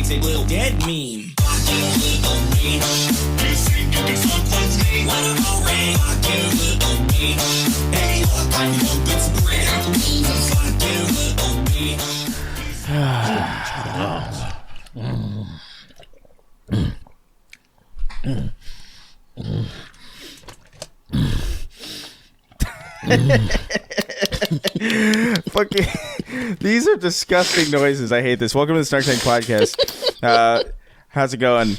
Dead meme. Fucking, these are disgusting noises. I hate this. Welcome to the Snark Podcast. How's it going?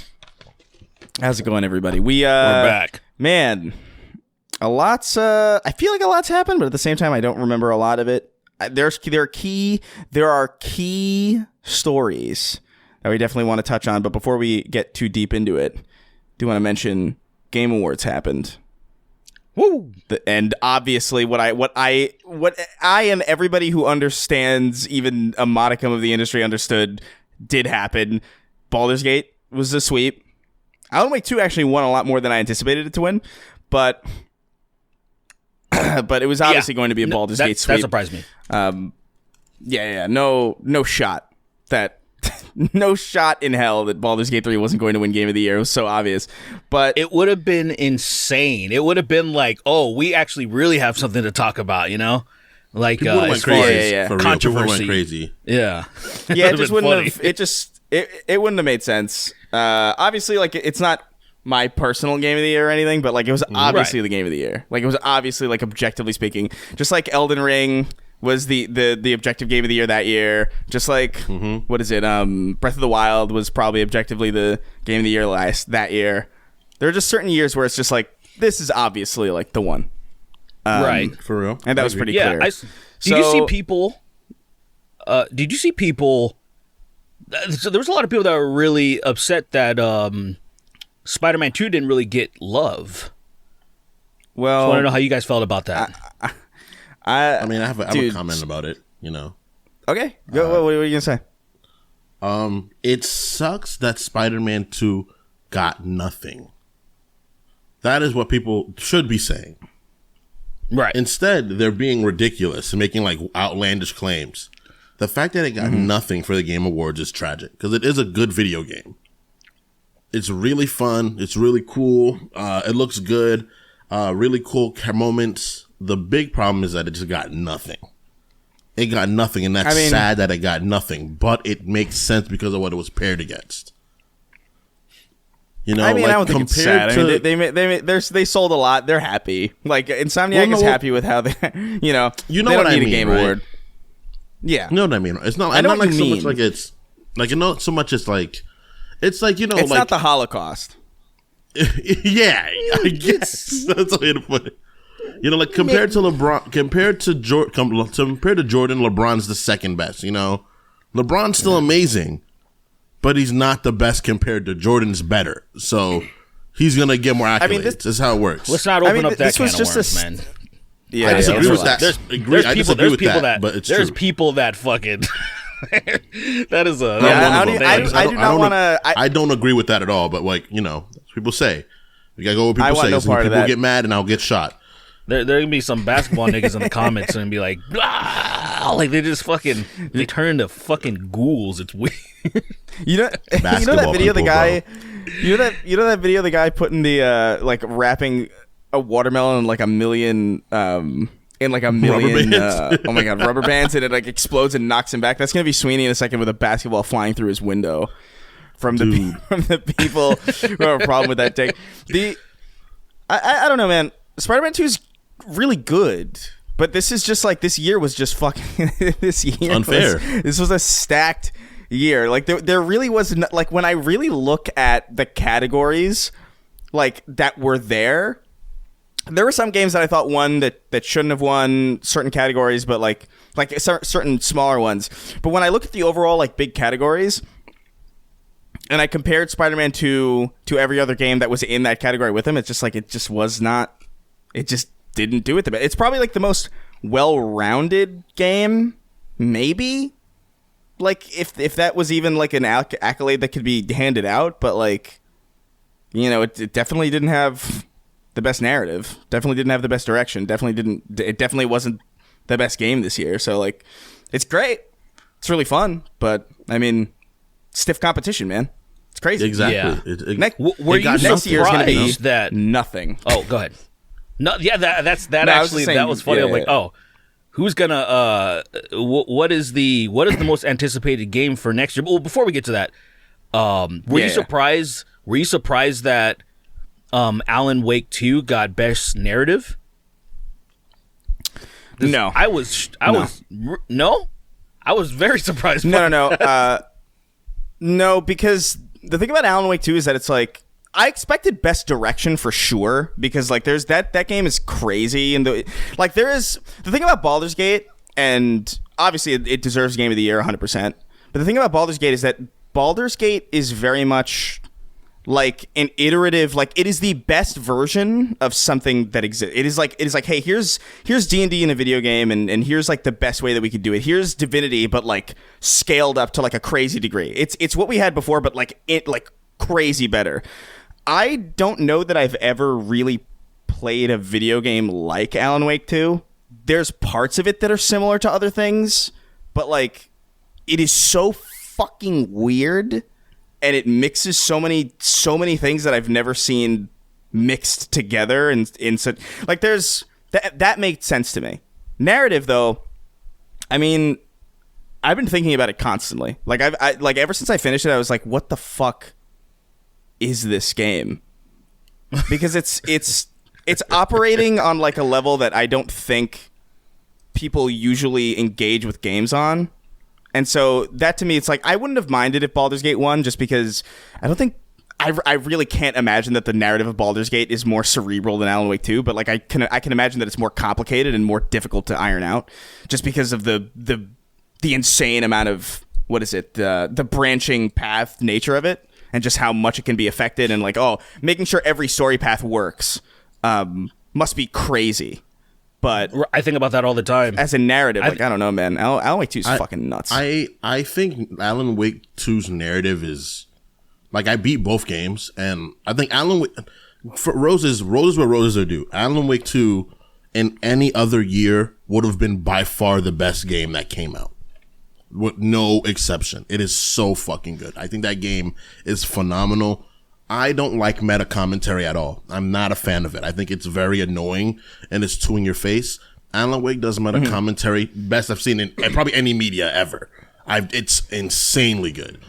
How's it going, everybody? We're back. Man, a lot's. I feel like a lot's happened, but at the same time, I don't remember a lot of it. There are key stories that we definitely want to touch on. But before we get too deep into it, do want to mention Game Awards happened. Woo! And obviously, what I and everybody who understands even a modicum of the industry understood did happen. Baldur's Gate was a sweep. Alan Wake 2 actually won a lot more than I anticipated it to win, but it was obviously going to be a Baldur's Gate sweep. That surprised me. No shot that. No shot in hell that Baldur's Gate 3 wasn't going to win Game of the Year. It was so obvious. But it would have been insane. It would have been like, oh, we actually really have something to talk about, you know? Like, went crazy. For real. Controversy. People went crazy. Yeah. Yeah, it just wouldn't have. It wouldn't have made sense. Obviously, like, it's not my personal Game of the Year or anything, but like, it was obviously the Game of the Year. Like, it was obviously, like, objectively speaking, just like Elden Ring was the objective Game of the Year that year. Just like, what is it? Breath of the Wild was probably objectively the Game of the Year that year. There are just certain years where it's just like, this is obviously like the one. Right. For real. And that was pretty clear. Did you see people? So there was a lot of people that were really upset that Spider-Man 2 didn't really get love. Well, I want to know how you guys felt about that. I mean, I have a comment about it, you know. Okay. What are you going to say? It sucks that Spider-Man 2 got nothing. That is what people should be saying. Right. Instead, they're being ridiculous and making like outlandish claims. The fact that it got nothing for the Game Awards is tragic because it is a good video game. It's really fun. It's really cool. It looks good. Really cool moments. The big problem is that it just got nothing. It got nothing, and that's sad that it got nothing. But it makes sense because of what it was paired against. You know, I mean, like, I don't think it's sad. I mean, they sold a lot. They're happy. Like, Insomniac is happy with how they, you know they don't what need I mean, a Game right? Award. Yeah, you know what I mean. It's not. I know not what like you so mean. much like it's like so much as like it's like you know it's like not the Holocaust. Yeah, I guess that's the way to put it. You know, like compared to LeBron, compared to Jordan, LeBron's the second best. You know, LeBron's still amazing, but he's not the best compared to Jordan's better. So he's gonna get more accolades. I mean, this is how it works. Let's not open up that can of worms, man. Yeah, I disagree with that. There's people that fucking. That is a. I don't agree with that at all. But like you know, people say, you gotta go with people say. People get mad and I'll get shot. There gonna be some basketball niggas in the comments and be like, blah! Like they just fucking they turn into fucking ghouls. It's weird. You know that video of the guy. You know that video of the guy putting the like wrapping a watermelon in like a million oh my god, rubber bands, and it like explodes and knocks him back. That's gonna be Sweeney in a second with a basketball flying through his window from the people who have a problem with that take. I don't know, man. Spider-Man 2 is really good, but this is just like this year was just fucking this year unfair. This was a stacked year. Like there really was like when I really look at the categories like that were there were some games that I thought won that shouldn't have won certain categories, but like certain smaller ones. But when I look at the overall like big categories, and I compared Spider-Man 2 to every other game that was in that category with him, it's just like it just didn't do it the best. It's probably like the most well-rounded game, maybe. Like if that was even like an accolade that could be handed out, but like, you know, it definitely didn't have the best narrative, definitely didn't have the best direction, it definitely wasn't the best game this year. So like, it's great, it's really fun, but I mean, stiff competition, man. It's crazy. Exactly. Yeah. Were you next year is going to be that nothing? Oh, go ahead. No, yeah, that was funny. Yeah, I'm like, oh, who's gonna? What is the most anticipated game for next year? Well, before we get to that, were you surprised? Were you surprised that Alan Wake 2 got best narrative? No, I was very surprised. No, because the thing about Alan Wake 2 is that it's like I expected best direction for sure, because like there's that game is crazy, and the thing about Baldur's Gate, and obviously it deserves Game of the Year 100%. But the thing about Baldur's Gate is that Baldur's Gate is very much like an iterative, like it is the best version of something that exists. It is like hey, here's D&D in a video game, and here's like the best way that we could do it. Here's Divinity, but like scaled up to like a crazy degree. It's what we had before, but like crazy better. I don't know that I've ever really played a video game like Alan Wake 2. There's parts of it that are similar to other things, but like it is so fucking weird, and it mixes so many things that I've never seen mixed together, and in such like there's that makes sense to me. Narrative though, I mean, I've been thinking about it constantly. Like I like ever since I finished it, I was like, what the fuck is this game? Because it's operating on like a level that I don't think people usually engage with games on. And so that to me, it's like I wouldn't have minded if Baldur's Gate won, just because I don't think I really can't imagine that the narrative of Baldur's Gate is more cerebral than Alan Wake 2, but like I can imagine that it's more complicated and more difficult to iron out, just because of the insane amount of the branching path nature of it. And just how much it can be affected, and like, making sure every story path works must be crazy. But I think about that all the time. As a narrative, I don't know, man. Alan Wake 2 is fucking nuts. I think Alan Wake 2's narrative is like, I beat both games, and I think Alan Wake for roses where roses are due. Alan Wake 2 in any other year would have been by far the best game that came out. With no exception. It is so fucking good. I think that game is phenomenal. I don't like meta commentary at all. I'm not a fan of it. I think it's very annoying, and it's too in your face. Alan Wake does meta commentary best I've seen in probably any media ever. It's insanely good.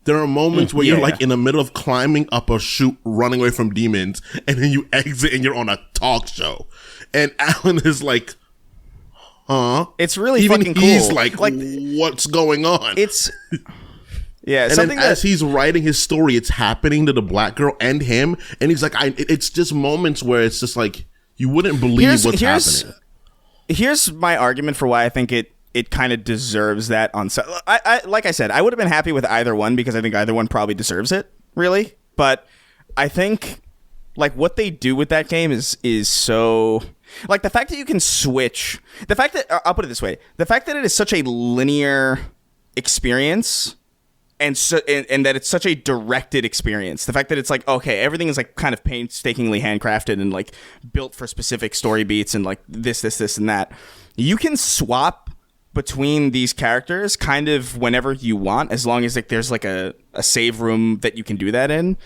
There are moments where you're like in the middle of climbing up a chute, running away from demons, and then you exit and you're on a talk show. And Alan is like, it's really even fucking cool. He's like, what's going on? It's and then as he's writing his story, it's happening to the black girl and him, and he's like, it's just moments where it's just like you wouldn't believe what's happening. Here's my argument for why I think it kind of deserves that. I like I said, I would have been happy with either one, because I think either one probably deserves it, really. But I think like what they do with that game is so. Like, the fact that you can switch... The fact that... I'll put it this way. The fact that it is such a linear experience, and that it's such a directed experience. The fact that it's like, okay, everything is like kind of painstakingly handcrafted and like built for specific story beats and like this, and that. You can swap between these characters kind of whenever you want, as long as like there's like a save room that you can do that in.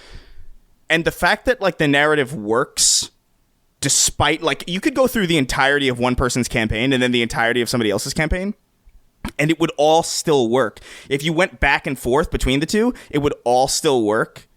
And the fact that like the narrative works... Despite, like, you could go through the entirety of one person's campaign and then the entirety of somebody else's campaign, and it would all still work. If you went back and forth between the two, it would all still work,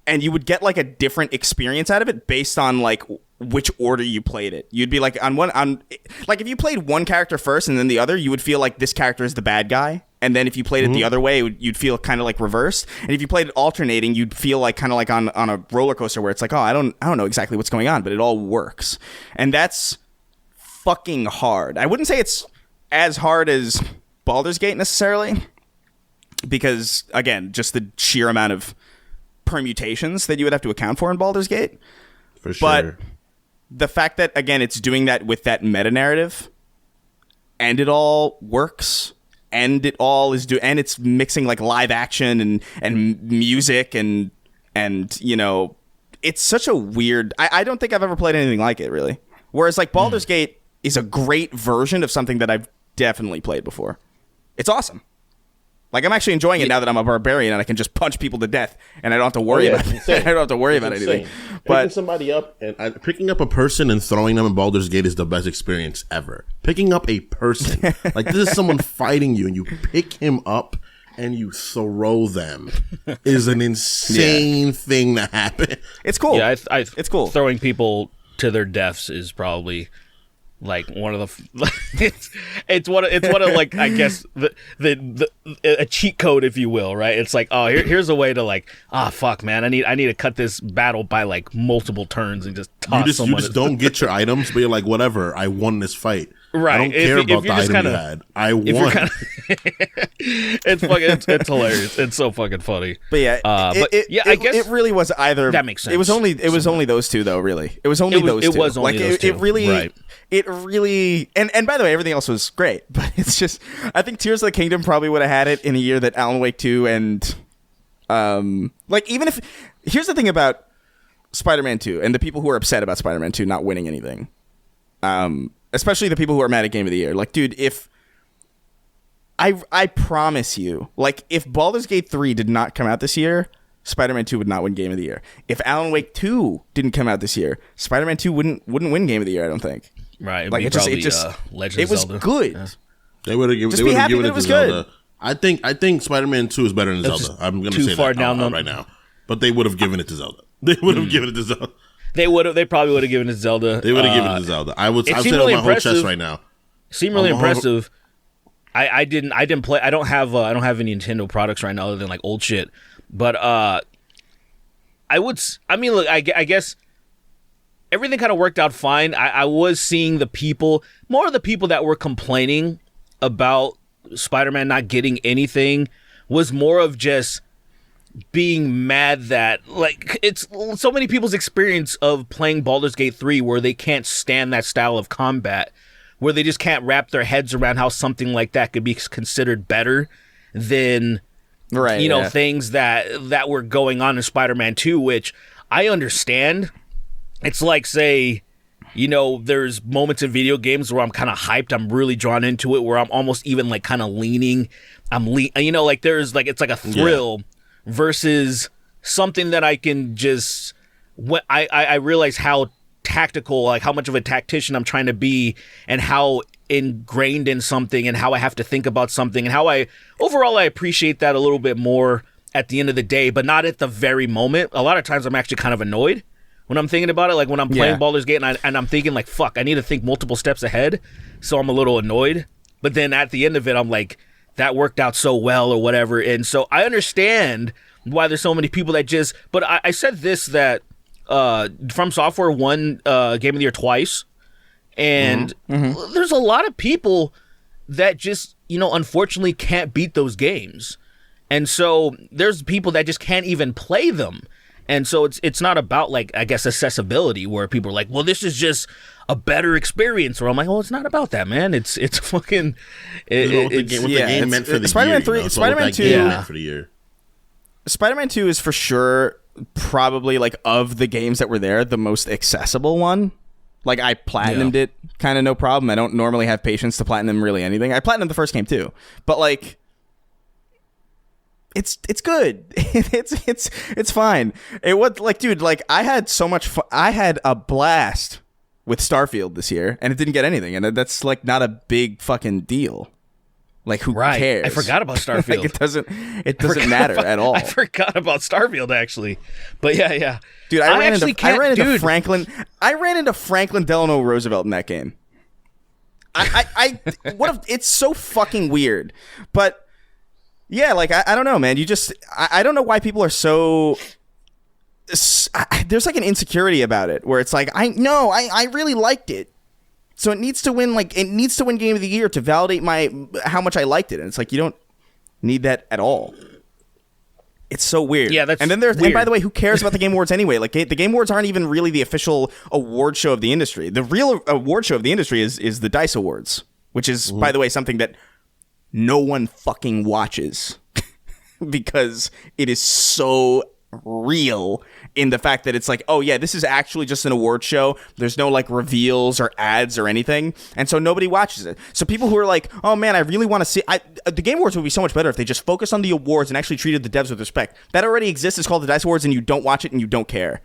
and you would get, like, a different experience out of it based on, like, which order you played it. You'd be, like, like, if you played one character first and then the other, you would feel like this character is the bad guy. And then if you played it the other way, you'd feel kind of like reversed. And if you played it alternating, you'd feel like kind of like on a roller coaster where it's like, I don't know exactly what's going on, but it all works. And that's fucking hard. I wouldn't say it's as hard as Baldur's Gate necessarily, because again, just the sheer amount of permutations that you would have to account for in Baldur's Gate. For sure. But the fact that, again, it's doing that with that meta narrative, and it all works. And it all is and it's mixing like live action and music and you know, it's such a weird. I don't think I've ever played anything like it, really. Whereas like Baldur's Gate is a great version of something that I've definitely played before. It's awesome. Like, I'm actually enjoying it now that I'm a barbarian and I can just punch people to death and I don't have to worry about it. I don't have to worry about anything. But picking somebody up and picking up a person and throwing them in Baldur's Gate is the best experience ever. Picking up a person, like this is someone fighting you, and you pick him up and you throw them is an insane thing to happen. It's cool. Yeah, it's cool. Throwing people to their deaths is probably like one of the it's one of like, I guess the a cheat code, if you will, right? It's like, oh, here's a way to like, fuck, man, I need to cut this battle by like multiple turns and just toss someone. You just don't get your items, but you're like, whatever, I won this fight. Right. I don't care about the item you had. I won. It's hilarious. It's so fucking funny. But yeah, I guess it really was either. That makes sense. It was only those two though. Really, it was only those two. It was only those two. It really, and by the way, everything else was great. But it's just, I think Tears of the Kingdom probably would have had it in a year that Alan Wake 2 and, like, even if, here's the thing about Spider-Man 2 and the people who are upset about Spider-Man 2 not winning anything. Especially the people who are mad at Game of the Year. Like, dude, if I promise you, like, if Baldur's Gate 3 did not come out this year, Spider-Man 2 would not win Game of the Year. If Alan Wake 2 didn't come out this year, Spider-Man 2 wouldn't win Game of the Year, I don't think. Right. Like, it was Zelda. good. Yeah. They would have given it to Zelda. I think Spider-Man 2 is better than Zelda. I'm going to say that right now. But they would have given it to Zelda. They would have given it to Zelda. They probably would have given it to Zelda. They would have given it to Zelda. I've said it on my whole chest right now. It seemed really impressive. I didn't play. I don't have any Nintendo products right now other than like old shit. But look, I guess everything kind of worked out fine. I was seeing more of the people that were complaining about Spider-Man not getting anything was more of just being mad that, like, it's so many people's experience of playing Baldur's Gate 3 where they can't stand that style of combat, where they just can't wrap their heads around how something like that could be considered better than things that were going on in Spider-Man 2, which I understand. It's like, say, there's moments in video games where I'm kind of hyped, I'm really drawn into it, where I'm almost even like kind of leaning. Like there's like, it's like a thrill versus something that I can just, I realize how tactical, like how much of a tactician I'm trying to be and how ingrained in something and how I have to think about something and how I appreciate that a little bit more at the end of the day, but not at the very moment. A lot of times I'm actually kind of annoyed when I'm thinking about it, like when I'm playing Baldur's Gate and I'm thinking like, fuck, I need to think multiple steps ahead, so I'm a little annoyed. But then at the end of it, I'm like, that worked out so well or whatever. And so I understand why there's so many people that just, but I said this, that From Software won Game of the Year twice. And there's a lot of people that just, unfortunately can't beat those games. And so there's people that just can't even play them. And so it's not about, like, I guess, accessibility, where people are like, well, this is just a better experience. Or I'm like, well, it's not about that, man. It's fucking. The game meant for the Spider-Man year, 3, Spider-Man 2 meant for the year. Spider-Man 2 is for sure probably, like, of the games that were there, the most accessible one. Like, I platinumed it kind of no problem. I don't normally have patience to platinum really anything. I platinumed the first game too, but like, it's good. it's fine. It was like, dude, like I had so much fun. I had a blast with Starfield this year, and it didn't get anything, and that's like not a big fucking deal. Like, who cares? I forgot about Starfield. Like, it doesn't matter at all. I forgot about Starfield, actually. But yeah. Dude, I ran into Franklin Delano Roosevelt in that game. It's so fucking weird. But yeah, like I don't know, man. I don't know why people are so. There's like an insecurity about it where it's like, I really liked it. So it needs to win Game of the Year to validate how much I liked it. And it's like, you don't need that at all. It's so weird. Yeah, that's and by the way, who cares about the Game Awards anyway? Like, the Game Awards aren't even really the official award show of the industry. The real award show of the industry is the DICE Awards, which is, by the way, something that no one fucking watches because it is so real in the fact that it's like, oh yeah, this is actually just an award show. There's no like reveals or ads or anything, and so nobody watches it. So people who are like, oh man, I really want to see. The Game Awards would be so much better if they just focused on the awards and actually treated the devs with respect. That already exists. It's called the DICE Awards, and you don't watch it and you don't care.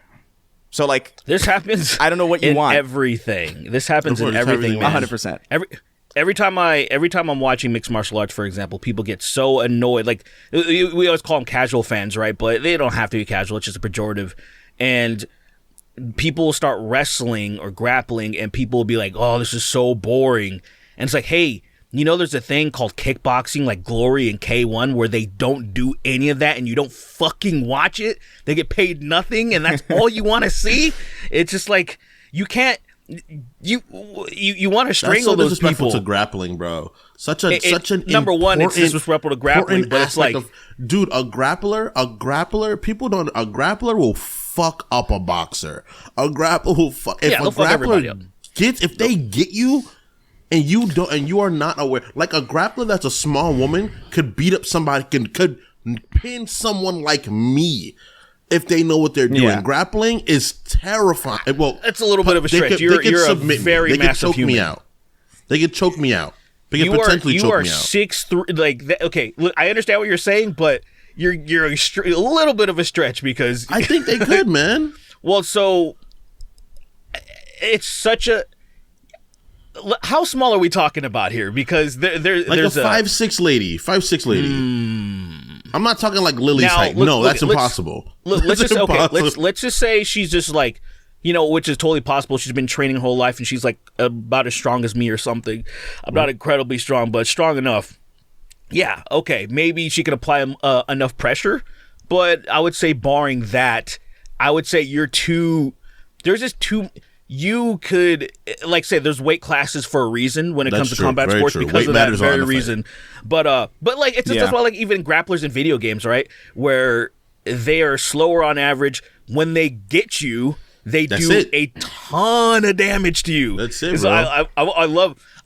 So like, this happens. I don't know what you want. Everything. This happens in everything. 100%. Every time I'm watching mixed martial arts, for example, people get so annoyed. Like, we always call them casual fans, right? But they don't have to be casual. It's just a pejorative. And people will start wrestling or grappling, and people will be like, "Oh, this is so boring." And it's like, hey, you know, there's a thing called kickboxing, like Glory and K1, where they don't do any of that, and you don't fucking watch it. They get paid nothing, and that's all you want to see. It's just like, you can't. You want to strangle those people. To grappling, bro. Such an number one, it's disrespectful to grappling, but it's like, dude, a grappler. People don't. A grappler will fuck up a boxer. A grappler will fuck. If a grappler gets, if they get you, and you don't, and you are not aware, like a grappler that's a small woman could beat up somebody, could pin someone like me. If they know what they're doing, grappling is terrifying. Well, it's a little bit of a stretch. You're a very massive human. They could choke me out. They could potentially choke me out. You are 6'3". Like, okay, look, I understand what you're saying, but you're a little bit of a stretch because I think they could, man. Well, so it's such a. How small are we talking about here? Because there's a 5'6" lady. 5'6" lady. I'm not talking like Lily's height. That's impossible. Let's just say she's just like, you know, which is totally possible. She's been training her whole life, and she's like about as strong as me or something. I'm not incredibly strong, but strong enough. Yeah, okay, maybe she can apply enough pressure, but I would say barring that, I would say you're too. There's just too. You could, like, say there's weight classes for a reason when it comes to combat sports because of that very reason. But like, it's just that's why, like, even grapplers in video games, right, where they are slower on average. When they get you, they do a ton of damage to you. That's it, bro.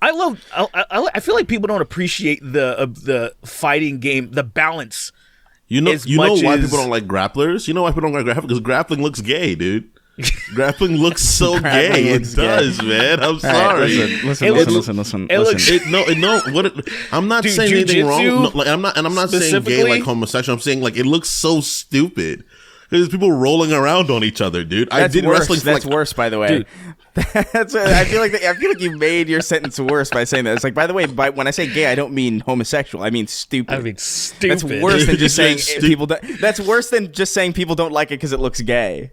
I feel like people don't appreciate the fighting game, the balance. You know why people don't like grapplers? You know why people don't like grapplers? Because grappling looks gay, dude. Grappling looks so gay. It does, man. I'm sorry. Listen. I'm not saying anything wrong. I'm not saying gay like homosexual. I'm saying like it looks so stupid. There's people rolling around on each other, dude. That's worse, by the way. Dude. I feel like you made your sentence worse by saying that. It's like, by the way, when I say gay, I don't mean homosexual. I mean stupid. That's worse than just saying people. That's worse than just saying people don't like it because it looks gay.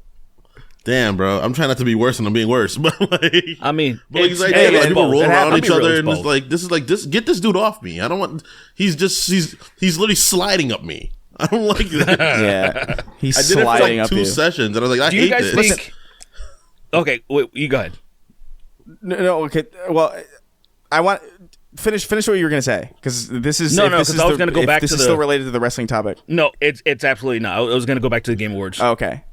Damn, bro. I'm trying not to be worse than I'm being worse, but like, I mean, it's like, people roll around each other, and it's like, this. Get this dude off me. I don't want. He's literally sliding up me. I don't like that. Yeah, he's sliding up you. I did it for like 2 sessions, and I was like, I hate this. Do you guys think? Okay, wait, you go ahead. No, okay. Well, I want finish what you were gonna say because this is because I was gonna go back to this is still related to the wrestling topic. No, it's absolutely not. I was gonna go back to the Game Awards. Okay.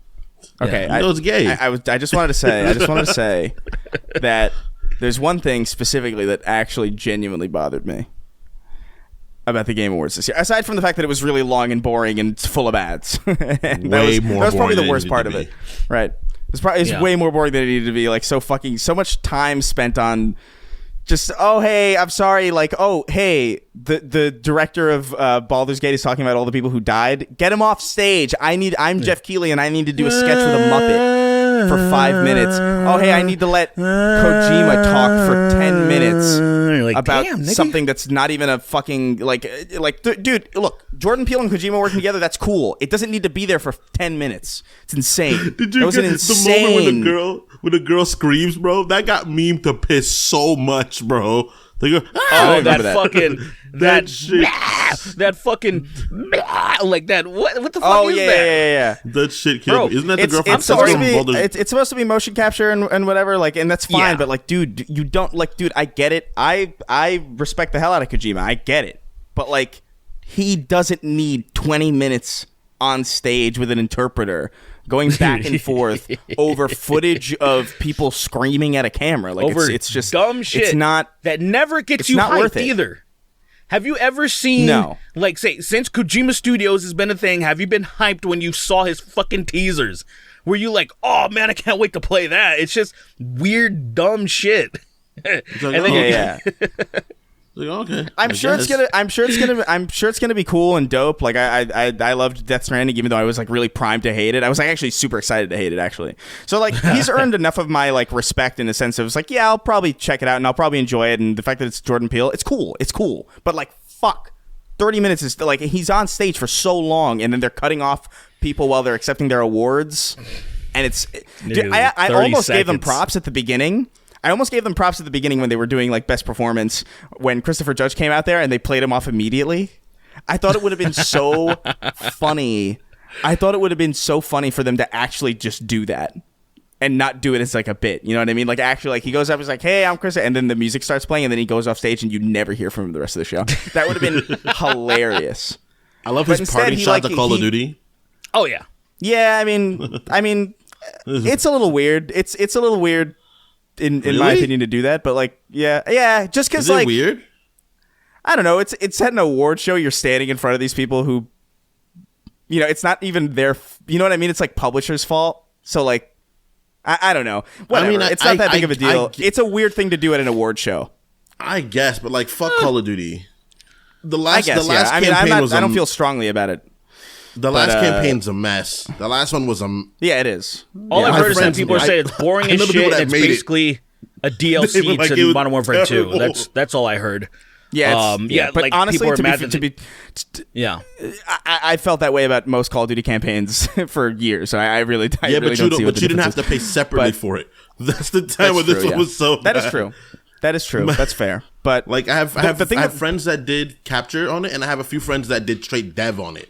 Okay, yeah. It's gay. I just wanted to say that there's one thing specifically that actually genuinely bothered me about the Game Awards this year. Aside from the fact that it was really long and boring and full of ads, that was probably the worst part of it. Right? It's way more boring than it needed to be. Like so much time spent on. Just, oh, hey, I'm sorry. Like, oh, hey, the director of Baldur's Gate is talking about all the people who died. Get him off stage. I'm Jeff Keighley, and I need to do a sketch with a Muppet for 5 minutes. Oh, hey, I need to let Kojima talk for 10 minutes about something that's not even a fucking, dude, look, Jordan Peele and Kojima working together, that's cool. It doesn't need to be there for 10 minutes. It's insane. Did you get the moment when the girl screams, bro? That got memed to piss so much, bro. They go, that fucking that shit, that fucking like that. What the fuck is that? Yeah. That shit killed me. Isn't that the girl from? It's supposed to be motion capture and whatever, like, and that's fine. But like, dude, you don't like, dude. I get it. I respect the hell out of Kojima. I get it. But like, he doesn't need 20 minutes on stage with an interpreter going back and forth over footage of people screaming at a camera. Like, over it's just dumb shit. It's not that never gets you hyped either. Have you ever seen, No. like, say, since Kojima Studios has been a thing, have you been hyped when you saw his fucking teasers? Were you like, oh, man, I can't wait to play that? It's just weird, dumb shit. It's like, And then Yeah. Like, okay. I'm sure it's gonna be cool and dope. Like I loved Death Stranding, even though I was like really primed to hate it. I was like actually super excited to hate it, actually. So like he's earned enough of my like respect in the sense of it's like, yeah, I'll probably check it out and I'll probably enjoy it. And the fact that it's Jordan Peele, it's cool. But like, fuck, 30 minutes is like he's on stage for so long, and then they're cutting off people while they're accepting their awards, and it's. Dude, I almost gave them props at the beginning. When they were doing like best performance when Christopher Judge came out there and they played him off immediately. I thought it would have been so funny. For them to actually just do that and not do it as like a bit. You know what I mean? Like actually, like he goes up, he's like, "Hey, I'm Chris," and then the music starts playing, and then he goes off stage, and you never hear from him the rest of the show. That would have been hilarious. I love his party shot to Call of Duty. Oh yeah, yeah. I mean, it's a little weird. It's a little weird. In my opinion, to do that, but like, yeah, just because like weird. I don't know. It's at an award show. You're standing in front of these people who, you know, it's not even their. You know what I mean? It's like publisher's fault. So like, I don't know. Whatever. I mean, it's not that big of a deal. It's a weird thing to do at an award show. I guess, but like, fuck Call of Duty. The last yeah. I mean, I don't feel strongly about it. The last campaign's a mess. The last one was yeah, it is. All I've heard is that people are saying it's boring as shit. And it's basically a DLC like to Modern Warfare 2. That's all I heard. Yeah, but like honestly, I felt that way about most Call of Duty campaigns for years. I really don't see what the difference is. But you didn't have to pay separately for it. That's the time when this one was so bad. That is true. That's fair. But like, I have friends that did capture on it, and I have a few friends that did straight dev on it.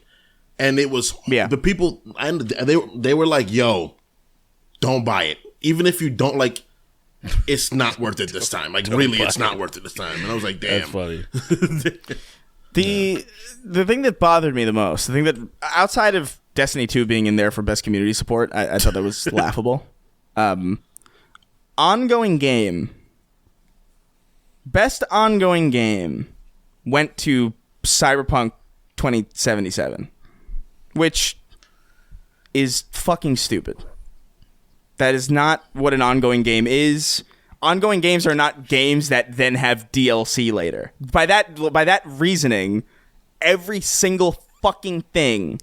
And it was the people, and they were like, "Yo, don't buy it. Even if you don't like, it's not worth it this time. Like, really, it's not worth it this time." And I was like, "Damn." That's funny. The thing that bothered me the most, the thing that outside of Destiny 2 being in there for best community support, I thought that was laughable. Ongoing game, best ongoing game went to Cyberpunk 2077. Which is fucking stupid. That is not what an ongoing game is. Ongoing games are not games that then have DLC later. By that reasoning, every single fucking thing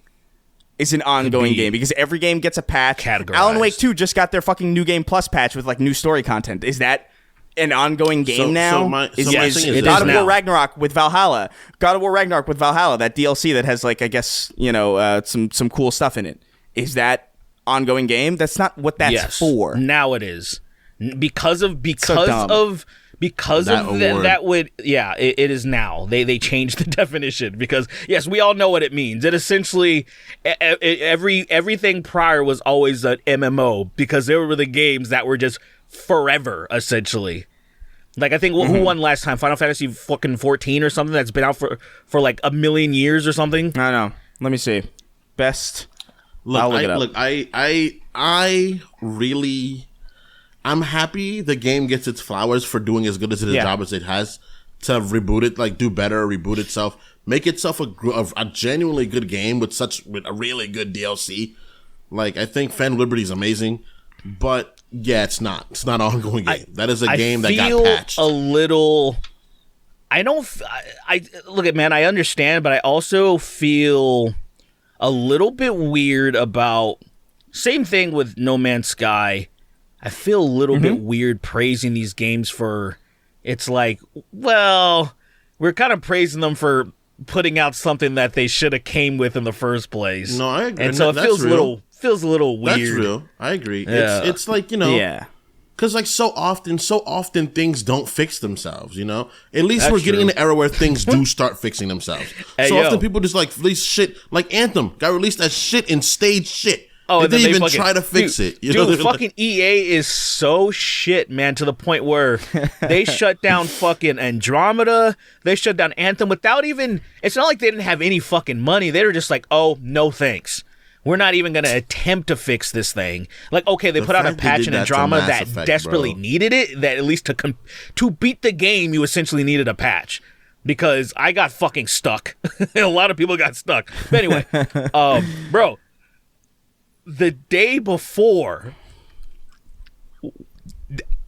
is an ongoing game because every game gets a patch. Categorized. Alan Wake 2 just got their fucking New Game Plus patch with like new story content. Is that an ongoing game now? God of War Ragnarok with Valhalla. God of War Ragnarok with Valhalla, that DLC that has like, I guess, you know, some cool stuff in it. Is that ongoing game? That's not what that's for. Now it is. Because of that would it is now. They changed the definition because yes, we all know what it means. It essentially everything prior was always an MMO because there were the games that were just forever, essentially. Like, I think who won last time? Final Fantasy fucking 14 or something that's been out for like a million years or something? I don't know. Let me see. Best. I'll look it up. Look, I really, I'm happy the game gets its flowers for doing as good as a job as it has to reboot it, like do better, reboot itself, make itself a genuinely good game with a really good DLC. Like, I think Fan Liberty is amazing, but yeah, it's not an ongoing game. That is a game that got patched. A little. I look at, man, I understand, but I also feel a little bit weird about. Same thing with No Man's Sky. I feel a little bit weird praising these games for. It's like, well, we're kind of praising them for putting out something that they should have came with in the first place. No, I agree. And so it feels a little weird. That's real. I agree. Yeah. It's like, you know, because like so often things don't fix themselves, you know? At least we're getting in an era where things do start fixing themselves. Often people just like release shit, like Anthem got released as shit in stage shit. Oh, they didn't even try to fix it. You know? Fucking EA is so shit, man, to the point where they shut down fucking Andromeda. They shut down Anthem without even... It's not like they didn't have any fucking money. They were just like, oh, no thanks. We're not even going to attempt to fix this thing. Like, okay, they put out a patch in Andromeda that desperately needed it. That at least to beat the game, you essentially needed a patch. because I got fucking stuck. A lot of people got stuck. But anyway, bro, the day before,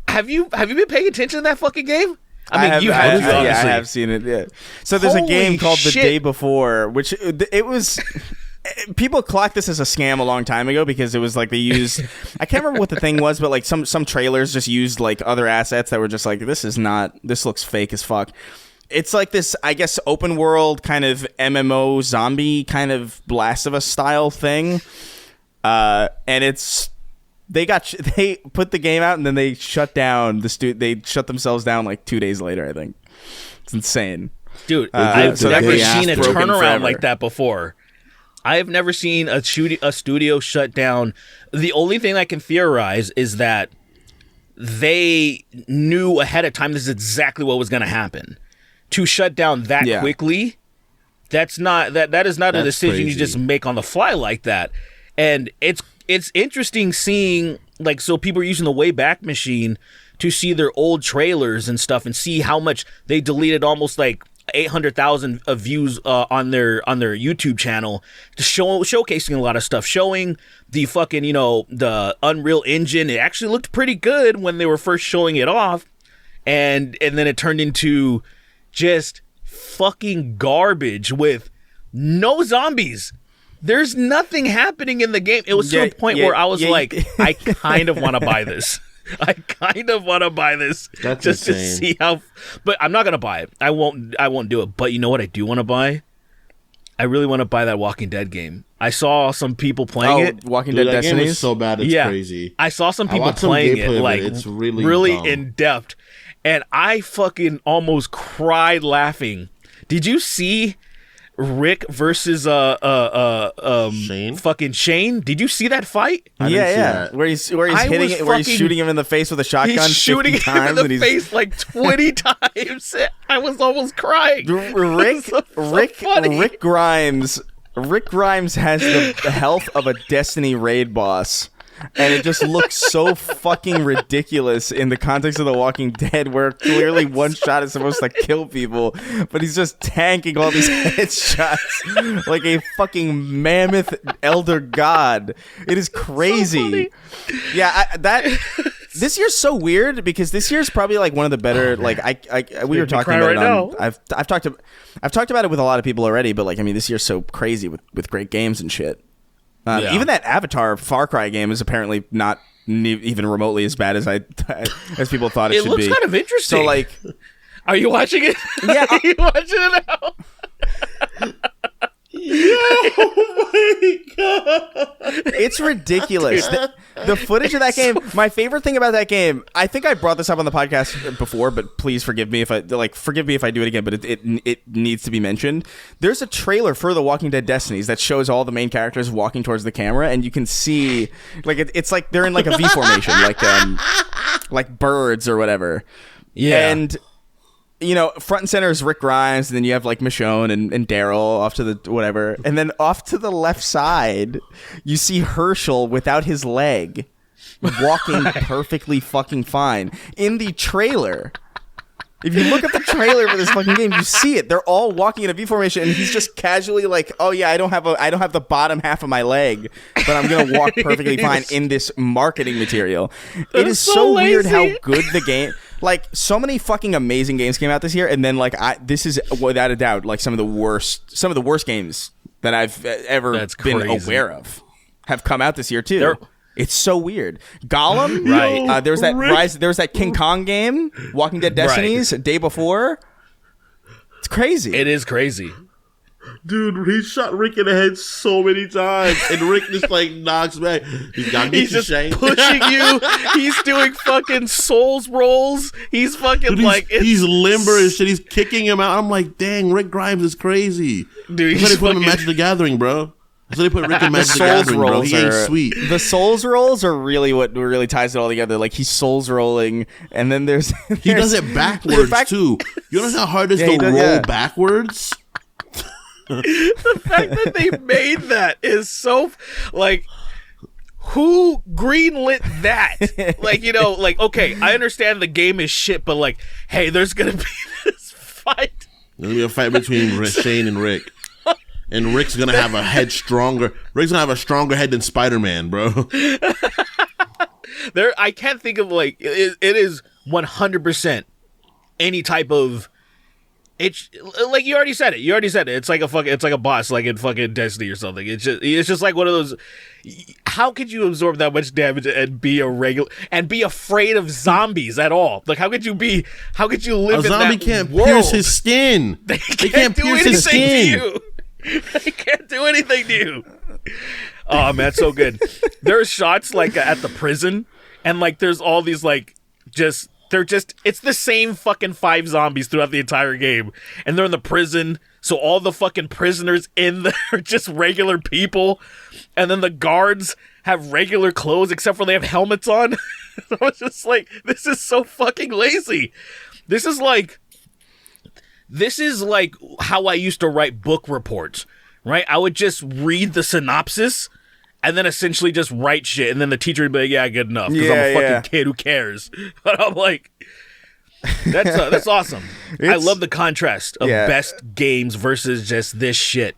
have you been paying attention to that fucking game? I mean, you have. Yeah, I have seen it. Yeah. So there's a game called The Day Before, which it was. People clocked this as a scam a long time ago because it was like they used. I can't remember what the thing was, but like some trailers just used like other assets that were just like, this looks fake as fuck. It's like this, I guess, open world kind of MMO zombie kind of Last of Us style thing, and they put the game out and then they shut down they shut themselves down like 2 days later. I think it's insane, dude. I've never seen a turnaround like that before. I have never seen a studio shut down. The only thing I can theorize is that they knew ahead of time this is exactly what was going to happen. To shut down that quickly, that is not a decision crazy. You just make on the fly like that. And it's interesting seeing, like, so people are using the Wayback Machine to see their old trailers and stuff and see how much they deleted, almost like 800,000 views on their YouTube channel, showcasing a lot of stuff, showing the fucking, the Unreal Engine. It actually looked pretty good when they were first showing it off, and then it turned into just fucking garbage with no zombies. There's nothing happening in the game. It was to a point where I was like, I kind of want to buy this. I kind of want to buy this. That's just insane. To see how, but I'm not gonna buy it. I won't do it. But you know what I do want to buy? I really want to buy that Walking Dead game. I saw some people playing it. Walking Dead Destiny game is so bad it's crazy. I saw some people playing it, like it's really in depth, and I fucking almost cried laughing. Did you see Rick versus Shane? Fucking Shane? Did you see that fight? Yeah. Where he's hitting it, where he's shooting him in the face with a shotgun. He's shooting him in the face like 20 times. I was almost crying. Rick Grimes has the health of a Destiny raid boss. And it just looks so fucking ridiculous in the context of The Walking Dead, where clearly one shot is supposed to kill people, but he's just tanking all these headshots like a fucking mammoth elder god. It is crazy. So this year's so weird because this year's probably like one of the better. We were talking about it on. I've talked about it with a lot of people already, but like, I mean, this year's so crazy with great games and shit. Even that Avatar Far Cry game is apparently not even remotely as bad as as people thought it should be. It looks kind of interesting. So, like, are you watching it? Yeah, are you watching it now? Oh my god! It's ridiculous. The footage of that game. My favorite thing about that game. I think I brought this up on the podcast before, but please forgive me if I do it again. But it needs to be mentioned. There's a trailer for The Walking Dead Destinies that shows all the main characters walking towards the camera, and you can see like it's like they're in like a V formation, like birds or whatever. Yeah, and. Front and center is Rick Grimes, and then you have like Michonne and Daryl off to the whatever, and then off to the left side, you see Herschel without his leg, walking perfectly fucking fine in the trailer. If you look at the trailer for this fucking game, you see it. They're all walking in a V formation, and he's just casually like, "Oh yeah, I don't have the bottom half of my leg, but I'm gonna walk perfectly fine in this marketing material." It is so weird how good the game. Like, so many fucking amazing games came out this year, and then like this is without a doubt like some of the worst games that I've ever been aware of have come out this year too. It's so weird. Gollum, right? There's that King Kong game, Walking Dead Destinies, Day Before. It's crazy. It is crazy. Dude, he shot Rick in the head so many times, and Rick just like knocks back. He's just pushing you. He's doing fucking Souls rolls. He's fucking he's limber and shit. He's kicking him out. I'm like, dang, Rick Grimes is crazy. Dude, that's why they put him in Magic the Gathering, bro. That's why they put Rick in Magic the Gathering, bro. He ain't sweet. The Souls rolls are really what really ties it all together. Like, he's Souls rolling, and then he does it backwards too. You know how hard it is to roll backwards? The fact that they made that is so like, who greenlit that? Like, okay, I understand the game is shit, but like, hey, there's gonna be this fight There's gonna be a fight between Shane and Rick, and Rick's gonna have a head stronger. Rick's gonna have a stronger head than Spider-Man, bro. I can't think of like it is 100% any type of. It's like you already said it. It's like a boss, like in fucking Destiny or something. It's just like one of those. How could you absorb that much damage and be afraid of zombies at all? Like how could you live in that zombie can't world? Pierce his skin. They can't pierce his skin. They can't do anything to you. Oh man, it's so good. There's shots like at the prison, and like there's all these like it's the same fucking 5 zombies throughout the entire game. And they're in the prison, so all the fucking prisoners in there are just regular people. And then the guards have regular clothes, except for they have helmets on. I was just like, this is so fucking lazy. This is like how I used to write book reports, right? I would just read the synopsis and then essentially just write shit, and then the teacher would be like, "Yeah, good enough," because I'm a fucking kid who cares. But I'm like, that's awesome. I love the contrast of best games versus just this shit.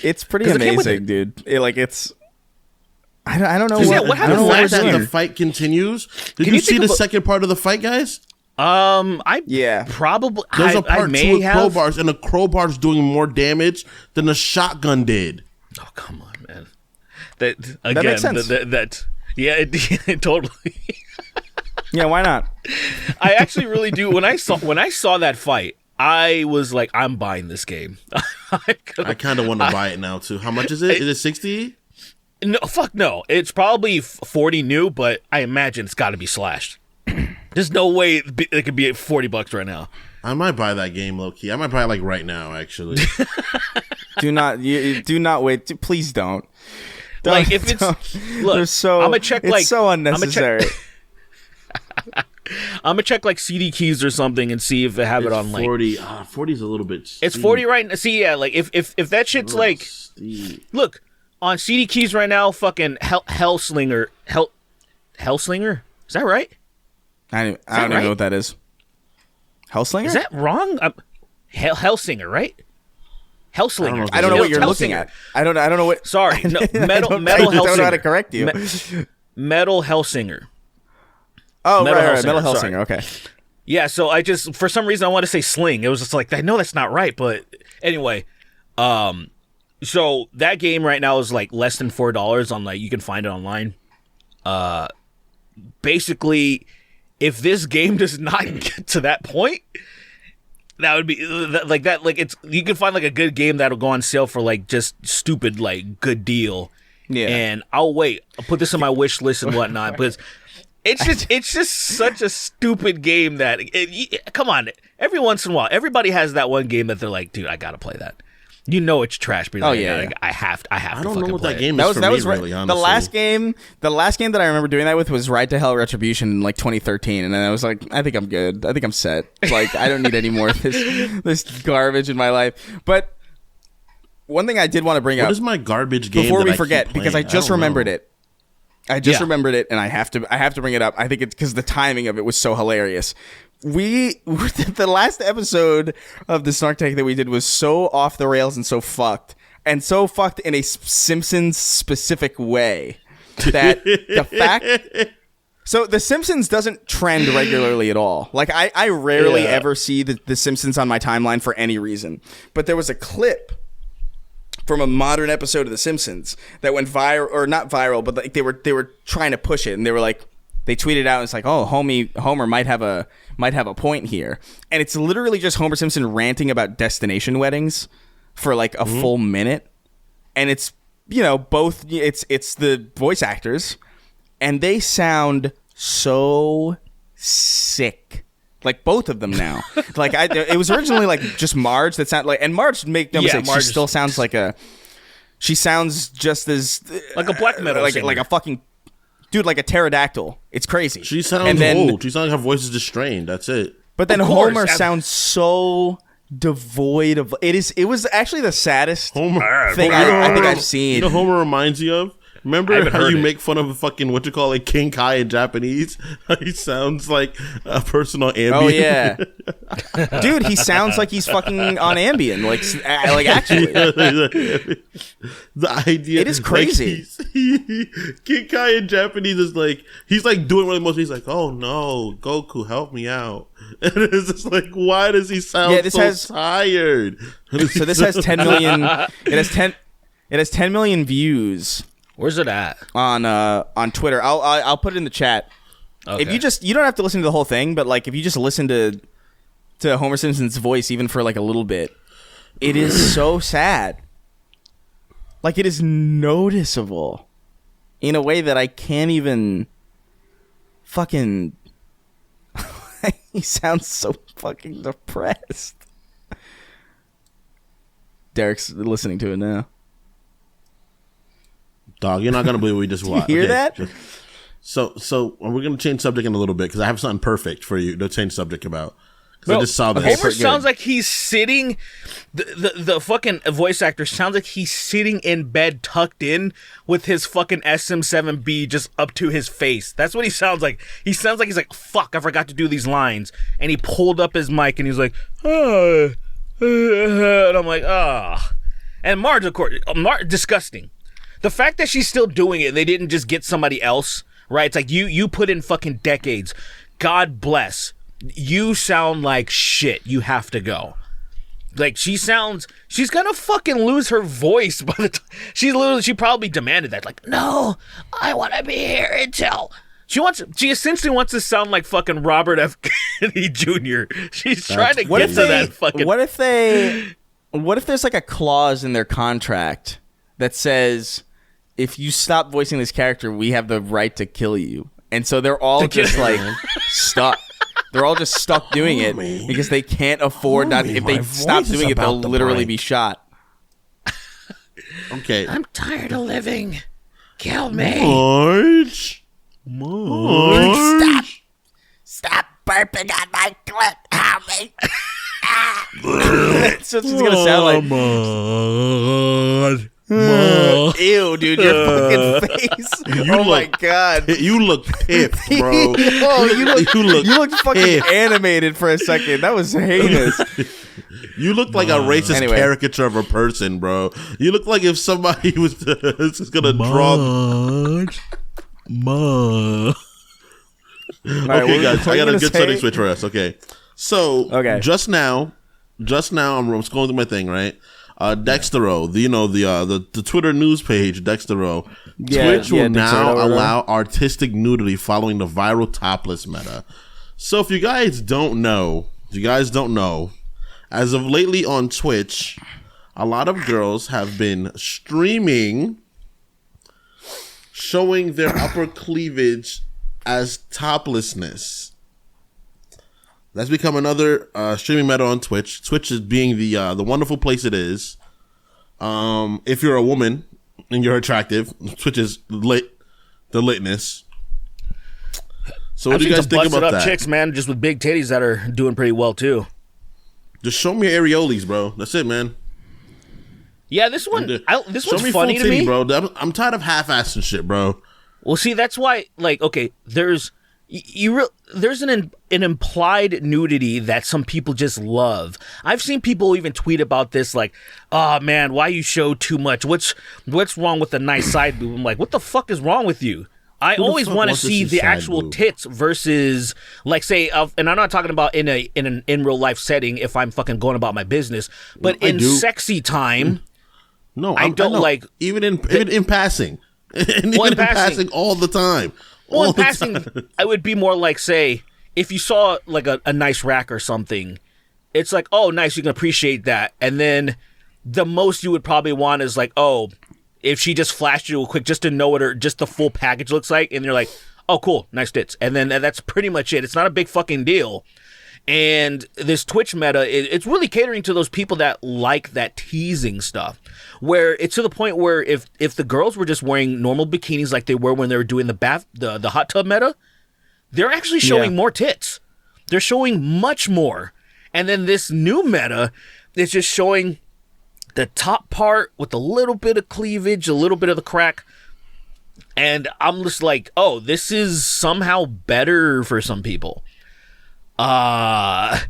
It's pretty amazing, dude. I don't know what happens after the fight continues. Did you see the second part of the fight, guys? Probably. There's a part 2 with have crowbars, and the crowbar's doing more damage than the shotgun did. Oh, come on, man. That makes sense. It totally. Yeah, why not? I actually really do. When I saw that fight, I was like, I'm buying this game. I kind of want to buy it now too. How much is it? Is it 60? No, fuck no. It's probably 40 new, but I imagine it's got to be slashed. There's no way it could be at $40 right now. I might buy that game, low key. I might buy it like right now, actually. Do not wait. Please don't. Like if it's look, I'm gonna check like it's so unnecessary. I'm gonna check like CD keys or something and see if they have it on 40. 40 is a little bit steep. It's 40 right now. See, yeah, like if that shit's like steep. Look, on CD keys right now, fucking Hellslinger. Is that right? I don't even know what that is. Hellslinger? Is that wrong? Hellsinger, right? Hellslinger. I don't know what you're looking at. I don't know what. Sorry, no, metal Hellsinger. I don't know how to correct you. Metal Hellsinger. Oh, right. Metal Hellsinger. Sorry. Okay. Yeah. So I just, for some reason, I want to say Sling. It was just like, I know that's not right, but anyway. So that game right now is like less than $4 on like you can find it online. Basically, if this game does not get to that point, that would be like that. Like it's you can find like a good game that'll go on sale for like just stupid like good deal. Yeah, and I'll wait. I'll put this on my wish list and whatnot. But it's just such a stupid game that come on. Every once in a while, everybody has that one game that they're like, dude, I gotta play that. You know it's trash, but I have to. I don't know what that game is. That was really, honestly. The last game that I remember doing that with was Ride to Hell Retribution in like 2013, and then I was like, I think I'm good. I think I'm set. Like I don't need any more of this garbage in my life. But one thing I did want to bring up. What is my garbage game before we forget? Because I just remembered it. I just remembered it, and I have to bring it up. I think it's because the timing of it was so hilarious. The last episode of the Snark Tech that we did was so off the rails and so fucked in a Simpsons specific way that the fact. So the Simpsons doesn't trend regularly at all. Like I rarely ever see the Simpsons on my timeline for any reason. But there was a clip from a modern episode of The Simpsons that went viral, or not viral, but like they were trying to push it, and they were like, they tweeted out, it's like, oh, Homer might have a point here, and it's literally just Homer Simpson ranting about destination weddings for like a full minute, and it's both it's the voice actors, and they sound so sick. Like both of them now. Like it was originally like just Marge that sounded like, and Marge, make no mistake, she still sounds like she sounds just as like a black metal singer. Like a fucking dude, like a pterodactyl. It's crazy. She sounds old. She sounds like her voice is just strained. That's it. But then Homer sounds so devoid of it. It was actually the saddest thing I think I've seen. You know, Homer reminds you of Remember how you make fun of fucking what you call it, King Kai in Japanese? He sounds like a person on Ambien. Oh yeah, dude, he sounds like he's fucking on Ambien. Like actually, the idea. It is crazy. Like King Kai in Japanese is like he's like doing one of the most. He's like, "Oh no, Goku, help me out!" And it's just like, why does he sound tired? So this has 10 million. It has 10 million views. Where's it at? On Twitter. I'll put it in the chat. Okay. If you don't have to listen to the whole thing, but like if you just listen to Homer Simpson's voice even for like a little bit, it is so sad. Like it is noticeable in a way that I can't even fucking. He sounds so fucking depressed. Derek's listening to it now. Dog, you're not gonna believe what we just watched. You hear that? So we're gonna change subject in a little bit because I have something perfect for you to change subject about. Because I just saw this. Homer sounds like he's sitting. The fucking voice actor sounds like he's sitting in bed, tucked in, with his fucking SM7B just up to his face. That's what he sounds like. He sounds like he's like, "Fuck, I forgot to do these lines," and he pulled up his mic and he's like, and I'm like, ah. And Marge, of course, disgusting. The fact that she's still doing it, they didn't just get somebody else, right? It's like you put in fucking decades. God bless. You sound like shit. You have to go. Like she's gonna fucking lose her voice by the time she probably demanded that. Like, no, I want to be here until she essentially wants to sound like fucking Robert F. Kennedy Jr. She's trying to get to that fucking. What if there's like a clause in their contract that says, if you stop voicing this character, we have the right to kill you. And so they're all just like stuck. They're all just stuck doing it because they can't afford not. If they stop doing it, they'll literally be shot. Okay. I'm tired of living. Kill me. Marge. Stop burping on my clit. Help me. That's what it's gonna sound like. Ew, dude, your fucking face. My god. You look pissed, bro. You look fucking animated for a second. That was heinous. You look like a racist caricature of a person, bro. You look like if somebody was just gonna draw. Okay, guys, I got a good setting switch for us. Okay, so just now, I'm scrolling through my thing, right? Dextero, the Twitter news page, Dextero. Twitch will now allow artistic nudity following the viral topless meta. So if you guys don't know, as of lately on Twitch, a lot of girls have been streaming, showing their upper cleavage as toplessness. That's become another streaming meta on Twitch. Twitch is being the wonderful place it is. If you're a woman and you're attractive, Twitch is lit. The litness. So what do you guys think about that? Chicks, man, just with big titties that are doing pretty well too. Just show me areolas, bro. That's it, man. Yeah, this one's funny full to me, bro. I'm tired of half-assing shit, bro. Well, see, that's why, like, okay, there's an implied nudity that some people just love. I've seen people even tweet about this, like, "Oh man, why you show too much? What's wrong with the nice side boob?" I'm like, what the fuck is wrong with you? I always want to see the actual tits versus, like, say, and I'm not talking about in real life setting if I'm fucking going about my business, but in sexy time. No, I don't like even in passing. And even in passing all the time. Well, in passing, I would be more like, say, if you saw like a nice rack or something, it's like, oh, nice, you can appreciate that. And then the most you would probably want is like, oh, if she just flashed you real quick just to know what just the full package looks like, and you're like, oh, cool, nice tits. And then that's pretty much it. It's not a big fucking deal. And this Twitch meta, it's really catering to those people that like that teasing stuff, where it's to the point where if the girls were just wearing normal bikinis like they were when they were doing the hot tub meta, they're actually showing more tits. They're showing much more. And then this new meta is just showing the top part with a little bit of cleavage, a little bit of the crack. And I'm just like, oh, this is somehow better for some people. I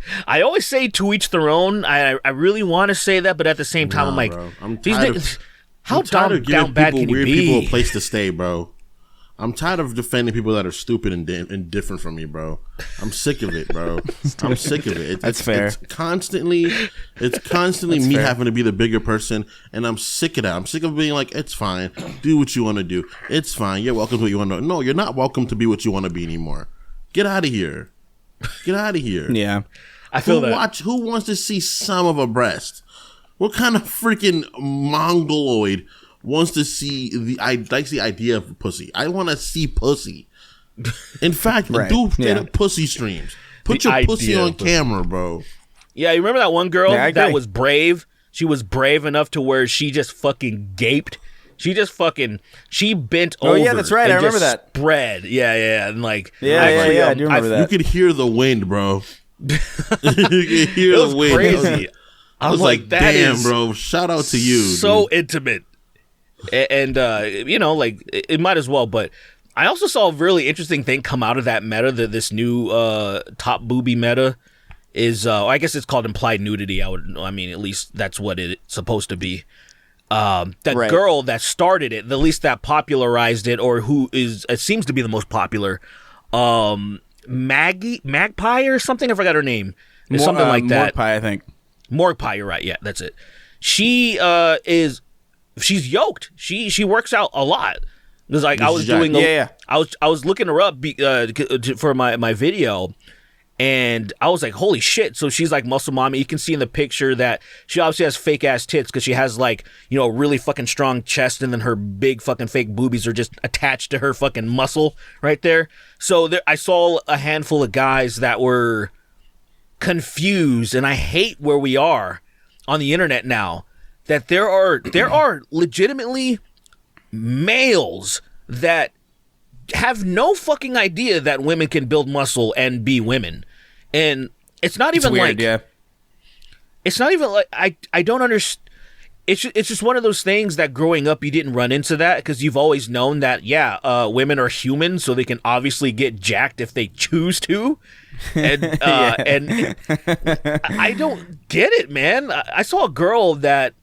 always say to each their own. I really want to say that, but at the same time, I'm like, bro. I'm these tired niggas, of, how I'm tired of giving down bad people, can you weird be? people a place to stay, bro. I'm tired of defending people that are stupid and different from me, bro. I'm sick of it, bro. I'm sick of it. That's fair. It's constantly me fair. having to be the bigger person, and I'm sick of that. I'm sick of being like, it's fine. Do what you want to do. It's fine. You're welcome to what you want to. No, you're not welcome to be what you want to be anymore. Get out of here. Get out of here. Yeah. I feel that. Who wants to see some of a breast? What kind of freaking mongoloid wants to see likes the idea of pussy? I want to see pussy. In fact, do straight up pussy streams. Put your pussy on camera, bro. Yeah, you remember that one girl Yeah, I agree. that was brave? She was brave enough to where she just fucking gaped. She just fucking, she bent over. Oh, yeah, that's right. and I remember just that. Spread. Yeah. And like, Yeah, I do remember that. You could hear the wind, bro. You could hear it was the wind. crazy. I was like, that damn, is bro. Shout out to you. so dude. intimate. And you know, like, it might as well. But I also saw a really interesting thing come out of that meta, this new top booby meta is, I guess it's called implied nudity. I mean, at least that's what it's supposed to be. That girl that started it, at least that popularized it, or it seems to be the most popular, Magpie or something. I forgot her name. It's something like that. Morpie, I think. Morpie, you're right. Yeah, that's it. She's yoked. She works out a lot. Because like I was doing, I was looking her up for my video. And I was like, holy shit. So she's like muscle mommy. You can see in the picture that she obviously has fake ass tits because she has like, you know, a really fucking strong chest, and then her big fucking fake boobies are just attached to her fucking muscle right there. So I saw a handful of guys that were confused, and I hate where we are on the internet now, that there are legitimately males that have no fucking idea that women can build muscle and be women. And it's not even weird, it's not even like I don't understand. It's just one of those things that growing up you didn't run into that because you've always known that women are human, so they can obviously get jacked if they choose to. And and I don't get it, man. I saw a girl that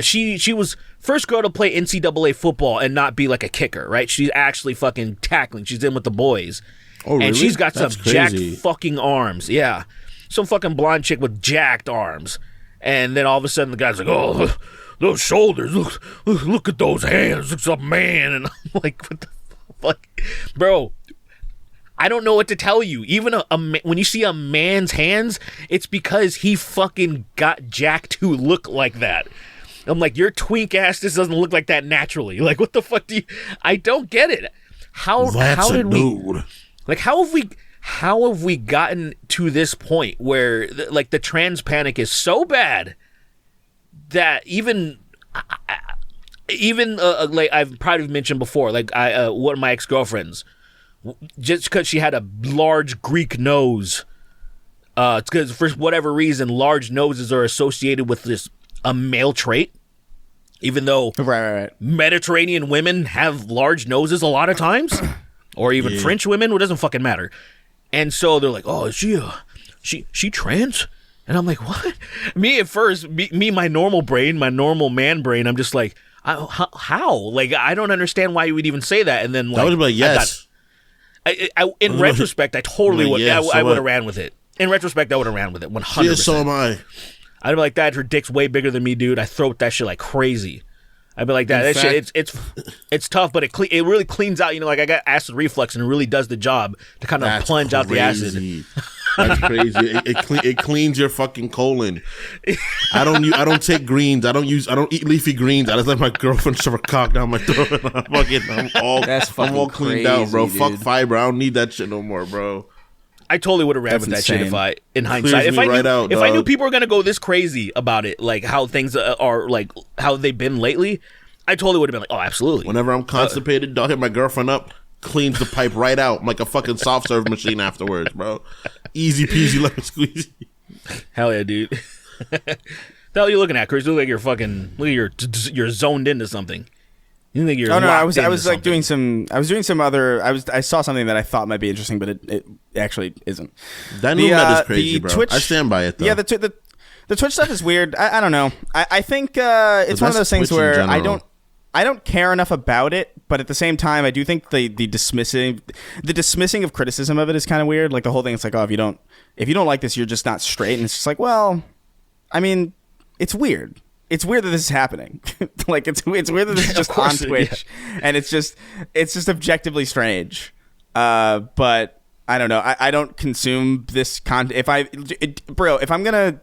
she was first girl to play NCAA football and not be like a kicker, right? She's actually fucking tackling. She's in with the boys. Oh, really? And she's got That's some jacked crazy. fucking arms. Yeah. Some fucking blonde chick with jacked arms. And then all of a sudden the guy's like, oh, those shoulders, look at those hands. Looks like a man. And I'm like, what the fuck? Bro, I don't know what to tell you. Even when you see a man's hands, it's because he fucking got jacked to look like that. I'm like, your twink ass just doesn't look like that naturally. Like, what the fuck do you... I don't get it. How did we... Like, how have we gotten to this point where, like, the trans panic is so bad that even like I've probably mentioned before, like one of my ex-girlfriends, just because she had a large Greek nose, it's because for whatever reason, large noses are associated with a male trait. Even though Mediterranean women have large noses a lot of times, or even French women, it doesn't fucking matter. And so they're like, "Oh, is she trans?" And I'm like, "What?" Me at first, my normal brain, my normal man brain, I'm just like, "How?" Like, I don't understand why you would even say that. And then like, I would be like, yes. In retrospect, I totally would. I would have ran with it. In retrospect, I would have ran with it 100%. Yeah, so am I. I'd be like, that, her dick's way bigger than me, dude. I throw that shit like crazy. I'd be like, that shit, it's tough, but it really cleans out, you know, like I got acid reflux and it really does the job to kind of plunge out the acid. That's crazy. It cleans your fucking colon. I don't take greens. I don't eat leafy greens. I just let my girlfriend shove her cock down my throat. I'm all cleaned out, bro. Dude. Fuck fiber. I don't need that shit no more, bro. I totally would have ran with that shit in hindsight. If I knew people were gonna go this crazy about it, like how things are, like how they've been lately, I totally would have been like, oh, absolutely. Whenever I'm constipated, dog, hit my girlfriend up, cleans the pipe right out. I'm like a fucking soft serve machine afterwards, bro. Easy peasy lemon squeezy. Hell yeah, dude. The hell are you looking at, Chris? You look like you're zoned into something. You think you're Oh no, I was into like something. doing some other. I saw something that I thought might be interesting, but it actually isn't. That new meta is crazy, bro. I stand by it though. Yeah, the Twitch stuff is weird. I don't know. I think it's one of those things Twitch in where general. I don't care enough about it, but at the same time, I do think the dismissing of criticism of it is kind of weird. Like the whole thing, it's like, oh, if you don't like this, you're just not straight, and it's just like, well, I mean, it's weird. It's weird that this is happening. Like it's weird that this is just on Twitch, and it's just objectively strange. But I don't know. I don't consume this content. If I'm gonna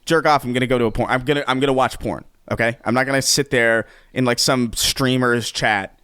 jerk off, I'm gonna go to a porn. I'm gonna watch porn. Okay, I'm not gonna sit there in like some streamer's chat,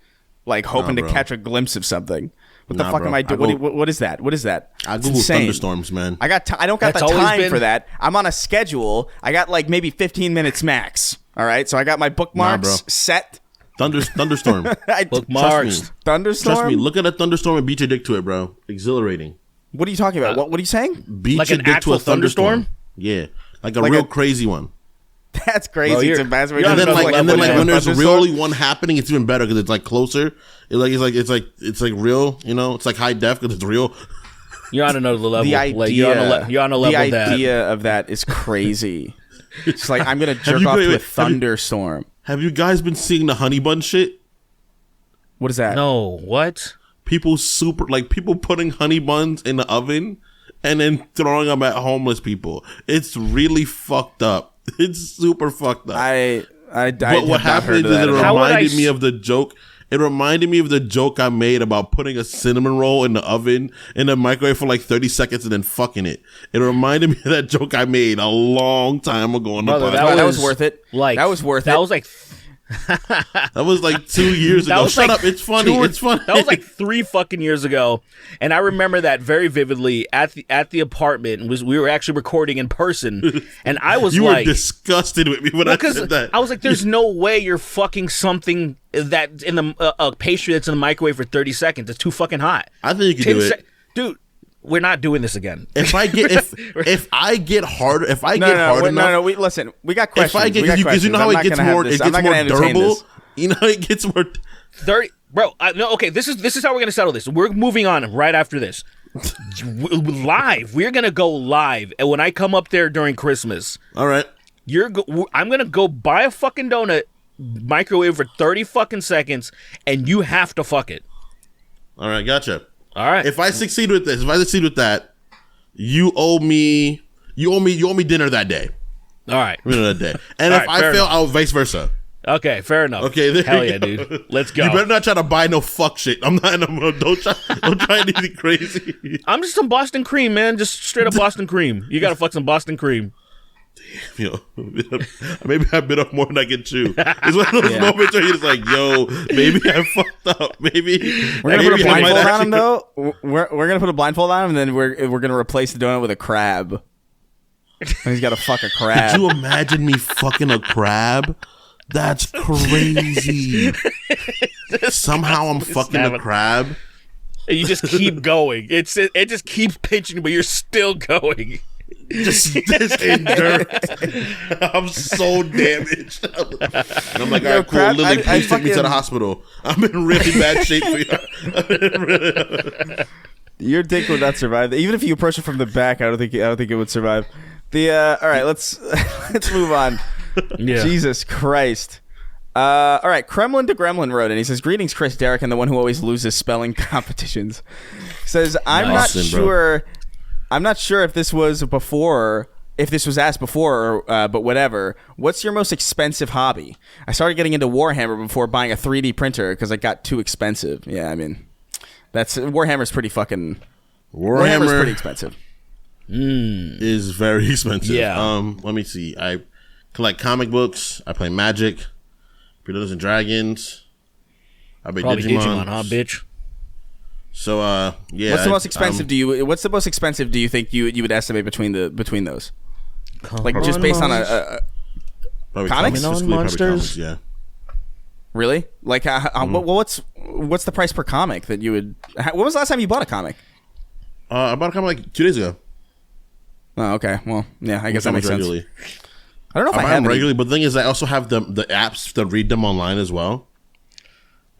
like hoping to catch a glimpse of something. What the fuck am I doing? What is that? What is that? I Google thunderstorms, man. I don't got the time for that. I'm on a schedule. I got like maybe 15 minutes max. All right, so I got my bookmarks set. Thunderstorm. Bookmarks. Thunderstorm. Trust me. Look at a thunderstorm and beat your dick to it, bro. Exhilarating. What are you talking about? What are you saying? Beat like your an dick to actual a thunderstorm. thunderstorm? Yeah, like a real crazy one. That's crazy. Bro, It's embarrassing. And then when there's thunderstorm. really one happening, it's even better because it's like closer. It's like real. You know, it's like high def because it's real. You're on another level. The idea, like you're on a level. The idea of that is crazy. It's like I'm gonna jerk you off guys- to a thunderstorm. Have you guys been seeing the honey bun shit? What is that? No, what? People putting honey buns in the oven and then throwing them at homeless people. It's really fucked up. It's super fucked up. But what happened is it reminded me of the joke. It reminded me of the joke I made about putting a cinnamon roll in the oven in the microwave for like 30 seconds and then fucking it. It reminded me of that joke I made a long time ago on the podcast. That was worth it. That was like That was like 2 years ago. Shut up. It's funny. It's funny. That was like 3 fucking years ago. And I remember that very vividly at the apartment. We were actually recording in person. And I was you were disgusted with me when I said that. I was like, there's no way you're fucking something that in the a pastry that's in the microwave for 30 seconds. It's too fucking hot. I think you can do it. Dude, we're not doing this again. If I get harder, listen, we got questions. If I get, because you know how it gets more durable. You know, it gets more 30, bro. No, okay. This is how we're gonna settle this. We're moving on right after this. Live. We're gonna go live, and when I come up there during Christmas, all right. I'm gonna go buy a fucking donut, microwave for 30 fucking seconds, and you have to fuck it. All right, gotcha. All right. If I succeed with that, you owe me dinner that day. All right. That day. And if I fail, I'll vice versa. Okay, fair enough. Okay, there hell you yeah, go. dude. Let's go. You better not try to buy no fuck shit. Don't try anything crazy. I'm just some Boston cream, man. Just straight up Boston cream. You gotta fuck some Boston cream. Yo, maybe I bit off more than I can chew. It's one of those moments where you're just like, yo, maybe I fucked up. Maybe we're gonna put a blindfold on him though. We're gonna put a blindfold on him, and then we're gonna replace the donut with a crab. And he's got to fuck a crab. Could you imagine me fucking a crab? That's crazy. Somehow I'm fucking a crab. And you just keep going. It just keeps pinching, but you're still going. Just endurance. I'm so damaged. And I'm like, all right, cool. crap, Lily, please take me to the hospital. I'm in really bad shape for you. Your dick would not survive. Even if you approach it from the back, I don't think it would survive. All right, let's move on. Yeah. Jesus Christ. All right, Kremlin to Gremlin wrote, and he says, "Greetings, Chris, Derek, and the one who always loses spelling competitions." He says, "I'm not sure. I'm not sure if this was asked before, but whatever. What's your most expensive hobby? I started getting into Warhammer before buying a 3D printer because it got too expensive. Yeah, I mean, Warhammer's pretty fucking. Warhammer's pretty expensive. Is very expensive. Yeah. Let me see. I collect comic books. I play Magic, Dungeons and Dragons. I play Digimon, huh, bitch? So yeah. What's the most expensive do you think you would estimate between those? Like just based on a comics? Monsters? Yeah. Really? Like what's the price per comic that you would? When was the last time you bought a comic? I bought a comic like 2 days ago. Oh, okay. Well, yeah, I guess that makes sense. Regularly. I don't know if I buy have them any. regularly, but the thing is, I also have the apps that read them online as well.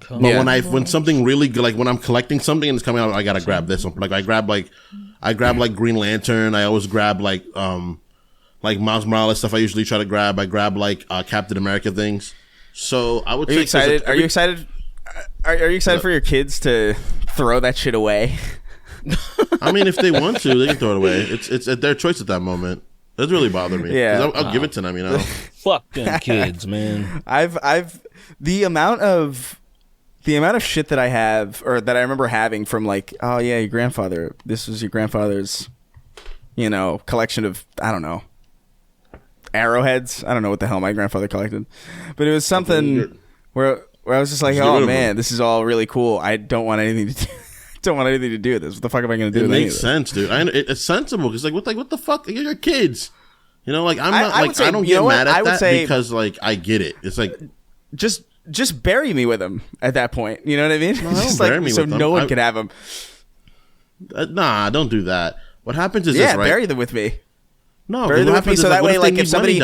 But when something really good, like when I'm collecting something and it's coming out, I gotta grab this one. Like I grab Green Lantern. I always grab like Miles Morales stuff. I usually try to grab. I grab like Captain America things. So I would. Are you excited? Are you excited? Are you excited for your kids to throw that shit away? I mean, if they want to, they can throw it away. It's at their choice at that moment. It doesn't really bother me. Yeah, I'll give it to them. You know. Fuck them kids, man. I've the amount of shit that I have, or that I remember having from like, oh yeah, your grandfather. This was your grandfather's, collection of, I don't know, arrowheads. I don't know what the hell my grandfather collected, but it was something where I was just like, oh man, this is all really cool. I don't want anything to do. Don't want anything to do with this. What the fuck am I going to do? It makes sense, dude. It's sensible because what the fuck? You're your kids. I'm not I don't get mad at that because like I get it. It's like just bury me with them at that point. You know what I mean? No, just bury me so with them. No one can have them. Nah, don't do that. What happens is this, right? Bury them with me. No, bury them with me so that way, like if somebody,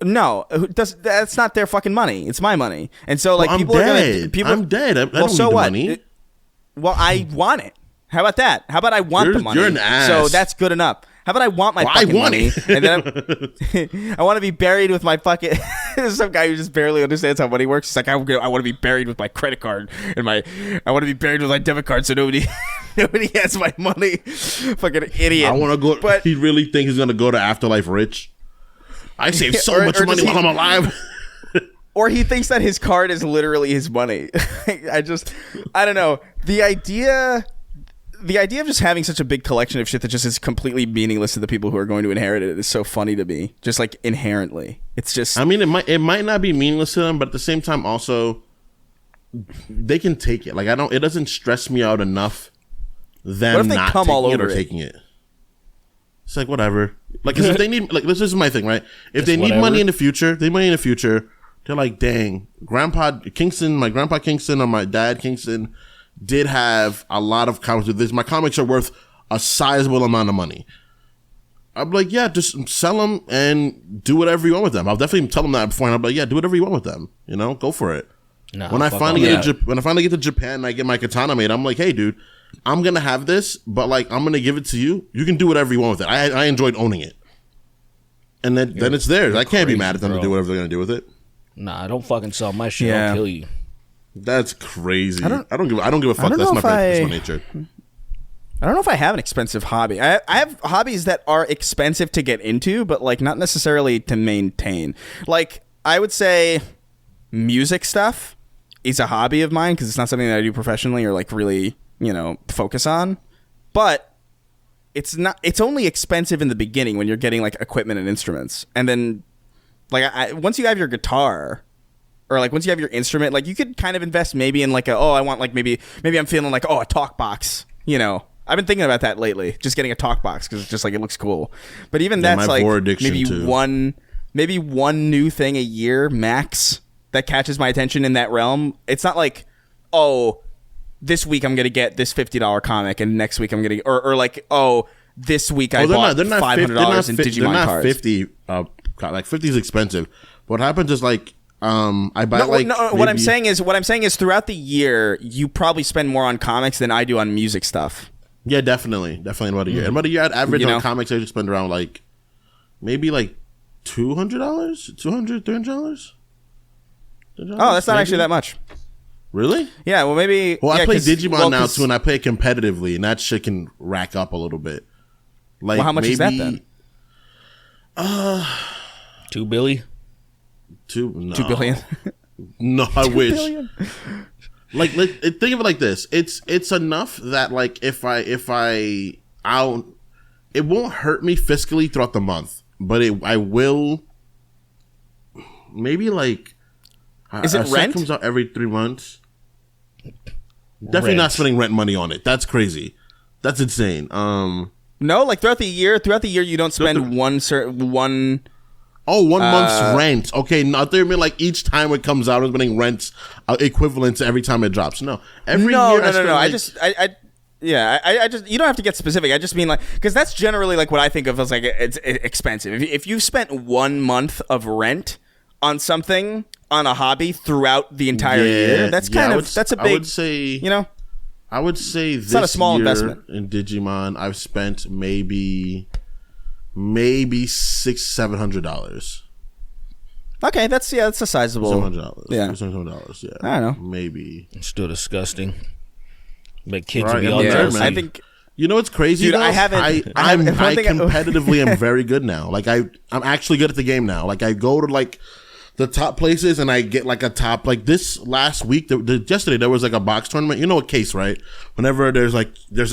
no, that's not their fucking money. It's my money, and so like people are gonna. I'm dead. I don't need the money. Well, I want it. How about that? How about I want the money? You're an ass. So that's good enough. How about I want my fucking money? And then I want to be buried with my fucking... There's some guy who just barely understands how money works. He's like, I want to be buried with my credit card and I want to be buried with my debit card so nobody has my money. Fucking idiot. I want to go... But he really thinks he's going to go to Afterlife rich. I saved so much money while I'm alive. Or he thinks that his card is literally his money. I don't know. The idea of just having such a big collection of shit that just is completely meaningless to the people who are going to inherit it is so funny to me. Just like inherently. It's just... I mean, it might not be meaningless to them, but at the same time also, they can take it. Like, it doesn't stress me out enough them not taking it or taking it. It's like, whatever. Like, 'cause if they need... Like, this is my thing, right? If they need money in the future, they're like, dang, my grandpa Kingston or my dad Kingston did have a lot of comics with this. My comics are worth a sizable amount of money. I'm like, yeah, just sell them and do whatever you want with them. I'll definitely tell them that beforehand. I'm like, yeah, do whatever you want with them. Go for it. No, when I finally get to Japan and I get my katana made, I'm like, hey, dude, I'm gonna have this, but like, I'm gonna give it to you. You can do whatever you want with it. I enjoyed owning it, and then it's theirs. I can't be mad at them to do whatever they're gonna do with it. Nah, don't fucking sell my shit. I'll kill you. That's crazy. I don't give a fuck. That's my nature. I don't know if I have an expensive hobby. I have hobbies that are expensive to get into, but like not necessarily to maintain. Like I would say music stuff is a hobby of mine because it's not something that I do professionally or like really, focus on. But it's only expensive in the beginning when you're getting like equipment and instruments. And then like once you have your guitar or like once you have your instrument, like you could kind of invest maybe in like I want like maybe I'm feeling like, a talk box, I've been thinking about that lately, just getting a talk box because it's just like it looks cool. But even that's like maybe one new thing a year max that catches my attention in that realm. It's not like, this week I'm gonna get this $50 comic and next week I'm gonna or like this week I bought $500 in Digimon cards. 50 like 50 is expensive. What happens is like I buy what I'm saying is throughout the year you probably spend more on comics than I do on music stuff. Yeah, definitely in about a year. About a year, I'd average on comics. I just spend around like maybe like $200, $300. Oh, that's not actually that much. Really? Yeah. Well, maybe. Well, I play Digimon now too, and I play it competitively, and that shit can rack up a little bit. Like, how much is that then? $2 billion. $2 billion. No, I wish. Like, think of it like this. It's enough that like if it won't hurt me fiscally throughout the month, but I will. Maybe like. Is it rent? Comes out every 3 months. Definitely not spending rent money on it. That's crazy. That's insane. No, like throughout the year you don't spend one. Oh, 1 month's rent. Okay, not there. I mean, like each time it comes out, I'm spending rents equivalent to every time it drops. No, every year. No. I just you don't have to get specific. I just mean like because that's generally like what I think of as like it's expensive. If you've spent 1 month of rent on something on a hobby throughout the entire year. That's that's a big. I would say, I would say this not a small year investment in Digimon. I've spent maybe $600-$700. Okay, that's a sizable. $700. Yeah, $700. Yeah, I don't know. Maybe it's still disgusting. But kids right, would be all jealous. I think. You know what's crazy? Dude, though? I competitively am very good now. Like I'm actually good at the game now. Like I go to like the top places and I get like a top. Like this last week, yesterday there was like a box tournament. You know a case, right? Whenever there's a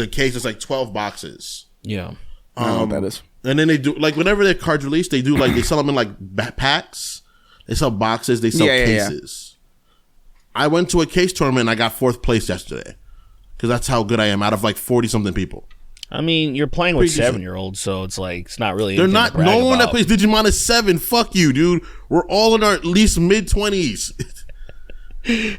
case, it's like 12 boxes. Yeah, I don't know what that is. And then they do like whenever their cards release, they do like they sell them in like packs. They sell boxes. They sell cases. I went to a case tournament and I got 4th place yesterday. Because that's how good I am out of like 40-something people. I mean, you're playing with 7-year-olds, so it's like it's not really. They're not. No one that plays Digimon is 7. Fuck you, dude. We're all in our at least mid-20s.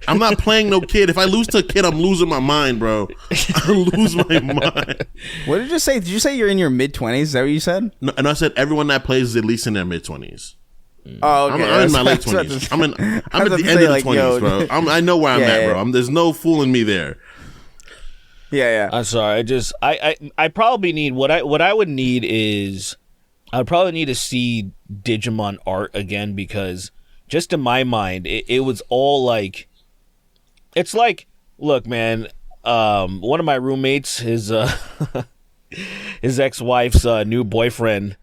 I'm not playing no kid. If I lose to a kid, I'm losing my mind, bro. I lose my mind. What did you say? Did you say you're in your mid-20s? Is that what you said? No, and I said everyone that plays is at least in their mid-20s. Oh, okay. I'm in my late 20s. I'm at the end of the 20s, bro. I know where I'm at, bro. There's no fooling me there. Yeah. I'm sorry. I probably need what I would need is I'd probably need to see Digimon art again, because just in my mind it was all like, it's like, look, man, one of my roommates, his ex-wife's new boyfriend,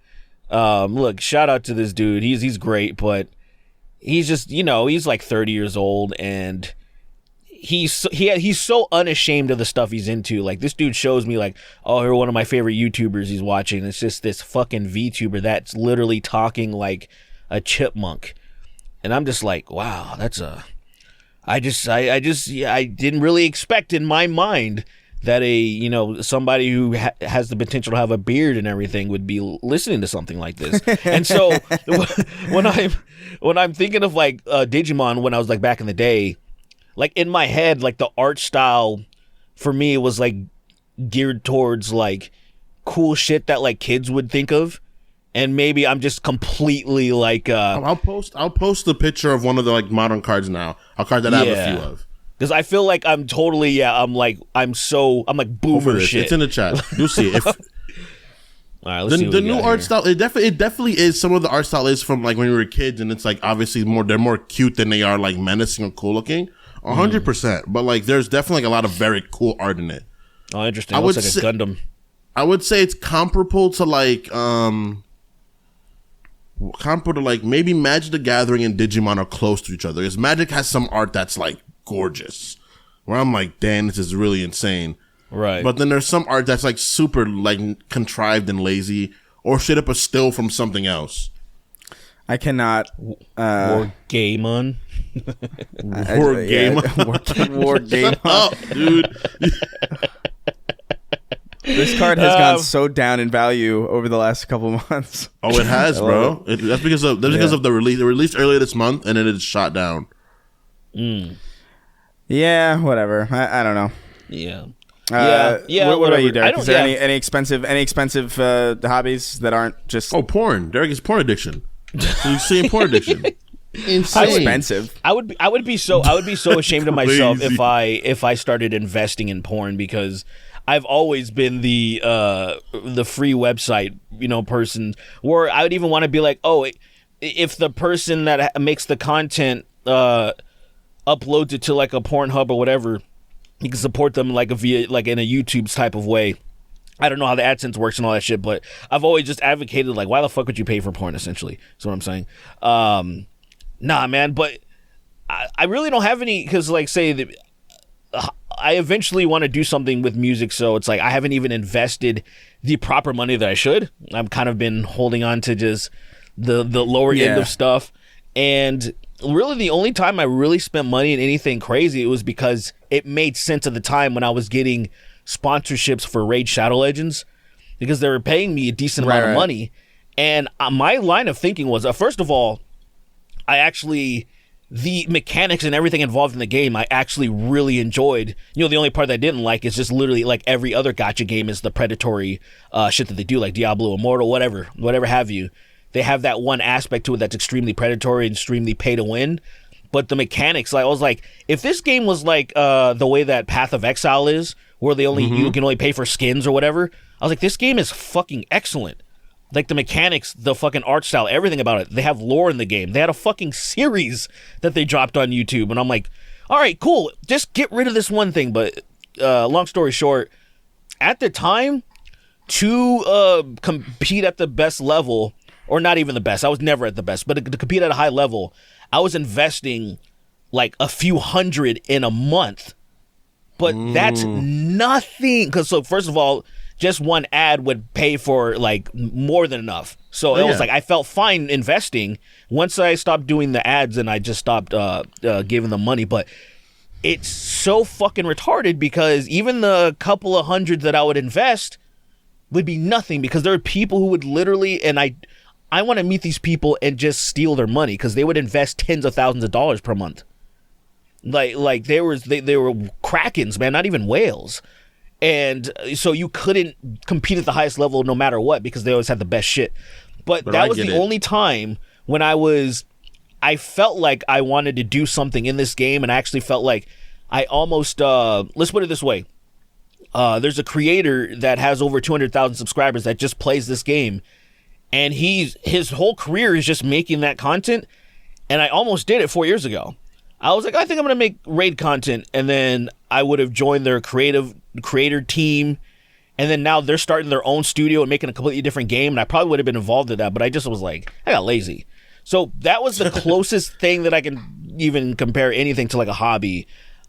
look, shout out to this dude. He's great, but he's just, he's like 30 years old, and he's so unashamed of the stuff he's into. Like, this dude shows me like, oh, you're one of my favorite YouTubers he's watching. It's just this fucking VTuber that's literally talking like a chipmunk, and I'm just like, wow, that's I didn't really expect in my mind that somebody who has the potential to have a beard and everything would be listening to something like this. And so when I'm thinking of like Digimon when I was like back in the day, like in my head, like the art style for me was like geared towards like cool shit that like kids would think of. And maybe I'm just completely like I'll post the picture of one of the like modern cards now. A card that I have a few of. Because I feel like I'm totally I'm like boomer shit. It's in the chat. You'll see it. All right, let's see the new art style. It definitely is. Some of the art style is from like when we were kids, and it's like obviously they're more cute than they are like menacing or cool looking. 100%. But like there's definitely like a lot of very cool art in it. Oh, interesting. It looks like a Gundam. I would say it's comparable to like maybe Magic the Gathering and Digimon are close to each other. Because Magic has some art that's like gorgeous, where I'm like, damn, this is really insane. Right. But then there's some art that's like super like contrived and lazy, or shit up a still from something else. I cannot. Wargamon. Wargamon. Oh, dude. This card has gone so down in value over the last couple of months. Oh, it has, bro. That's because of the release. It released earlier this month, and then it shot down. Yeah, whatever. I don't know. Yeah. What about you, Derek? Is there any expensive hobbies that aren't just porn? Derek is porn addiction. You see porn addiction. Insane. Expensive. I would be so ashamed of myself if I started investing in porn, because I've always been the free website person, where I would even want to be like, oh, if the person that makes the content uploads it to like a Pornhub or whatever, you can support them like via like in a YouTube type of way. I don't know how the AdSense works and all that shit, but I've always just advocated like, why the fuck would you pay for porn? Essentially, is what I'm saying. Nah, man, but I really don't have any, because like say I eventually want to do something with music, so it's like I haven't even invested the proper money that I should. I've kind of been holding on to just the lower end of stuff, and really the only time I really spent money in anything crazy, it was because it made sense at the time when I was getting sponsorships for Raid Shadow Legends, because they were paying me a decent amount of money. And my line of thinking was, first of all, the mechanics and everything involved in the game, I actually really enjoyed. The only part that I didn't like is just literally like every other gacha game is the predatory shit that they do, like Diablo Immortal, whatever have you. They have that one aspect to it that's extremely predatory and extremely pay to win. but the mechanics, like I was like, if this game was like the way that Path of Exile is, where you can only pay for skins or whatever, I was like, this game is fucking excellent. Like the mechanics, the fucking art style, everything about it. They have lore in the game. They had a fucking series that they dropped on YouTube, and I'm like, all right, cool. Just get rid of this one thing. But long story short, at the time, to compete at the best level, or not even the best, I was never at the best, but to compete at a high level, I was investing like a few hundred in a month. But that's nothing. Because so first of all, just one ad would pay for like more than enough. So it was like I felt fine investing. Once I stopped doing the ads and I just stopped giving them money. But it's so fucking retarded because even the couple of hundred that I would invest would be nothing, because there are people who would literally, and I want to meet these people and just steal their money, because they would invest tens of thousands of dollars per month. Like they were krakens, man, not even whales. And so you couldn't compete at the highest level no matter what, because they always had the best shit. But that was the only time when I felt like I wanted to do something in this game, and I actually felt like I almost, let's put it this way. There's a creator that has over 200,000 subscribers that just plays this game, and his whole career is just making that content, and I almost did it 4 years ago. I was like, I think I'm going to make raid content, and then I would have joined their creator team, and then now they're starting their own studio and making a completely different game, and I probably would have been involved in that, but I just was like, I got lazy. So that was the closest thing that I can even compare anything to like a hobby.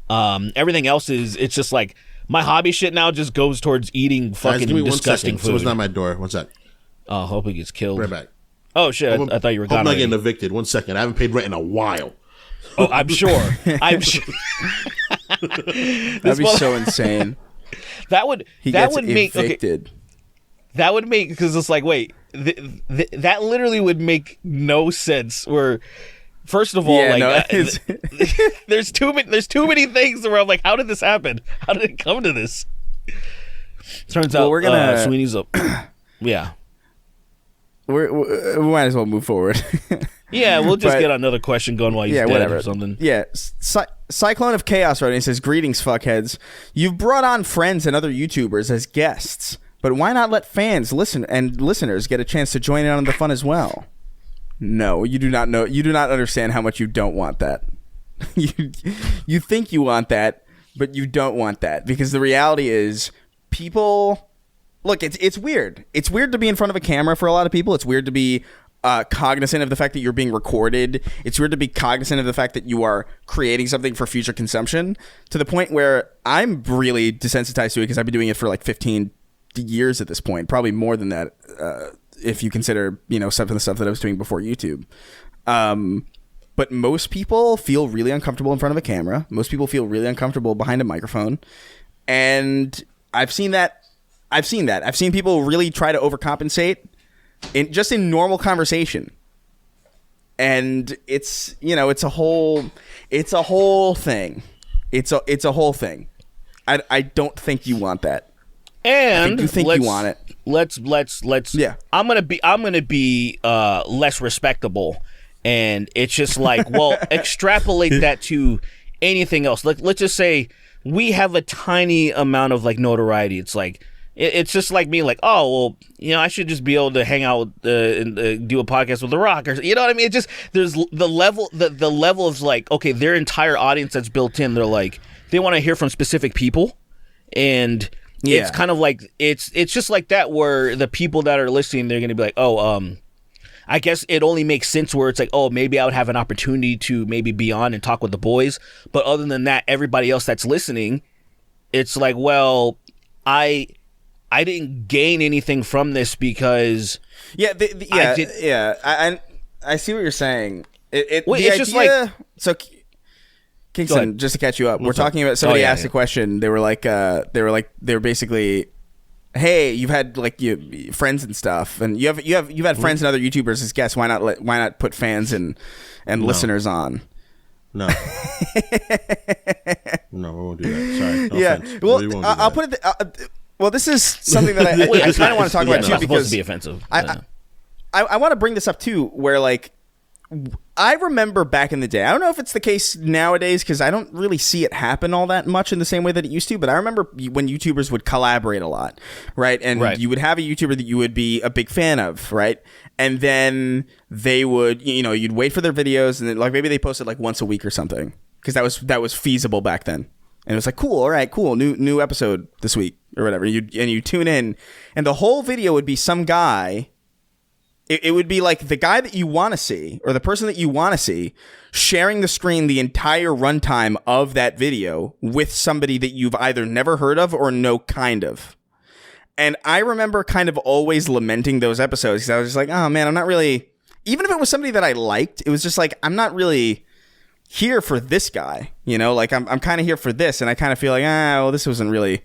Everything else it's just like, my hobby shit now just goes towards eating fucking disgusting food. Someone's not at my door. One sec. Oh, hope he gets killed. Right back. Oh shit, I thought you were gone. I'm not getting evicted. 1 second. I haven't paid rent in a while. Oh, I'm sure. I'm sure. That'd be so insane. That would make evicted. Okay, that would make, because it's like, wait, that literally would make no sense. Where, first of all, there's too many things where I'm like, how did this happen? How did it come to this? Turns out we're gonna Sweeney's up. Yeah, we might as well move forward. Yeah, we'll just get another question going while he's dead whatever. or something. Yeah, Cyclone of Chaos writing says, greetings, fuckheads. You've brought on friends and other YouTubers as guests, but why not let fans listeners get a chance to join in on the fun as well? No, you do not know. You do not understand how much you don't want that. You think you want that, but you don't want that, because the reality is people... Look, it's weird. It's weird to be in front of a camera for a lot of people. It's weird to be cognizant of the fact that you're being recorded. It's weird to be cognizant of the fact that you are creating something for future consumption, to the point where I'm really desensitized to it, because I've been doing it for like 15 years at this point, probably more than that, if you consider, some of the stuff that I was doing before YouTube. But most people feel really uncomfortable in front of a camera. Most people feel really uncomfortable behind a microphone. And I've seen that. I've seen people really try to overcompensate in normal conversation. And it's a whole thing. It's a whole thing. I don't think you want that. And you think you want it. Let's yeah. I'm gonna be less respectable, and it's just like, well, extrapolate that to anything else. Let's just say we have a tiny amount of like notoriety. It's like, it's just like me, like, oh well, I should just be able to hang out and do a podcast with The Rock, or you know what I mean? It just, there's the level of like, okay, their entire audience that's built in. They're like, they want to hear from specific people, and it's kind of like it's just like that, where the people that are listening, they're gonna be like, oh, I guess it only makes sense where it's like, oh, maybe I would have an opportunity to maybe be on and talk with the boys, but other than that, everybody else that's listening, it's like, well, I didn't gain anything from this, because I see what you're saying. It's just like, so Kingston, just to catch you up, we're talking about, somebody asked a question. They were basically, hey, you've had like friends and stuff, and you've had friends and other YouTubers as guests. Why not put fans and listeners on? No. No, we won't do that. Sorry. No offense. Well, we won't do I'll that. put it. Well, this is something that I kind of want to talk about too, not supposed because to be offensive. I want to bring this up too, where like I remember back in the day, I don't know if it's the case nowadays because I don't really see it happen all that much in the same way that it used to, but I remember when YouTubers would collaborate a lot, right? And you would have a YouTuber that you would be a big fan of, right? And then they would, you'd wait for their videos and then like maybe they posted like once a week or something because that was feasible back then. And it was like, cool, all right, cool, new episode this week or whatever. You tune in and the whole video would be some guy. It would be like the guy that you want to see or the person that you want to see sharing the screen the entire runtime of that video with somebody that you've either never heard of or know kind of. And I remember kind of always lamenting those episodes because I was just like, oh man, I'm not really, even if it was somebody that I liked, it was just like, I'm not really here for this guy, like I'm kind of here for this. And I kind of feel like, well, this wasn't really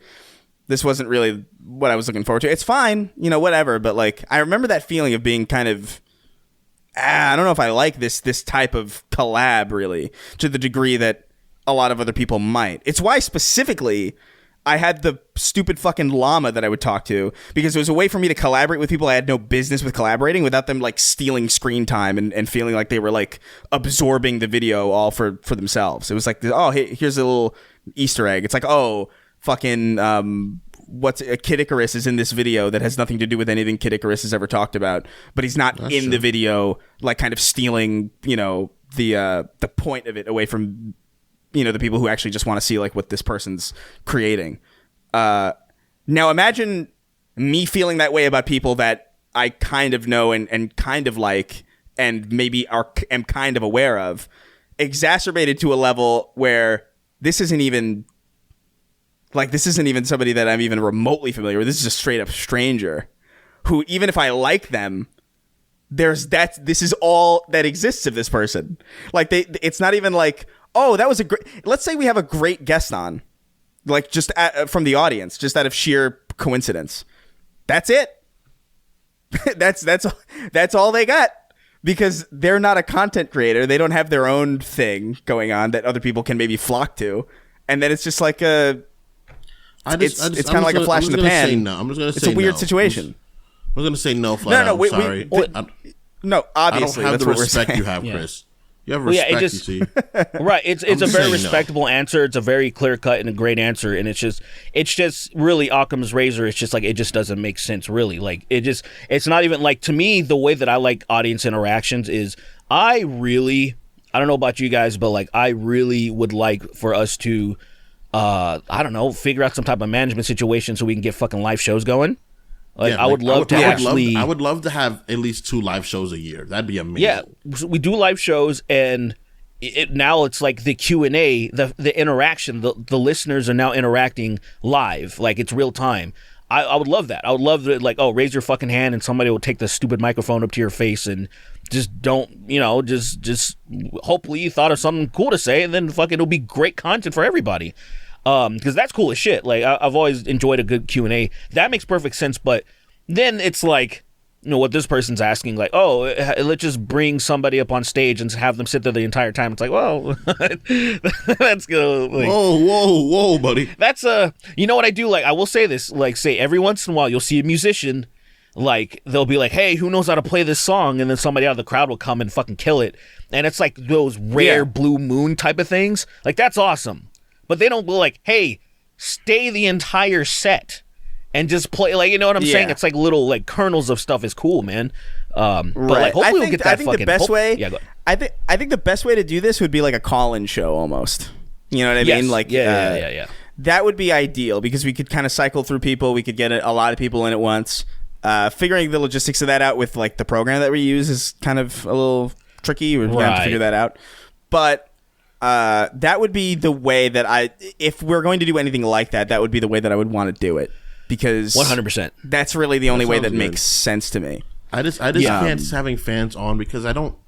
what I was looking forward to. It's fine, whatever. But like, I remember that feeling of being kind of, I don't know if I like this type of collab really to the degree that a lot of other people might. It's why specifically I had the stupid fucking llama that I would talk to because it was a way for me to collaborate with people I had no business with collaborating without them like stealing screen time and feeling like they were like absorbing the video all for themselves. It was like, oh, hey, here's a little Easter egg. It's like, oh, fucking Kid Icarus is in this video that has nothing to do with anything Kid Icarus has ever talked about, but he's not in the video, like kind of stealing, the point of it away from, the people who actually just want to see like what this person's creating. Now imagine me feeling that way about people that I kind of know and kind of like, and maybe am kind of aware of, exacerbated to a level where this isn't even somebody that I'm even remotely familiar with. This is a straight up stranger who, even if I like them, this is all that exists of this person. Like it's not even like, oh, that was a great, let's say we have a great guest on, like just from the audience, just out of sheer coincidence. That's it. that's all they got because they're not a content creator. They don't have their own thing going on that other people can maybe flock to. And then it's just like it's kind of like a flash in the pan. I'm just gonna say it's a weird situation. I'm going to say no. Flat out. Sorry. No, obviously I don't have that's the what respect we're saying. you have, Chris. You have respect, you see. Right. It's a very respectable answer. It's a very clear cut and a great answer. And it's just really Occam's razor. It's just like, it just doesn't make sense, really. Like, it's not even like, to me, the way that I like audience interactions is I don't know about you guys, but like, I really would like for us to, I don't know, figure out some type of management situation so we can get fucking live shows going. Like, I would love to have at least 2 live shows a year. That'd be amazing. Yeah, we do live shows, and now it's like the Q&A, the interaction. The listeners are now interacting live, like it's real time. I would love that. I would love to, like, oh, raise your fucking hand, and somebody will take the stupid microphone up to your face, and just don't, just hopefully you thought of something cool to say, and then fucking it'll be great content for everybody. Because that's cool as shit. Like I've always enjoyed a good Q&A. That makes perfect sense. But then it's like, what this person's asking, like, oh, let's just bring somebody up on stage and have them sit there the entire time. It's like, well, that's good. Like, whoa, buddy. That's you know what I do? Like, I will say this. Like, say every once in a while you'll see a musician. Like, they'll be like, hey, who knows how to play this song? And then somebody out of the crowd will come and fucking kill it. And it's like those rare blue moon type of things. Like, that's awesome. But they don't go like, hey, stay the entire set and just play. Like, you know what I'm saying? It's like little like kernels of stuff is cool, man. But like, hopefully we'll get that fucking. The best way. Yeah, I think the best way to do this would be like a call-in show almost. You know what I mean? Like, yeah. That would be ideal because we could kind of cycle through people. We could get a lot of people in at once. Figuring the logistics of that out with like the program that we use is kind of a little tricky. We're going to have to figure that out. But that would be the way that if we're going to do anything like that, that would be the way that I would want to do it because 100%. That's really the only way that makes sense to me. I just can't having fans on because I don't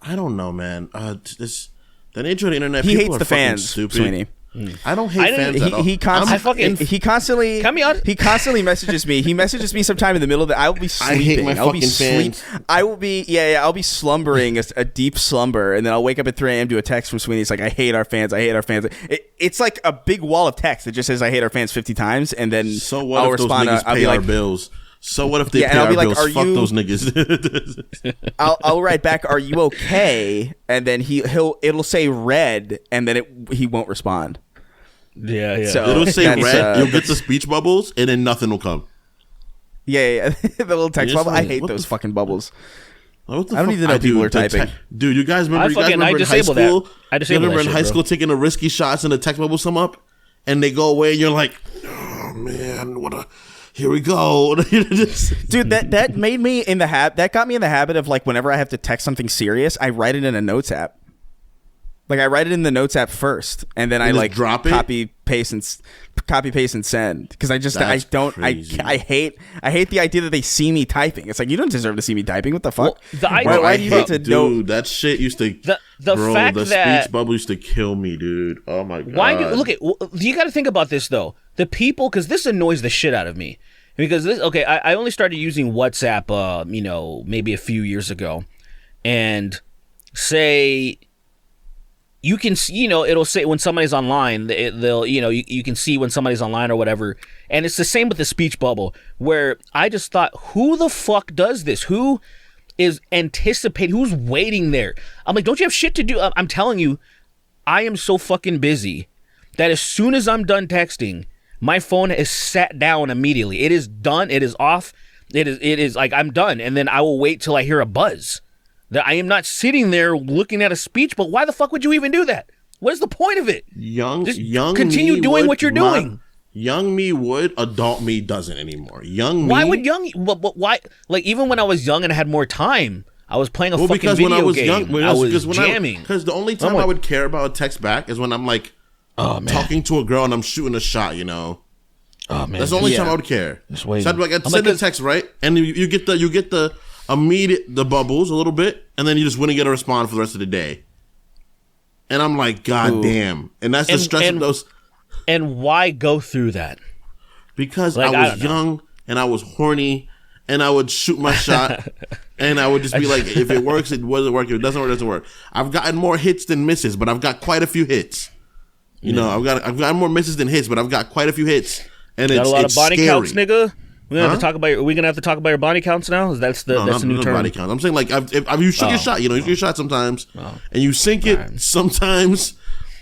know, man. The nature of the internet, he people hates are the fans, stupid. Sweeney. I don't hate fans at all. He constantly messages me. He messages me sometime in the middle of the. I will be sleeping. I hate my fucking fans. I will be I'll be slumbering a deep slumber, and then I'll wake up at 3 a.m. to a text from Sweeney. It's like, I hate our fans. I hate our fans. It's like a big wall of text that just says I hate our fans 50 times, and then so what I'll if respond. Those niggas I'll pay be like, our bills. So what if they Yeah, pay and I'll our be like, bills? "Are Fuck you-" those niggas. I'll write back, "Are you okay?" And then it'll say red, and then he won't respond. Yeah. So- It'll say That's, red. You'll get the speech bubbles, and then nothing will come. Yeah. The little text You're just bubble. I like, hate what those the fucking bubbles. What the I don't fuck? even know people are the typing. Dude, you guys remember? I in high disable that. school? I You disable remember that in shit, high bro. school taking the risky shots and the text bubbles come up, and they go away, and you're like, oh man, here we go. Dude, that made me in the that got me in the habit of like whenever I have to text something serious, I write it in a notes app. Like I write it in the notes app first, and then I just like drop it? copy paste and send because I hate the idea that they see me typing. It's like you don't deserve to see me typing. What the fuck? Well, why do you need to know? Dude, that shit used to the speech bubble used to kill me, dude. Oh my god. You got to think about this though. The people, because this annoys the shit out of me. Because I only started using WhatsApp, maybe a few years ago, and say. You can see, it'll say when somebody's online, you can see when somebody's online or whatever. And it's the same with the speech bubble, where I just thought, who the fuck does this? Who is anticipating? Who's waiting there? I'm like, don't you have shit to do? I'm telling you, I am so fucking busy that as soon as I'm done texting, my phone is sat down immediately. It is done. It is off. It is like I'm done. And then I will wait till I hear a buzz. That I am not sitting there looking at a speech, but why the fuck would you even do that? What is the point of it? Young continue me doing would, what you're doing. Young me would, adult me doesn't anymore. Why would young? But why? Like even when I was young and I had more time, I was playing a fucking because video when I was game. young, I was jamming. Because the only time I would care about a text back is when I'm like talking to a girl and I'm shooting a shot. Oh man, that's the only time I would care. So I'd send a text, right, and you get the immediate the bubbles a little bit, and then you just wouldn't get a response for the rest of the day. And I'm like, God damn. And that's the stress of those. And why go through that? Because I was young and I was horny and I would shoot my shot and I would just be like, if it works, it doesn't work. If it doesn't work, it doesn't work. I've gotten more hits than misses, but I've got quite a few hits. I've got more misses than hits, but I've got quite a few hits. And got it's a lot of body scary. counts, nigga. We're gonna have to talk about. Are we gonna have to talk about your body counts now? That's the new term. Body counts. I'm saying like if you shoot your shot, you shoot your shot sometimes, and you sink it. Sometimes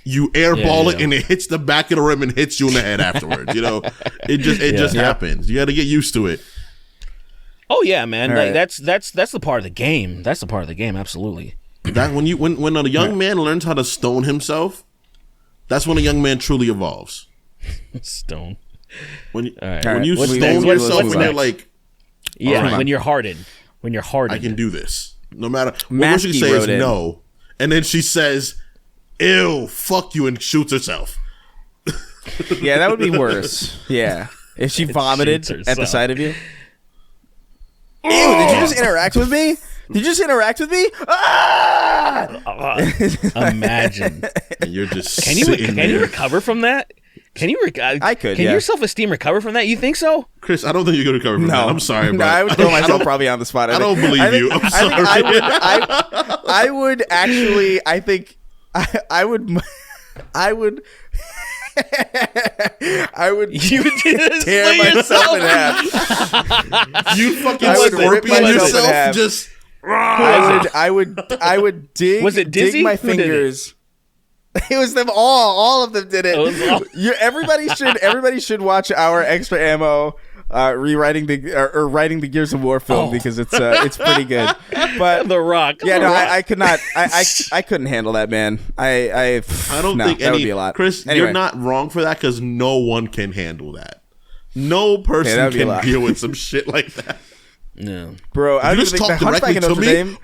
you airball it and it hits the back of the rim and hits you in the head afterwards. It just happens. You got to get used to it. Oh yeah, man. Right. That's the part of the game. That's the part of the game. Absolutely. That when a young man learns how to stone himself, that's when a young man truly evolves. Stone. When you What's stone next? yourself What's and you're next? like, when you're hardened. I can do this. No matter what Maskey she can say is wrote in. no. And then she says, ew, fuck you, and shoots herself. Yeah, that would be worse. Yeah, if she vomited at the sight of you. Ew! Did you just interact with me? Ah! Imagine. And you're just Can you recover from that? Can you? I could. Can yeah. your self-esteem recover from that? You think so? Chris, I don't think you can recover from that. I'm sorry, bro. No, I would throw myself probably on the spot. I don't believe you. I'm sorry. I would actually. I think I would. You would tear myself in half. You fucking I would rip scorpion myself in yourself. half. Just I would dig. Was it Dizzy? Dig my Who did it? fingers. It was them all. All of them did it. Everybody should watch our Extra Ammo rewriting or writing the Gears of War film because it's pretty good. But The Rock. yeah, no, I could not. I couldn't handle that, man. I don't think that would be a lot. Chris, Anyway. you're not wrong for that because no one can handle that. No person that would be a can lot. deal with some shit like that. No. Bro, I You don't just even think talk the Hunchback directly in to Notre me. Dame.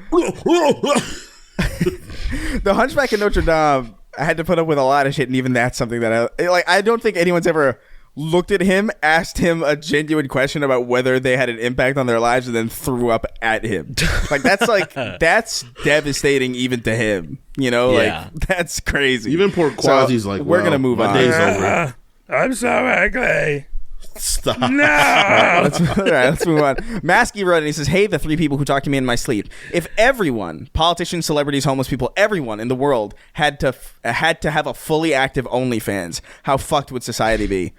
The Hunchback in Notre Dame. I had to put up with a lot of shit, and even that's something that I don't think anyone's ever looked at him, asked him a genuine question about whether they had an impact on their lives, and then threw up at him. That's devastating even to him. That's crazy. Even poor Quasi's like, we're gonna move my on. day's over. I'm so ugly. Stop. No. Let's move on. Maskey wrote and he says, "Hey, the three people who talk to me in my sleep. If everyone, politicians, celebrities, homeless people, everyone in the world had to have a fully active OnlyFans, how fucked would society be?"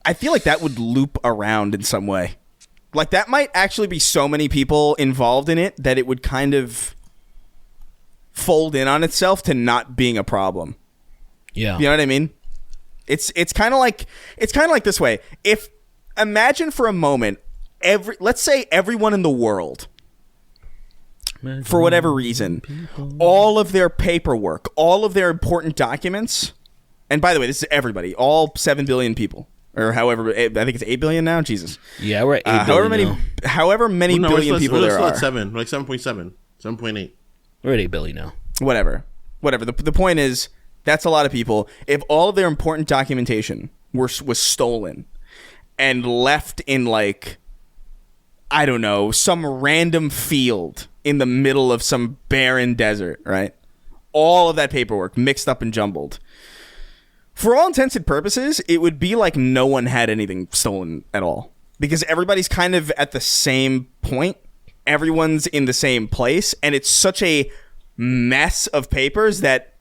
I feel like that would loop around in some way. Like, that might actually be so many people involved in it that it would kind of fold in on itself to not being a problem. Yeah. You know what I mean? It's kind of like this way. If imagine for a moment, let's say everyone in the world, for whatever reason, all of their paperwork, all of their important documents, and by the way, this is everybody, all 7 billion people. Or however, I think it's 8 billion now. Jesus. Yeah, we're at 8 billion however many billion people there are. 7, like 7.7, 7.8. We're at 8 billion now. Whatever. The point is, that's a lot of people. If all of their important documentation was stolen and left in, like, I don't know, some random field in the middle of some barren desert, right? All of that paperwork mixed up and jumbled. For all intents and purposes, it would be like no one had anything stolen at all. Because everybody's kind of at the same point. Everyone's in the same place. And it's such a mess of papers that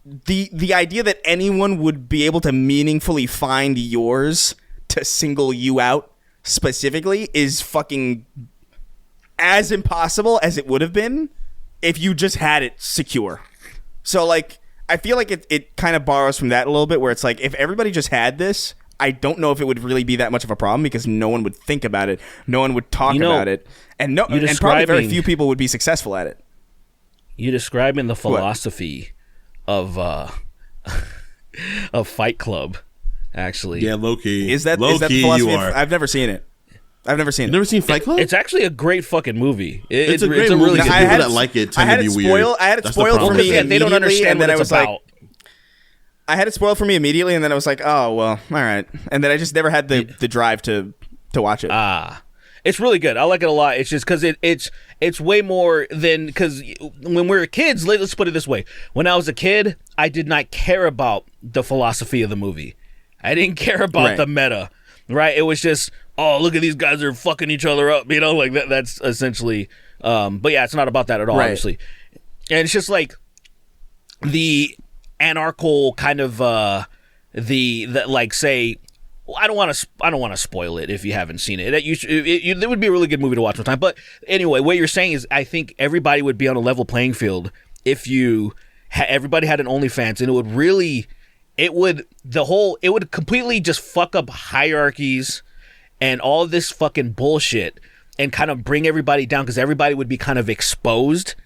the idea that anyone would be able to meaningfully find yours to single you out specifically is fucking as impossible as it would have been if you just had it secure. So, like, I feel like it kind of borrows from that a little bit, where it's like, if everybody just had this, I don't know if it would really be that much of a problem, because no one would think about it, no one would talk about it, and probably very few people would be successful at it. You're describing the philosophy of Fight Club, actually. Yeah, low-key. Is that the philosophy? I've never seen it. You've never seen Fight Club? It's actually a great fucking movie. It's a great movie. Really people that like it tend to be weird. I had it spoiled for me immediately. They don't understand what it's about. I had it spoiled for me immediately, and then I was like, oh, well, all right. And then I just never had the drive to watch it. It's really good. I like it a lot. It's just because it's way more than, because when we were kids, let's put it this way. When I was a kid, I did not care about the philosophy of the movie. I didn't care about the meta, right? It was just, oh, look at these guys are fucking each other up, you know, like that's essentially, but yeah, it's not about that at all, obviously. And it's just like the anarchical kind of, the like, say, well, I don't want to spoil it if you haven't seen it. It would be a really good movie to watch one time. But anyway, what you're saying is, I think everybody would be on a level playing field if everybody had an OnlyFans, and it would completely just fuck up hierarchies and all this fucking bullshit, and kind of bring everybody down, because everybody would be kind of exposed,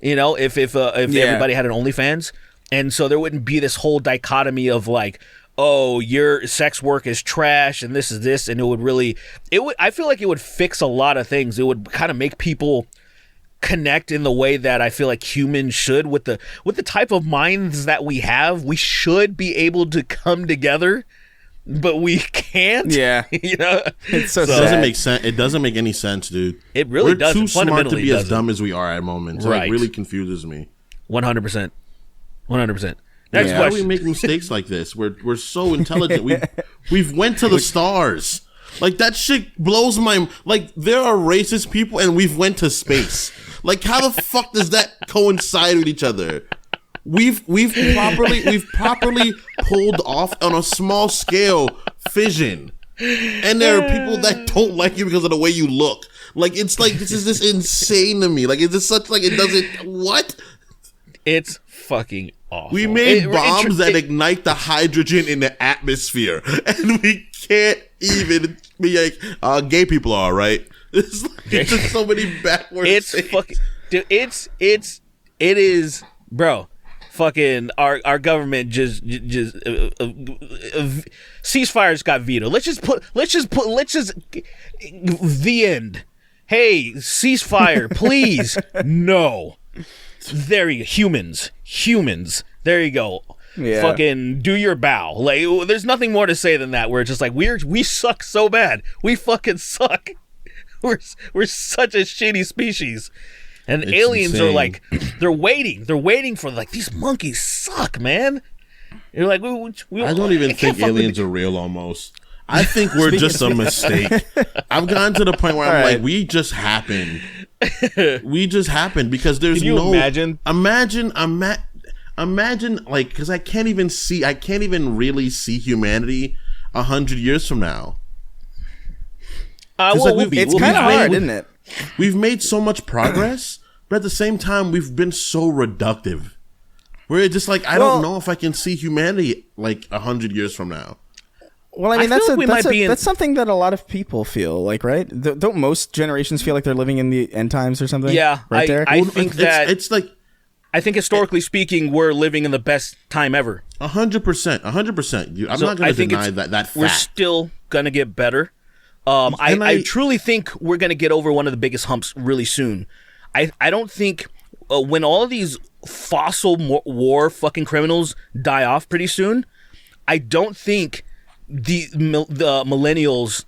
you know, if everybody had an OnlyFans. And so there wouldn't be this whole dichotomy of like, oh, your sex work is trash and this is this, and I feel like it would fix a lot of things. It would kind of make people connect in the way that I feel like humans should, with the type of minds that we have. We should be able to come together, but we can't. Yeah. You know? It's so it sad. doesn't make sense. It doesn't make any sense, dude. It really doesn't. We're too smart to be as doesn't. dumb as we are at moments. Right. It really confuses me. 100%. 100%. Next question. Why do we make mistakes like this? We're so intelligent. We've went to the stars. Like, that shit blows my... Like, there are racist people and we've went to space. Like, how the fuck does that coincide with each other? We've properly pulled off on a small scale fission. And there are people that don't like you because of the way you look. Like, it's like, this is just insane to me. Like, it's just such, like, it doesn't... What? It's fucking awful. We made bombs that ignite the hydrogen in the atmosphere, and we can't even be like, gay people are all right. It's just so many backwards. It's things. fucking, dude. It is, bro. Fucking our government just ceasefires got vetoed. Let's just the end. Hey, ceasefire, please. No. There you go. Humans. There you go. Yeah. Fucking do your bow. Like, there's nothing more to say than that. Where it's just like, we suck so bad. We fucking suck. We're such a shitty species. And it's aliens insane. Are like, they're waiting for, like, these monkeys suck, man. You're like, I don't even think aliens are real. Almost. I think we're just a mistake. I've gotten to the point where I'm like, we just happened. We just happened because there's Can you no imagine, like, because I can't even really see humanity 100 years from now. It's kind of hard, isn't it? We've made so much progress, but at the same time, we've been so reductive. We're just like, I don't know if I can see humanity like 100 years from now. Well, I mean, that's something that a lot of people feel like, right? Don't most generations feel like they're living in the end times or something? Yeah, right there. I think that it's like, I think historically speaking, we're living in the best time ever. 100%. I'm not going to deny that fact. We're still going to get better. I truly think we're going to get over one of the biggest humps really soon. I don't think when all of these fossil war fucking criminals die off pretty soon, I don't think the millennials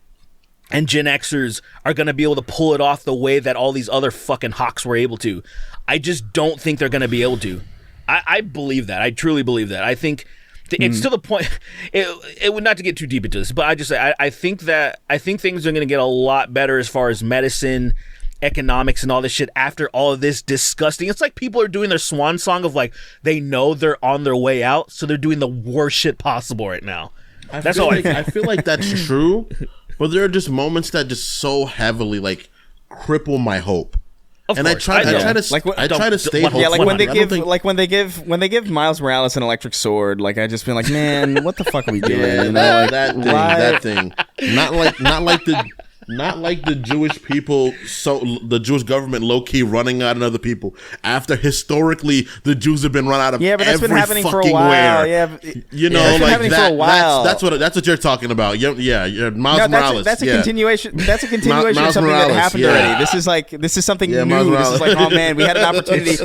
and Gen Xers are going to be able to pull it off the way that all these other fucking hawks were able to. I just don't think they're going to be able to. I believe that. I truly believe that. I think it's to the point. It would not to get too deep into this, but I think things are going to get a lot better as far as medicine, economics, and all this shit after all of this disgusting. It's like people are doing their swan song of like they know they're on their way out, so they're doing the worst shit possible right now. I feel like that's true, but there are just moments that just so heavily like cripple my hope. Of and course. I try to stay hopeful. Yeah, when they give Miles Morales an electric sword, like I just feel like, man, what the fuck are we doing? Yeah, you know, that thing. Not like the Jewish people, so the Jewish government low key running out on other people after historically the Jews have been run out of. Yeah, but that's every been happening for a fucking while. where. Yeah, you know, that's been like happening that. For a while. That's what you're talking about. Yeah. Miles Morales. That's a continuation. That's a continuation of something Morales, that happened already. This is something new. This is like, oh man, we had an opportunity.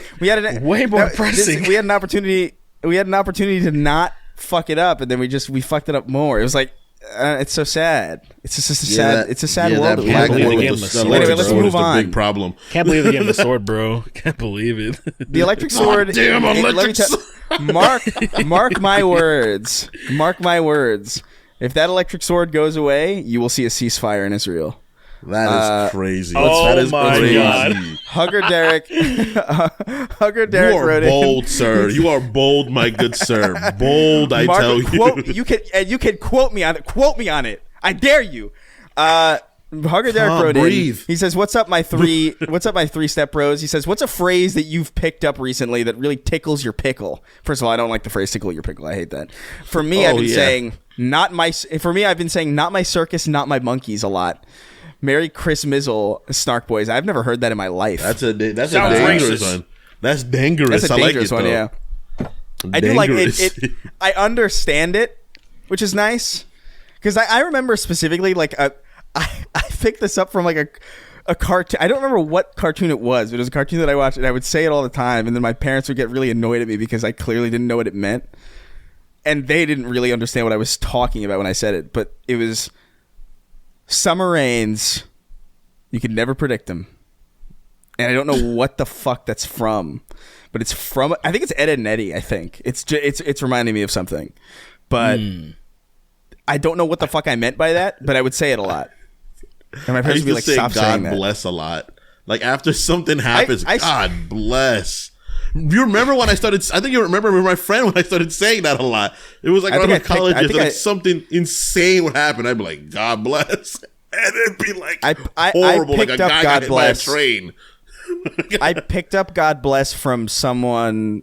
Way more pressing. We had an opportunity to not fuck it up, and then we fucked it up more. It was like. It's so sad. It's just a sad world. Anyway, let's move on. The big problem. Can't believe they gave him the sword, bro. Can't believe it. The electric sword. Damn electric sword. Mark my words. Mark my words. If that electric sword goes away, you will see a ceasefire in Israel. That is crazy. That is crazy. God. Hugger Derek wrote bold, sir. You are bold, my good sir. Bold, I tell you. You can quote me on it. Quote me on it. I dare you. Hugger Derek wrote in. He says, "What's up, my three-step bros?" He says, "What's a phrase that you've picked up recently that really tickles your pickle?" First of all, I don't like the phrase "tickle your pickle." I hate that. For me, I've been saying not my circus, not my monkeys a lot. Merry Chris Mizzle, Snark Boys. I've never heard that in my life. That's a dangerous one. That's dangerous. That's a dangerous one. Yeah, I do like it. I understand it, which is nice because I remember specifically like I picked this up from like a cartoon. I don't remember what cartoon it was, but it was a cartoon that I watched, and I would say it all the time, and then my parents would get really annoyed at me because I clearly didn't know what it meant, and they didn't really understand what I was talking about when I said it. But it was. Summer rains, you can never predict them. And I don't know what the fuck that's from, but it's from, I think it's Ed, Edd n Eddy, I think. It's reminding me of something. But I don't know what the fuck I meant by that, but I would say it a lot. And my parents would be like, stop saying that. God bless a lot. Like after something happens, God bless. You remember when I started? I think you remember my friend when I started saying that a lot. It was like around in college, like something insane would happen. I'd be like, "God bless," and it'd be like horrible, like a guy got hit by a train. I picked up "God bless" from someone.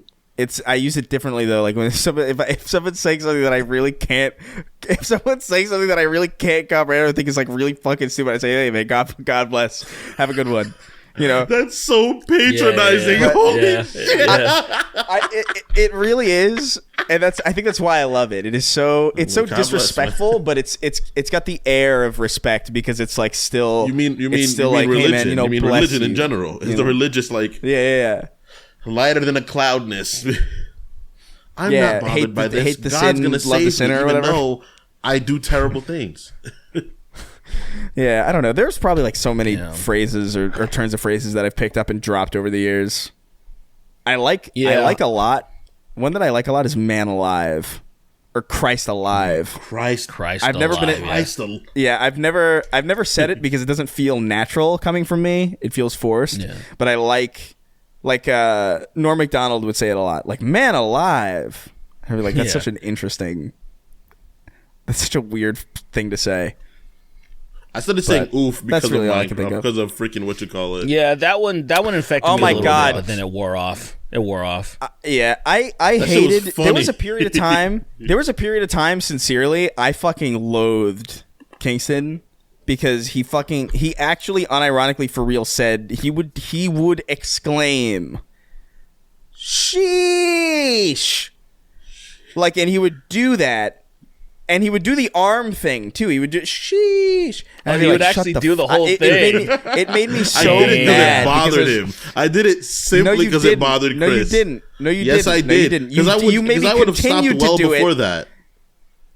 I use it differently though. Like when if someone's saying something that I really can't, comprehend, I think it's like really fucking stupid. I say, "Hey man, God bless, have a good one." You know, that's so patronizing. Holy shit! It really is, and I think that's why I love it. It's so disrespectful, but it's got the air of respect because it's like still. You mean like, religion? Hey man, you know, religion in general? Is the religious like lighter than a cloudness? I'm not bothered by this. Hate the God's sin, gonna love save the sinner, me, or even whatever. though I do terrible things. Yeah, I don't know. There's probably like so many phrases or turns of phrases that I've picked up and dropped over the years. I like a lot. One that I like a lot is "Man Alive" or "Christ Alive." Christ. I've never been. I've never said it because it doesn't feel natural coming from me. It feels forced. Yeah. But I like Norm Macdonald would say it a lot. Like "Man Alive." I'd be like, that's such an interesting. That's such a weird thing to say. I started saying oof because really of because of freaking what you call it. Yeah, that one infected me a little God. bit, but then it wore off. Yeah, I hated. There was a period of time. Sincerely, I fucking loathed Kingston because he actually unironically for real said he would exclaim, "Sheesh!" Like, and he would do that. And he would do the arm thing too. He would do sheesh. And he would actually do the whole thing. It made me so I did it mad. It bothered him. I did it simply because it bothered Chris. No, you didn't. Yes, I did. Because I would have stopped well before that.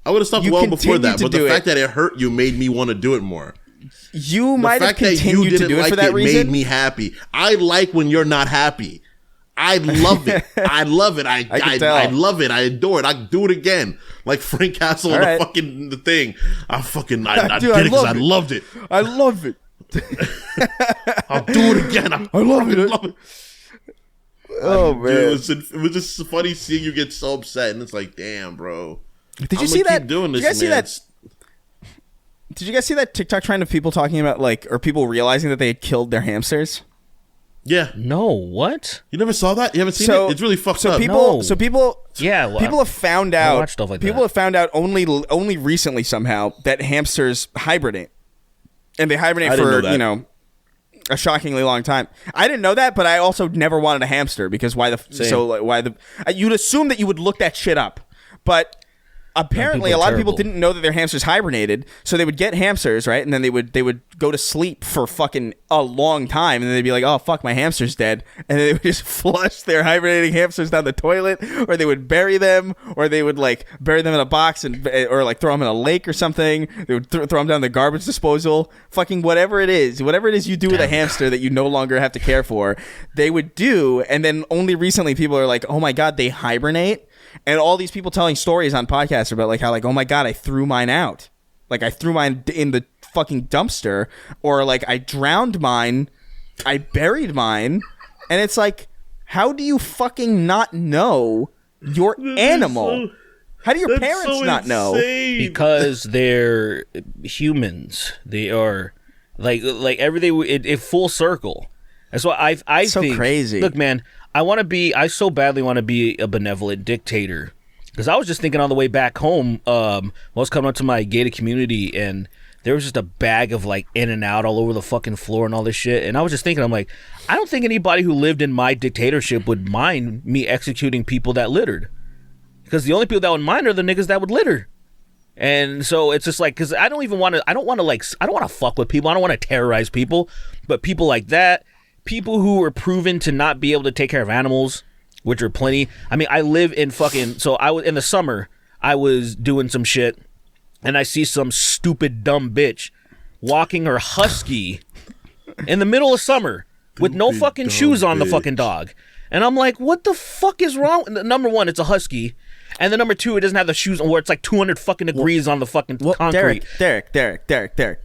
I would have stopped well before that. But the fact that it hurt you made me want to do it more. You might have continued to do it for that reason. Made me happy. I like when you're not happy. I love it. I love it. I love it. I adore it. I do it again. Like Frank Castle and the thing. I did it because I loved it. I love it. I'll do it again. I love it. Oh, man. It was just funny seeing you get so upset. And it's like, damn, bro. Did you see that? Doing this, did you guys see that? Did you guys see that TikTok trend of people talking about, like, or people realizing that they had killed their hamsters? Yeah. No, what? You never saw that? You haven't seen it? It's really fucked up. People yeah, people have found out. I watch stuff like people have found out only recently somehow that hamsters hibernate, and they hibernate for a shockingly long time. I didn't know that, but I also never wanted a hamster because you'd assume that you would look that shit up, but. Apparently, a lot of people didn't know that their hamsters hibernated, so they would get hamsters, right? And then they would go to sleep for fucking a long time, and then they'd be like, "Oh fuck, my hamster's dead," and then they would just flush their hibernating hamsters down the toilet, or they would bury them, or they would like bury them in a box or like throw them in a lake or something. They would throw them down the garbage disposal. Fucking whatever it is you do with a hamster that you no longer have to care for, they would do. And then only recently, people are like, "Oh my god, they hibernate." And all these people telling stories on podcasts about like how like, oh my god, I threw mine out. Like I threw mine in the fucking dumpster, or like I drowned mine, I buried mine. And it's like, how do you fucking not know your animal? How do your parents not know? Because they're humans. They are like everything it full circle. That's why I so think crazy. Look, man, I so badly want to be a benevolent dictator. Because I was just thinking on the way back home, I was coming up to my gated community, and there was just a bag of like In-N-Out all over the fucking floor and all this shit. And I was just thinking, I'm like, I don't think anybody who lived in my dictatorship would mind me executing people that littered. Because the only people that would mind are the niggas that would litter. And so it's just like, because I don't want to fuck with people. I don't want to terrorize people. But people like that, people who are proven to not be able to take care of animals, which are plenty. I mean, I live in fucking, so I was in the summer, I was doing some shit, and I see some stupid dumb bitch walking her husky in the middle of summer with no fucking shoes on the fucking dog. And I'm like, what the fuck is wrong? Number one, it's a husky. And then number two, it doesn't have the shoes on where it's like 200 fucking degrees on the fucking concrete. Derek.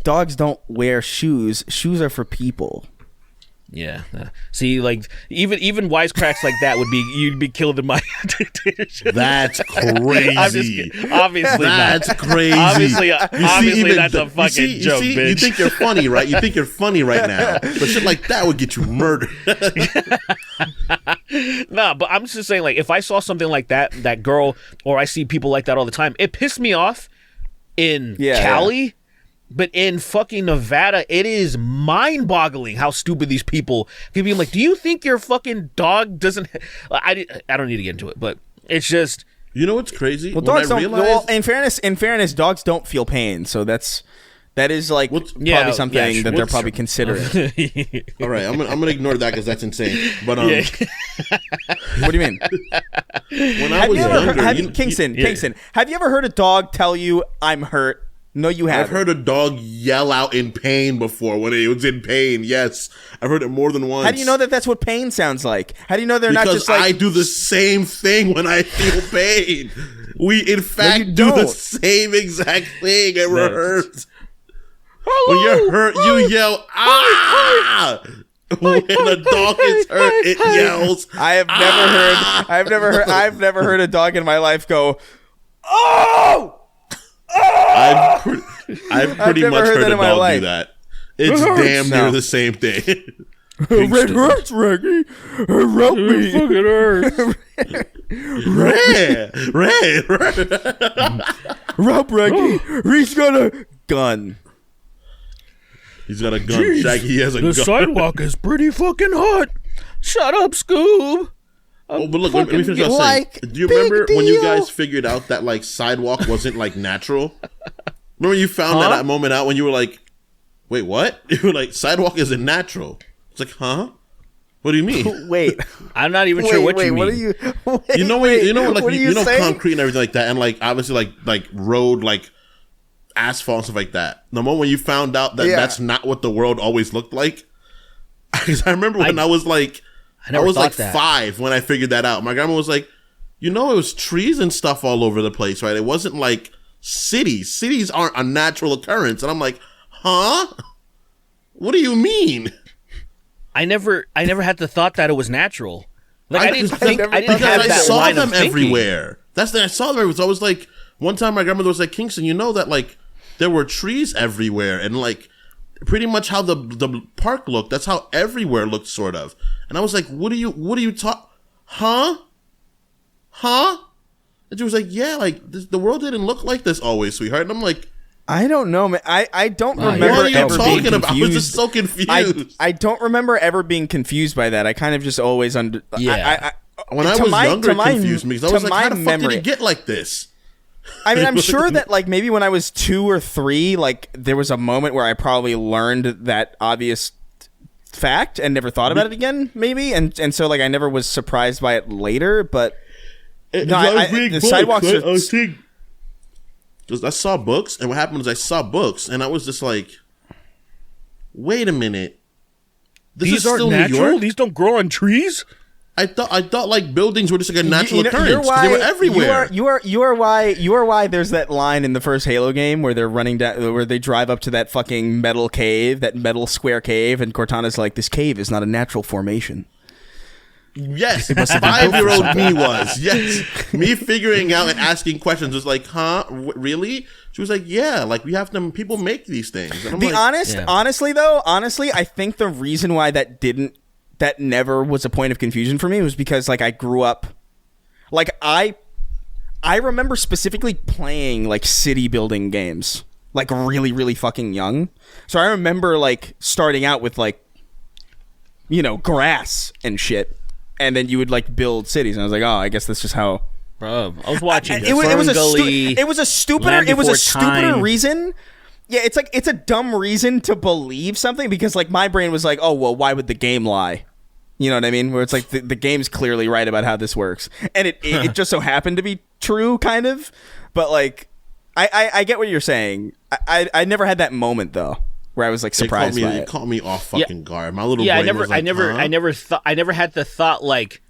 Dogs don't wear shoes. Shoes are for people. Yeah. See, like even wisecracks like that you'd be killed in my dictatorship. That's crazy. Obviously, that's not. Crazy. Obviously, that's a fucking joke, bitch. You think you're funny, right? You think you're funny right now, but shit like that would get you murdered. Nah, but I'm just saying, like, if I saw something like that girl, or I see people like that all the time, it pissed me off in Cali. Yeah. But in fucking Nevada, it is mind-boggling how stupid these people can be. I'm like, do you think your fucking dog doesn't... I don't need to get into it, but it's just... You know what's crazy? Well, dogs don't... Well, in fairness, dogs don't feel pain, so that is like probably something that they're probably considering. All right, I'm gonna ignore that because that's insane. But what do you mean? When I was younger, Kingston, have you ever heard a dog tell you, "I'm hurt"? No, you haven't. I've heard a dog yell out in pain before when it was in pain. Yes, I've heard it more than once. How do you know that that's what pain sounds like? How do you know they're not just like... Because I do the same thing when I feel pain. We, in fact, do the same exact thing and we're hurt. When you're hurt, you yell, "Ah!" When a dog is hurt, it yells. I've never heard a dog in my life go, "Oh!" I've pretty much heard a dog do that. It's damn near the same thing. It hurts, Reggie. It hurt me. It fucking hurts. Rob Reggie. He's got a gun. He's got a gun. Jeez, Shaggy, he has a gun. The sidewalk is pretty fucking hot. Shut up, Scoob. But look, let me finish what I was saying. Do you remember when you guys figured out that like sidewalk wasn't like natural? Remember you found that moment out when you were like, wait, what? You were like, sidewalk isn't natural. It's like, huh? What do you mean? Wait, I'm not even sure what you mean. What are you? You know, concrete and everything like that, and like obviously like road like asphalt and stuff like that. The moment when you found out that that's not what the world always looked like, because I remember when I was like 5 when I figured that out. My grandma was like, it was trees and stuff all over the place, right? It wasn't like cities. Cities aren't a natural occurrence, and I'm like, huh? What do you mean? I never had the thought that it was natural. Like I didn't have I that saw line them of thinking. everywhere. That's the I saw them everywhere. So I was like, one time my grandmother was like, Kingston, you know that like there were trees everywhere, and like pretty much how the park looked. That's how everywhere looked, sort of. And I was like, what are you talk? Huh? And she was like, yeah, like the world didn't look like this always, sweetheart. And I'm like, I don't know, man. I don't remember what are you ever being talking about? confused. I was just so confused. I don't remember ever being confused by that. I kind of just always when I was younger, it confused me because I was like, how the fuck did it get like this? I mean, I'm sure that like maybe when I was 2 or 3, like there was a moment where I probably learned that obvious fact and never thought about it again, maybe, and so like I never was surprised by it later. But the sidewalks are. Because I saw books, and what happened is I saw books, and I was just like, wait a minute. These aren't still natural? New York? These don't grow on trees? I thought like buildings were just like a natural occurrence. They were everywhere. You are why there's that line in the first Halo game where they're running down, where they drive up to that fucking metal cave, that metal square cave, and Cortana's like, this cave is not a natural formation. Yes, 5-year-old me was. Yes, me figuring out and asking questions was like, huh? Really? She was like, yeah, like we have to. People make these things. And I'm honestly, I think the reason why that never was a point of confusion for me was because like I grew up, like I remember specifically playing like city building games like really really fucking young. So I remember like starting out with like, grass and shit. And then you would like build cities, and I was like, "Oh, I guess that's just how." Bro, I was watching. It was a stupider reason. Yeah, it's a dumb reason to believe something because like my brain was like, "Oh, well, why would the game lie?" You know what I mean? Where it's like the game's clearly right about how this works, and it just so happened to be true, kind of. But like, I get what you're saying. I never had that moment though, where I was like surprised by it. It caught me off fucking guard. My little brain was like, I never had the thought like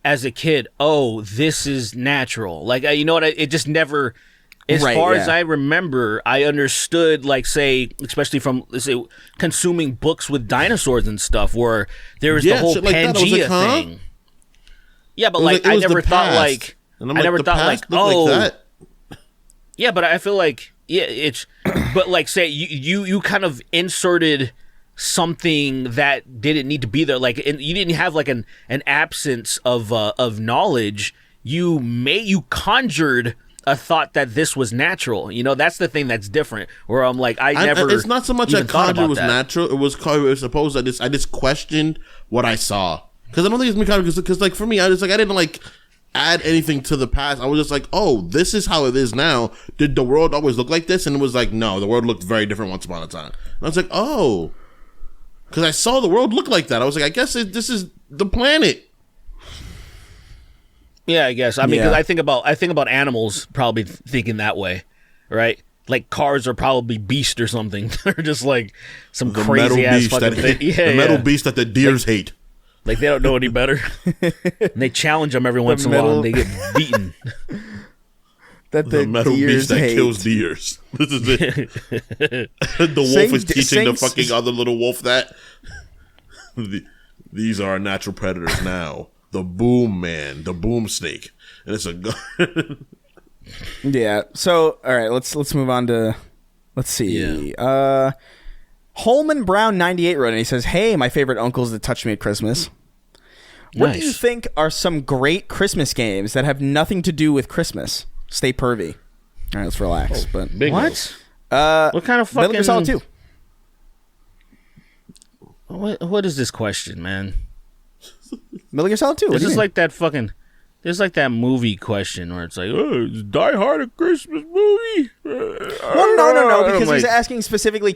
as a kid, oh, this is natural. Like you know what? It just never. As far as I remember, I understood, like, say, especially from, let's say, consuming books with dinosaurs and stuff, where there was the whole Pangea thing. Yeah, but like I never thought like yeah, but I feel like it's but like say you kind of inserted something that didn't need to be there, like you didn't have like an absence of knowledge. You conjured a thought that this was natural. You know, that's the thing that's different. Where I'm like, it's not so much I conjured was natural. It was supposed that I just questioned what I saw, because I don't think it's me conjured. Because like for me, I didn't like add anything to the past. I was just like, oh, this is how it is now. Did the world always look like this? And it was like, no, the world looked very different once upon a time. And I was like, oh, because I saw the world look like that. I was like, I guess this is the planet. Yeah, I guess. I mean, because I think about animals probably thinking that way, right? Like cars are probably beast or something. They're just like some crazy ass fucking thing. The metal beast that the deers hate. Like they don't know any better. And they challenge them every once in a while and they get beaten. The metal beast that kills deers. This is it. The wolf is teaching the fucking other little wolf that these are our natural predators now. The boom man, the boom snake, and it's a gun. Yeah. So, all right, let's move on to Let's see. Yeah. Holman Brown 98 wrote and he says, "Hey, my favorite uncles that touched me at Christmas. What do you think are some great Christmas games that have nothing to do with Christmas? Stay pervy." All right, let's relax. But bingo. What kind of fucking... Metal Gear Solid 2. What is this question, man? Metal Gear Solid 2. This is like that fucking... There's like that movie question where it's like, "Oh, is Die Hard a Christmas movie?" Well, no, because he's asking specifically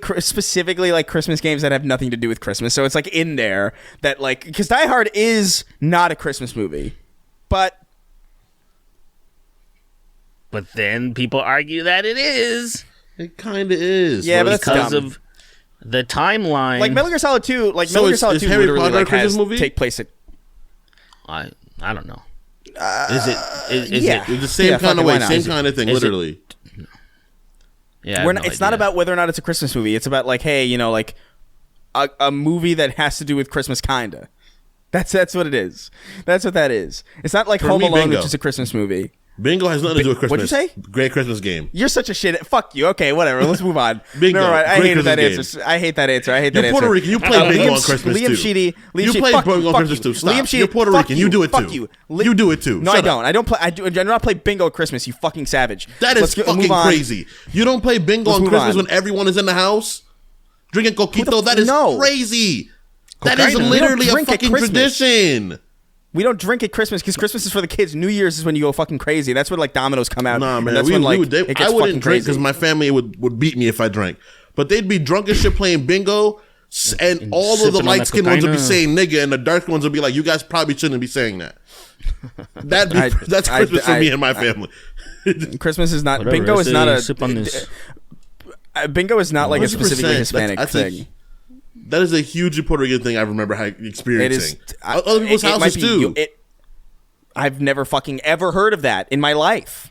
like Christmas games that have nothing to do with Christmas. So it's like in there that like, because Die Hard is not a Christmas movie, but then people argue that it is. It kind of is. Yeah, but that's because dumb. of the timeline. Like Metal Gear Solid 2, Metal Gear Solid 2 literally like has take place at. I don't know. Is it the same kind of way, same kind of thing, literally? It's not about whether or not it's a Christmas movie. It's about like, hey, like a movie that has to do with Christmas, kinda. That's what it is. That's what that is. It's not like Home Alone, which is a Christmas movie. Bingo has nothing to do with Christmas. What'd you say? Great Christmas game. You're such a shit. Fuck you. Okay, whatever. Let's move on. Bingo. Never mind. I hate that game. answer. I hate that answer. You're Puerto Rican. You play bingo on Christmas too. Liam Sheedy. You play bingo on Christmas too. Stop. Liam Sheedy. You're Puerto Rican. You do it too. Fuck you. You do it too. No, I don't. I don't play. I do not play bingo at Christmas. You fucking savage. That is fucking crazy. You don't play bingo on Christmas when everyone is in the house drinking coquito. That is crazy. That is literally a fucking tradition. We don't drink at Christmas because Christmas is for the kids. New Year's is when you go fucking crazy. That's when like dominoes come out. Nah, man. That's when like it gets I wouldn't fucking drink because my family would beat me if I drank. But they'd be drunk as shit playing bingo, and all of the light skinned ones would be saying nigga, and the dark ones would be like, "You guys probably shouldn't be saying that." That's Christmas for me and my family. Christmas is not bingo. Is not a bingo is not like a specifically Hispanic thing. That is a hugely Puerto Rican thing I remember experiencing. Other people's houses too. I've never fucking ever heard of that in my life.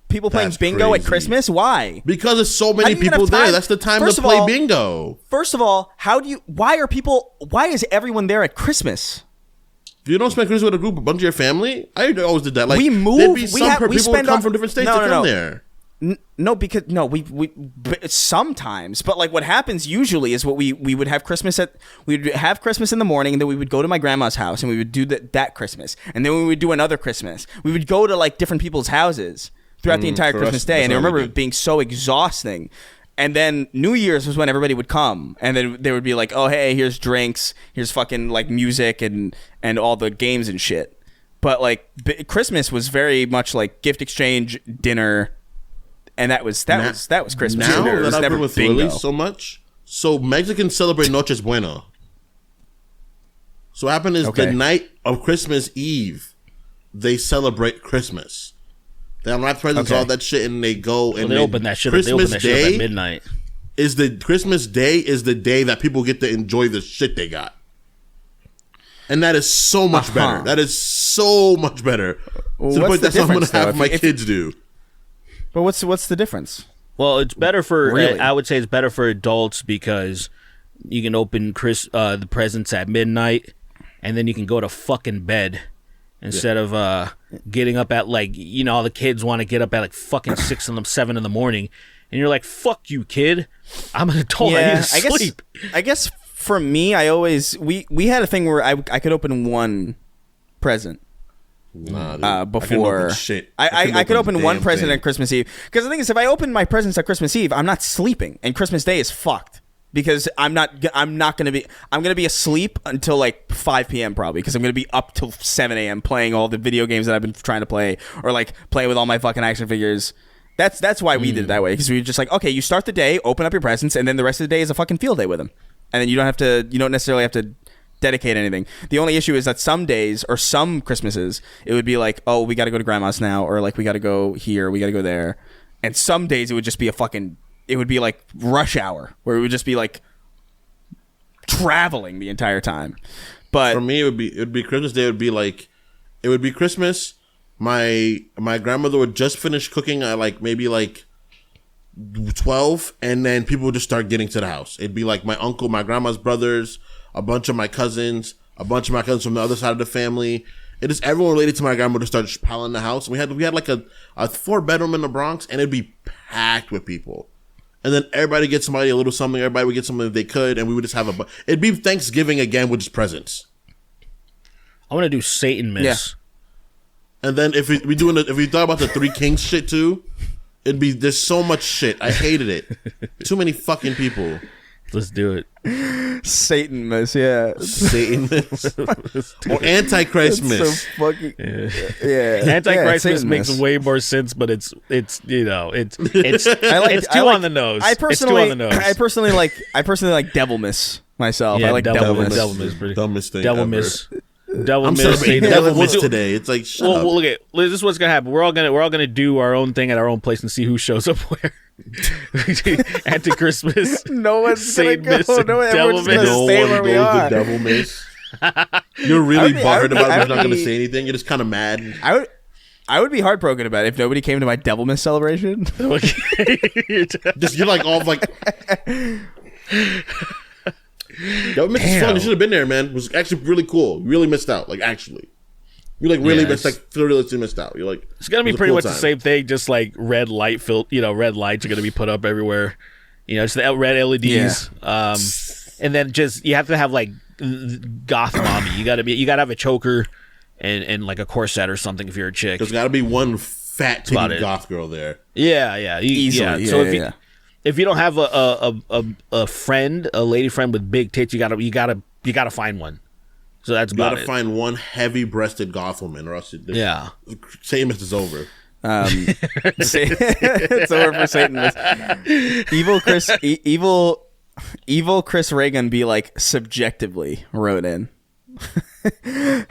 People playing bingo at Christmas? Why? Because there's so many people there. That's the time to play bingo. First of all, why is everyone there at Christmas? If you don't spend Christmas with a group, a bunch of your family, I always did that. Like, we move. People would come from different states to come there. We sometimes, but like what happens usually is what we would have Christmas we'd have Christmas in the morning, and then we would go to my grandma's house and we would do that Christmas, and then we would do another Christmas. We would go to like different people's houses throughout the entire Christmas day, and I remember it being so exhausting. And then New Year's was when everybody would come, and then they would be like, "Oh, hey, here's drinks, here's fucking like music and all the games and shit." But like Christmas was very much like gift exchange, dinner. And that was Christmas. Now that I've been with Willie so much, so Mexicans celebrate Noches Buena. So what happened is the night of Christmas Eve, they celebrate Christmas. They unwrap presents, all that shit, and they go and they open that shit. They open that shit at midnight. Christmas Day is the day that people get to enjoy the shit they got, and that is so much better. That is so much better. Well, to the point that's what I'm gonna have my kids do. But what's the difference? Well, it's better for I would say it's better for adults because you can open the presents at midnight, and then you can go to fucking bed instead of getting up at like all the kids want to get up at like fucking 6 and 7 in the morning, and you're like, "Fuck you, kid! I'm an adult. I need to sleep." I guess for me, I always we had a thing where I could open one present. Nah, before I could open one present on Christmas Eve, because the thing is, if I open my presents at Christmas Eve, I'm not sleeping, and Christmas Day is fucked because I'm gonna be asleep until like 5 p.m. probably, because I'm gonna be up till 7 a.m. playing all the video games that I've been trying to play, or like playing with all my fucking action figures. That's why we did it that way, because we were just like, okay, you start the day, open up your presents, and then the rest of the day is a fucking field day with them, and then you don't necessarily have to dedicate anything. The only issue is that some days or some Christmases it would be like, oh, we got to go to grandma's now, or like we got to go here, we got to go there, and some days it would just be it would be like rush hour where it would just be like traveling the entire time. But for me, it would be Christmas Day. It would be Christmas. My grandmother would just finish cooking at like maybe like 12, and then people would just start getting to the house. It'd be like my uncle, my grandma's brothers, a bunch of my cousins, from the other side of the family. It is everyone related to my grandmother started piling the house. And we had like a 4-bedroom in the Bronx, and it'd be packed with people. and then everybody gets somebody a little something. Everybody would get something if they could, and we would just have it'd be Thanksgiving again with just presents. I want to do Satan Miss. Yeah. And then if we thought about the Three Kings shit too, there's so much shit. I hated it. Too many fucking people. Let's do it. Satan Miss, yeah. Satan Miss. Or Antichrist Miss. So fucking, yeah. Antichrist Miss makes way more sense, but it's it's too on the nose. I personally like Devil Miss myself. Yeah, I like Devil Miss. Devil Miss pretty. Dumbest thing Devil ever. Miss. Devil I'm Miss. celebrating Devil Miss today. It's like shut up. Look at this is what's gonna happen. We're all gonna do our own thing at our own place and see who shows up where. Anti-Christmas. No one's Satan gonna Miss, go. No one, everyone's gonna stay where we are. Devil Miss. You're really bothered about it. You're not gonna say anything. You're just kind of mad. I would be heartbroken about it if nobody came to my Devil Miss celebration. You're like all like. Devil Miss is fun. You should have been there, man. It was actually really cool. You really missed out. Like actually. You really missed out. You're like it's gonna be pretty much the same thing, just like red lights are gonna be put up everywhere. It's the red LEDs. Yeah. And then just you have to have like goth mommy. You gotta have a choker and like a corset or something if you're a chick. There's gotta be one fat titty goth girl there. Yeah. Easily. Yeah. So if you don't have a friend, a lady friend with big tits, you gotta find one. So that's about it. You gotta find one heavy-breasted goth woman, or else Satan Miss is over. It's over for Satan Miss. Evil Chris Reagan be like subjectively wrote in.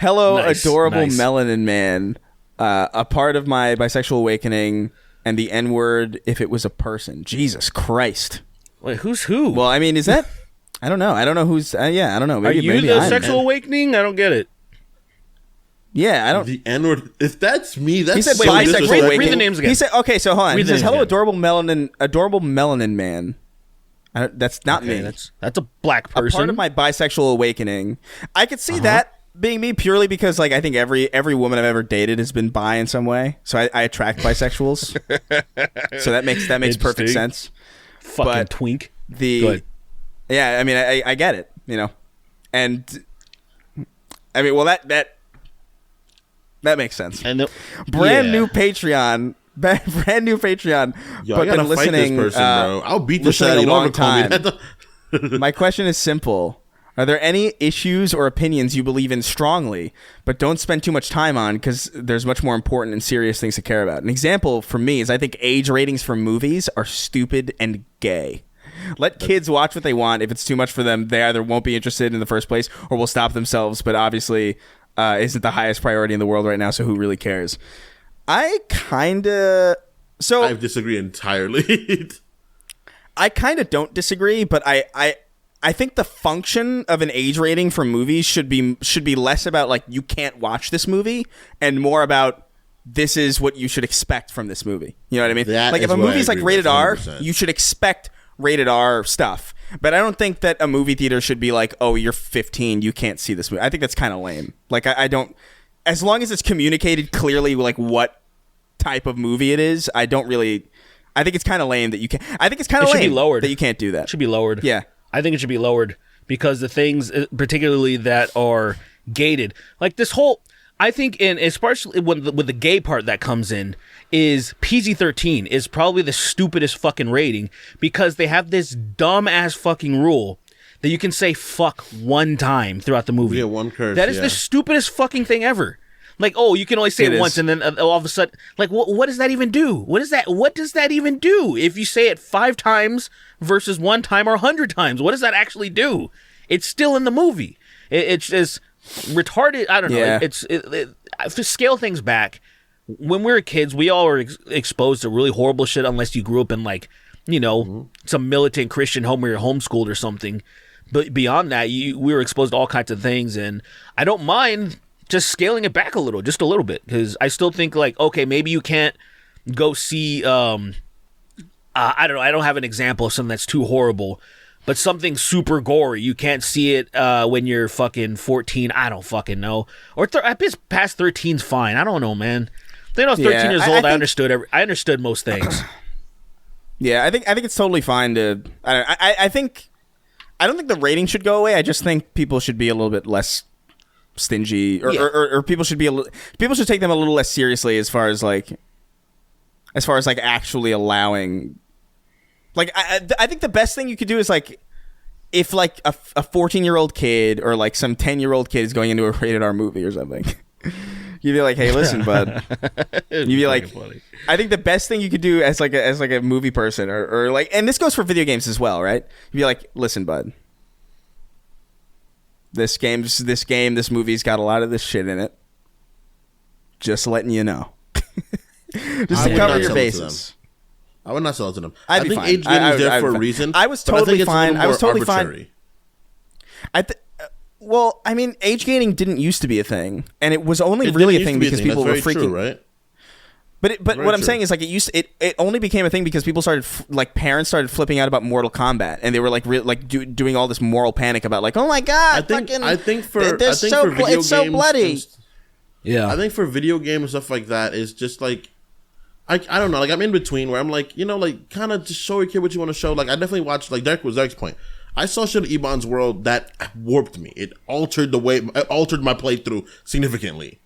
Hello, adorable melanin man. A part of my bisexual awakening, and the N-word if it was a person. Jesus Christ. Wait, who's who? Well, I mean, is that... I don't know who's... I don't know. Maybe, Are you the sexual awakening? I don't get it. Yeah, I don't... The N-word... If that's me, that's... He said bisexual awakening. Read the names again. He said... Okay, so hold on. He says, hello, adorable melanin man. That's not me. That's a black person. A part of my bisexual awakening. I could see that being me purely because like I think every woman I've ever dated has been bi in some way. So I attract bisexuals. So that makes perfect sense. Fucking twink. Go ahead. Yeah, I mean, I get it, and I mean, well, that makes sense. And brand new Patreon. Yo, I gotta fight this person, bro. I'll beat the shit out of you. Don't call me that. My question is simple: are there any issues or opinions you believe in strongly, but don't spend too much time on because there's much more important and serious things to care about? An example for me is I think age ratings for movies are stupid and gay. Let kids watch what they want. If it's too much for them, they either won't be interested in the first place or will stop themselves, but obviously isn't the highest priority in the world right now, so who really cares? I disagree entirely. I kind of don't disagree, but I think the function of an age rating for movies should be less about like you can't watch this movie and more about this is what you should expect from this movie. You know what I mean? Like if a movie's like rated R, you should expect rated R stuff. But I don't think that a movie theater should be like, oh, you're 15, you can't see this movie. I think that's kind of lame. Like I don't, as long as it's communicated clearly like what type of movie it is, I think it's kind of lame that you can't. I think it's kind of lame that you can't do that. It should be lowered. Yeah. I think it should be lowered because the things particularly that are gated, like this whole, I think especially with the gay part that comes in, is PG-13 is probably the stupidest fucking rating because they have this dumb ass fucking rule that you can say fuck one time throughout the movie. Yeah, one curse. That is the stupidest fucking thing ever. Like, oh, you can only say it once, and then all of a sudden, like, what does that even do? What does that even do? If you say it 5 times versus 1 time or 100 times, what does that actually do? It's still in the movie. It's just retarded. I don't know. Yeah. To scale things back, when we were kids, we all were exposed to really horrible shit unless you grew up in like, some militant Christian home where you're homeschooled or something. But beyond that, we were exposed to all kinds of things, and I don't mind just scaling it back just a little bit, because I still think like, okay, maybe you can't go see, I don't know, I don't have an example of something that's too horrible, but something super gory, you can't see it when you're fucking 14, I don't fucking know, or past 13's fine, I don't know, man. I think I was 13 years old, I understood most things. Yeah, I think it's totally fine to. I think I don't think the rating should go away. I just think people should be a little bit less stingy, or people should take them a little less seriously as far as like actually allowing. Like I think the best thing you could do is like if like a 14-year-old kid or like some 10-year-old kid is going into a rated R movie or something. You'd be like, hey, listen, bud. You'd be like, funny. I think the best thing you could do as like a movie person or like, and this goes for video games as well, right? You'd be like, listen, bud. This movie's got a lot of this shit in it. Just letting you know. Just to cover your bases. I would not sell it to them. I think fine. age gating is there for a reason. I was totally fine. I was totally fine. Well, I mean, age gating didn't used to be a thing, and it was only really a thing because people were freaking. True, right? But what I'm saying is like it only became a thing because people started parents started flipping out about Mortal Kombat, and they were like doing all this moral panic about like, oh my god, I think for video it's games, so bloody. Yeah, I think for video games and stuff like that is just like. I don't know, like I'm in between where I'm like, you know, like kind of just show your kid what you want to show. Like I definitely watched, like Derek's point. I saw shit at Ebon's World that warped me. It altered my playthrough significantly.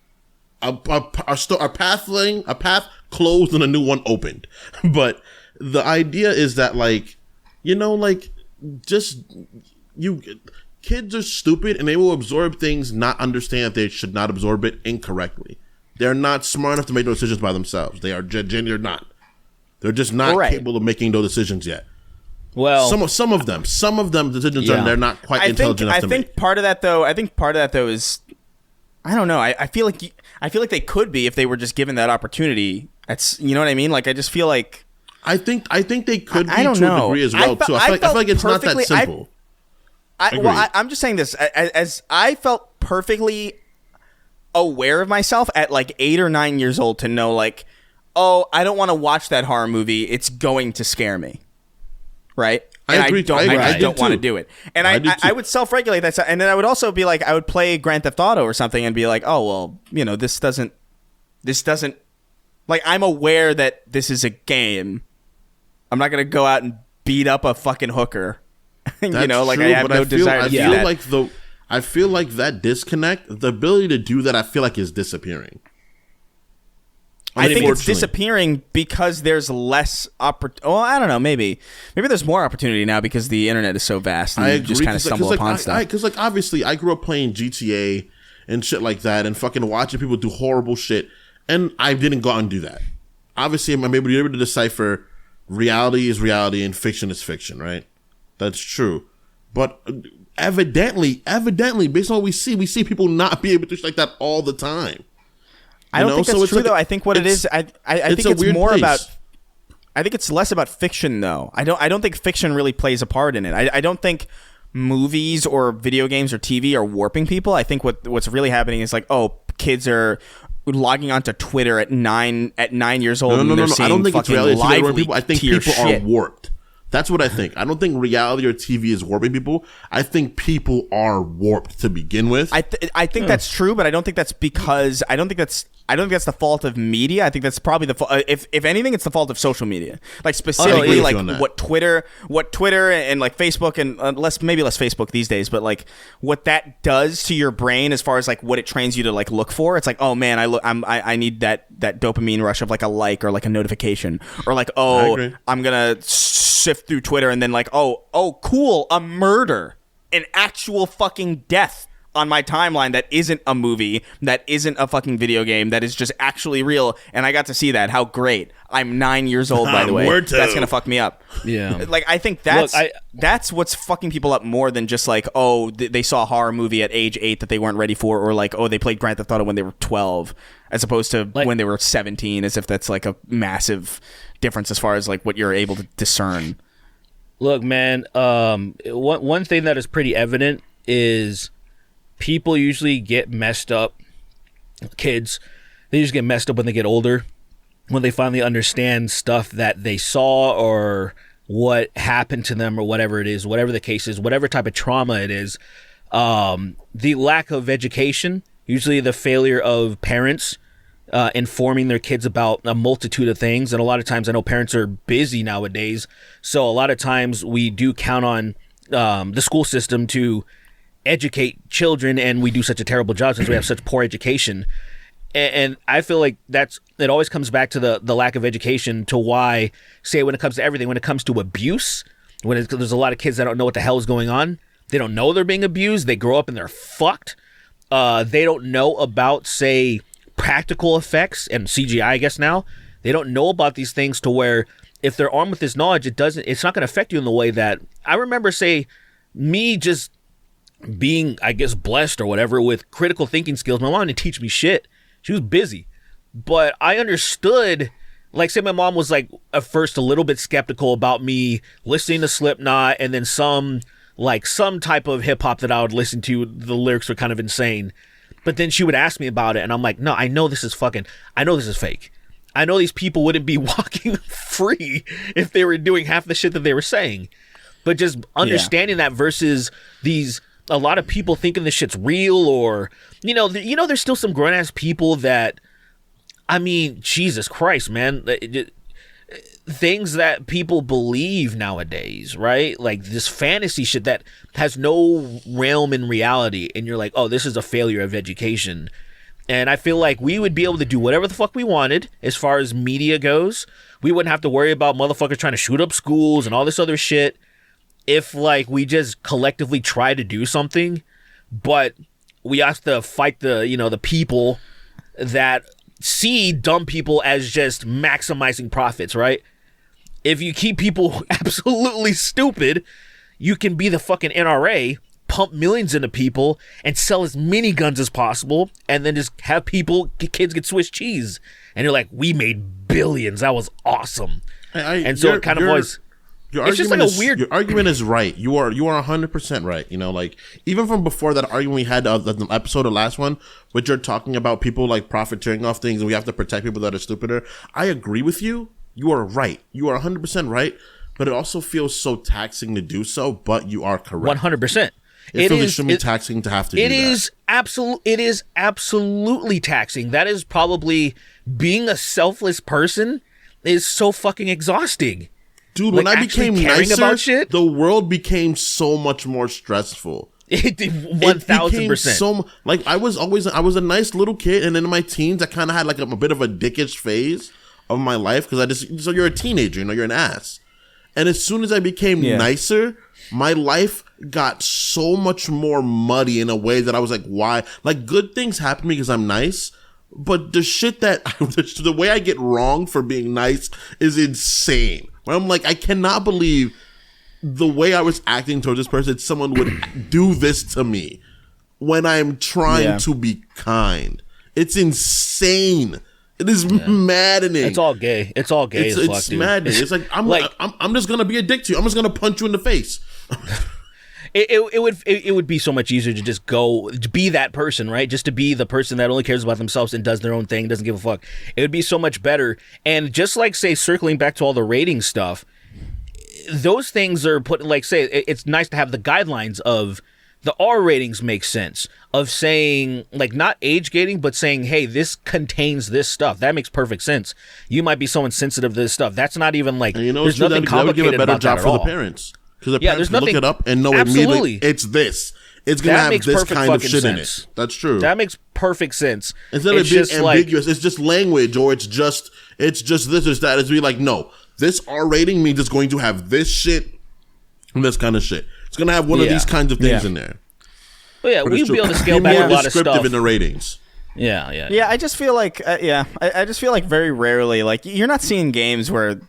A path closed and a new one opened. But the idea is that like, you know, like kids are stupid and they will absorb things, not understand that they should not absorb it incorrectly. They're not smart enough to make those decisions by themselves. They are genuinely not. They're just not capable of making those decisions yet. Well, some of them decisions are they're not quite intelligent enough to make. I think part of that though is I don't know. I feel like they could be if they were just given that opportunity. That's, you know what I mean? Like I just feel like I think they could be to a degree as well too. I feel like it's not that simple. I'm just saying this as I felt perfectly aware of myself at like 8 or 9 years old to know like, oh, I don't want to watch that horror movie. It's going to scare me. Right? And I don't want to do it. And I would self-regulate that. And then I would also be like, I would play Grand Theft Auto or something and be like, oh, well, you know, this doesn't, like, I'm aware that this is a game. I'm not going to go out and beat up a fucking hooker. You know, like, I have no desire to do that. I feel like that disconnect, the ability to do that, I feel like is disappearing. I think it's disappearing because there's less well, I don't know, maybe there's more opportunity now because the internet is so vast and you just kind of stumble upon stuff. Because like obviously I grew up playing GTA and shit like that and fucking watching people do horrible shit, and I didn't go out and do that. Obviously I'm able to decipher reality is reality and fiction is fiction, right? That's true. But evidently, based on what we see people not be able to do shit like that all the time. I don't think that's true, though. I think what it is, I think it's more about. I think it's less about fiction, though. I don't think fiction really plays a part in it. I don't think movies or video games or TV are warping people. I think what's really happening is like, oh, kids are logging onto Twitter at 9 years old. No. I don't think it's reality warping people. I think people are warped. That's what I think. I don't think reality or TV is warping people. I think people are warped to begin with. I think that's true, but I don't think that's because I don't think that's the fault of media. I think that's probably the if anything, it's the fault of social media. Like specifically, like what Twitter and like Facebook and maybe less Facebook these days, but like what that does to your brain as far as like what it trains you to like look for. It's like, oh man, I need that dopamine rush of like a like or like a notification or like, oh, I'm gonna sift through Twitter and then like, oh cool, a murder, an actual fucking death on my timeline that isn't a movie, that isn't a fucking video game, that is just actually real, and I got to see that. How great. I'm 9 years old, by the way. That's gonna fuck me up. Yeah. Like, I think that's what's fucking people up more than just like, oh, they saw a horror movie at age 8 that they weren't ready for, or like, oh, they played Grand Theft Auto when they were 12 as opposed to when they were 17, as if that's like a massive difference as far as like what you're able to discern. Look, man, one thing that is pretty evident is people usually get messed up. Kids, they just get messed up when they get older, when they finally understand stuff that they saw or what happened to them or whatever it is, whatever the case is, whatever type of trauma it is. The lack of education, usually the failure of parents, informing their kids about a multitude of things. And a lot of times I know parents are busy nowadays. So a lot of times we do count on the school system to educate children, and we do such a terrible job since we have such poor education. And I feel like it always comes back to the lack of education, to why, say, when it comes to everything, when it comes to abuse, there's a lot of kids that don't know what the hell is going on. They don't know they're being abused. They grow up and they're fucked. They don't know about, say, practical effects and CGI, I guess now. They don't know about these things, to where if they're armed with this knowledge, it's not going to affect you in the way that I remember, say, me just being, I guess, blessed or whatever with critical thinking skills. My mom didn't teach me shit. She was busy. But I understood, like, say my mom was, like, at first a little bit skeptical about me listening to Slipknot, and then some type of hip hop that I would listen to, the lyrics were kind of insane. But then she would ask me about it, and I'm like, no, I know this is fake. I know these people wouldn't be walking free if they were doing half the shit that they were saying. But just understanding that versus a lot of people thinking this shit's real, or, there's still some grown-ass people that, I mean, Jesus Christ, man. Things that people believe nowadays, right? Like this fantasy shit that has no realm in reality, and you're like, oh, this is a failure of education. And I feel like we would be able to do whatever the fuck we wanted as far as media goes. We wouldn't have to worry about motherfuckers trying to shoot up schools and all this other shit if, like, we just collectively try to do something. But we have to fight the people that see dumb people as just maximizing profits, right? If you keep people absolutely stupid, you can be the fucking NRA, pump millions into people, and sell as many guns as possible, and then just have kids get Swiss cheese. And you're like, we made billions. That was awesome. And so it kind of was... Your argument is right. You are 100% right. Like, even from before that argument we had the episode of last one, which you're talking about people like profiteering off things, and we have to protect people that are stupider. I agree with you. You are right. You are 100% right. But it also feels so taxing to do so. But you are correct. 100%. It feels extremely taxing to have to do that. It is absolutely taxing. That is probably, being a selfless person is so fucking exhausting. Dude, when I became nicer, about shit, the world became so much more stressful. It did 1,000%. Like, I was a nice little kid, and then in my teens, I kind of had like a bit of a dickish phase of my life, because so you're a teenager, you're an ass. And as soon as I became nicer, my life got so much more muddy in a way that I was like, why? Like, good things happen because I'm nice, but the shit that the way I get wrong for being nice is insane. Where I'm like, I cannot believe the way I was acting towards this person, someone would do this to me when I'm trying to be kind. It's insane. It is maddening. It's all gay. It's all gay. It's maddening. It's like, I'm just gonna be a dick to you. I'm just gonna punch you in the face. It would be so much easier to just go to be that person, right? Just to be the person that only cares about themselves and does their own thing, doesn't give a fuck. It would be so much better. And just like, say, circling back to all the rating stuff, those things are put, like, say, it's nice to have the guidelines of the R ratings make sense of saying, like, not age gating, but saying, hey, this contains this stuff. That makes perfect sense. You might be someone sensitive to this stuff. That's not even like, there's nothing complicated about that at all. For the parents. Because the parents look it up and know immediately it's this. It's going to have this kind of shit in it. That's true. That makes perfect sense. Instead of being ambiguous, it's just language, or it's just this or that. It's be like, no, this R rating means it's going to have this shit and this kind of shit. It's going to have one of these kinds of things in there. But yeah, we'd be able to scale back a lot of stuff. Descriptive in the ratings. Yeah. I just feel like, I just feel like very rarely, like, you're not seeing games where,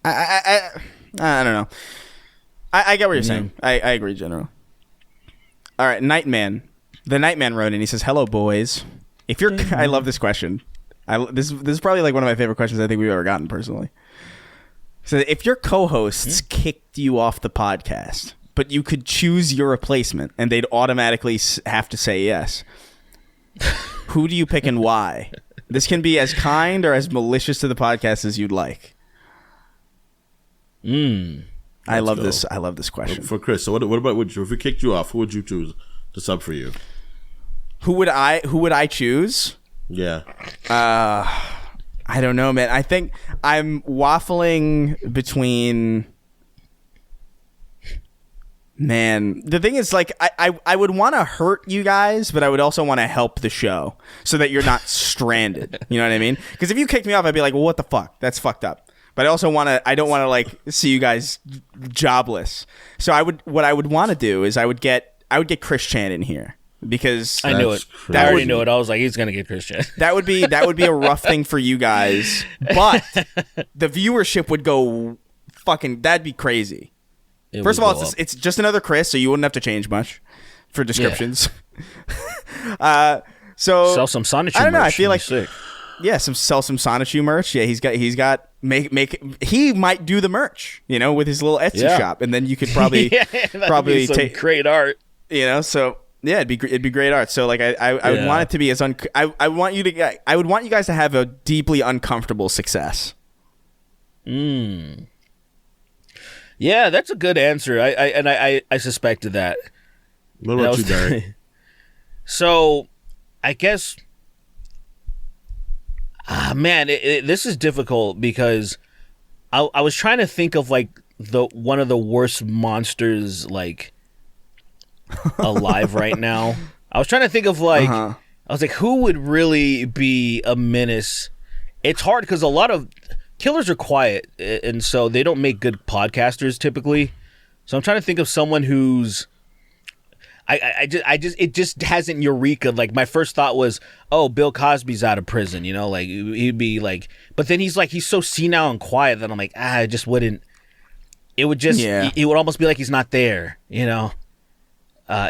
I don't know. I get what you're saying. I agree, generally. All right, Nightman. The Nightman wrote in. He says, "Hello, boys. If you're," I love this question. This is probably like one of my favorite questions I think we've ever gotten personally. So, if your co-hosts kicked you off the podcast, but you could choose your replacement, and they'd automatically have to say yes, who do you pick and why? This can be as kind or as malicious to the podcast as you'd like. I love this question. For Chris, so what about if we kicked you off, who would you choose to sub for you? Who would I choose? Yeah. I don't know, man. I think I'm waffling between. Man, the thing is, like, I would want to hurt you guys, but I would also want to help the show so that you're not stranded. You know what I mean? Because if you kicked me off, I'd be like, well, what the fuck? That's fucked up. But I also I don't want to, like, see you guys jobless. So what I would want to do is I would get Chris Chan in here because I knew it. Crazy. I already knew it. I was like, he's gonna get Chris Chan. That would be a rough thing for you guys, but the viewership would go fucking. That'd be crazy. First of all, it's just another Chris, so you wouldn't have to change much for descriptions. Yeah. So sell some Sonichu. I don't know. Merch. I feel like sick. Yeah, sell some Sonichu merch. Yeah, he's got he might do the merch, you know, with his little Etsy shop, and then you could probably probably take great art. You know, so yeah, it'd be great art. So like I would want it to be as I would want you guys to have a deeply uncomfortable success. Yeah, that's a good answer. I suspected that. What about you, Derek? So, I guess, man, this is difficult because I was trying to think of like one of the worst monsters like alive right now. I was trying to think of like I was like, who would really be a menace? It's hard because a lot of killers are quiet, and so they don't make good podcasters typically. So I'm trying to think of someone who's it just hasn't eureka. Like my first thought was, oh, Bill Cosby's out of prison, you know, like he'd be like, but then he's so senile and quiet that I'm like, I just wouldn't. It would just, it would almost be like he's not there, you know.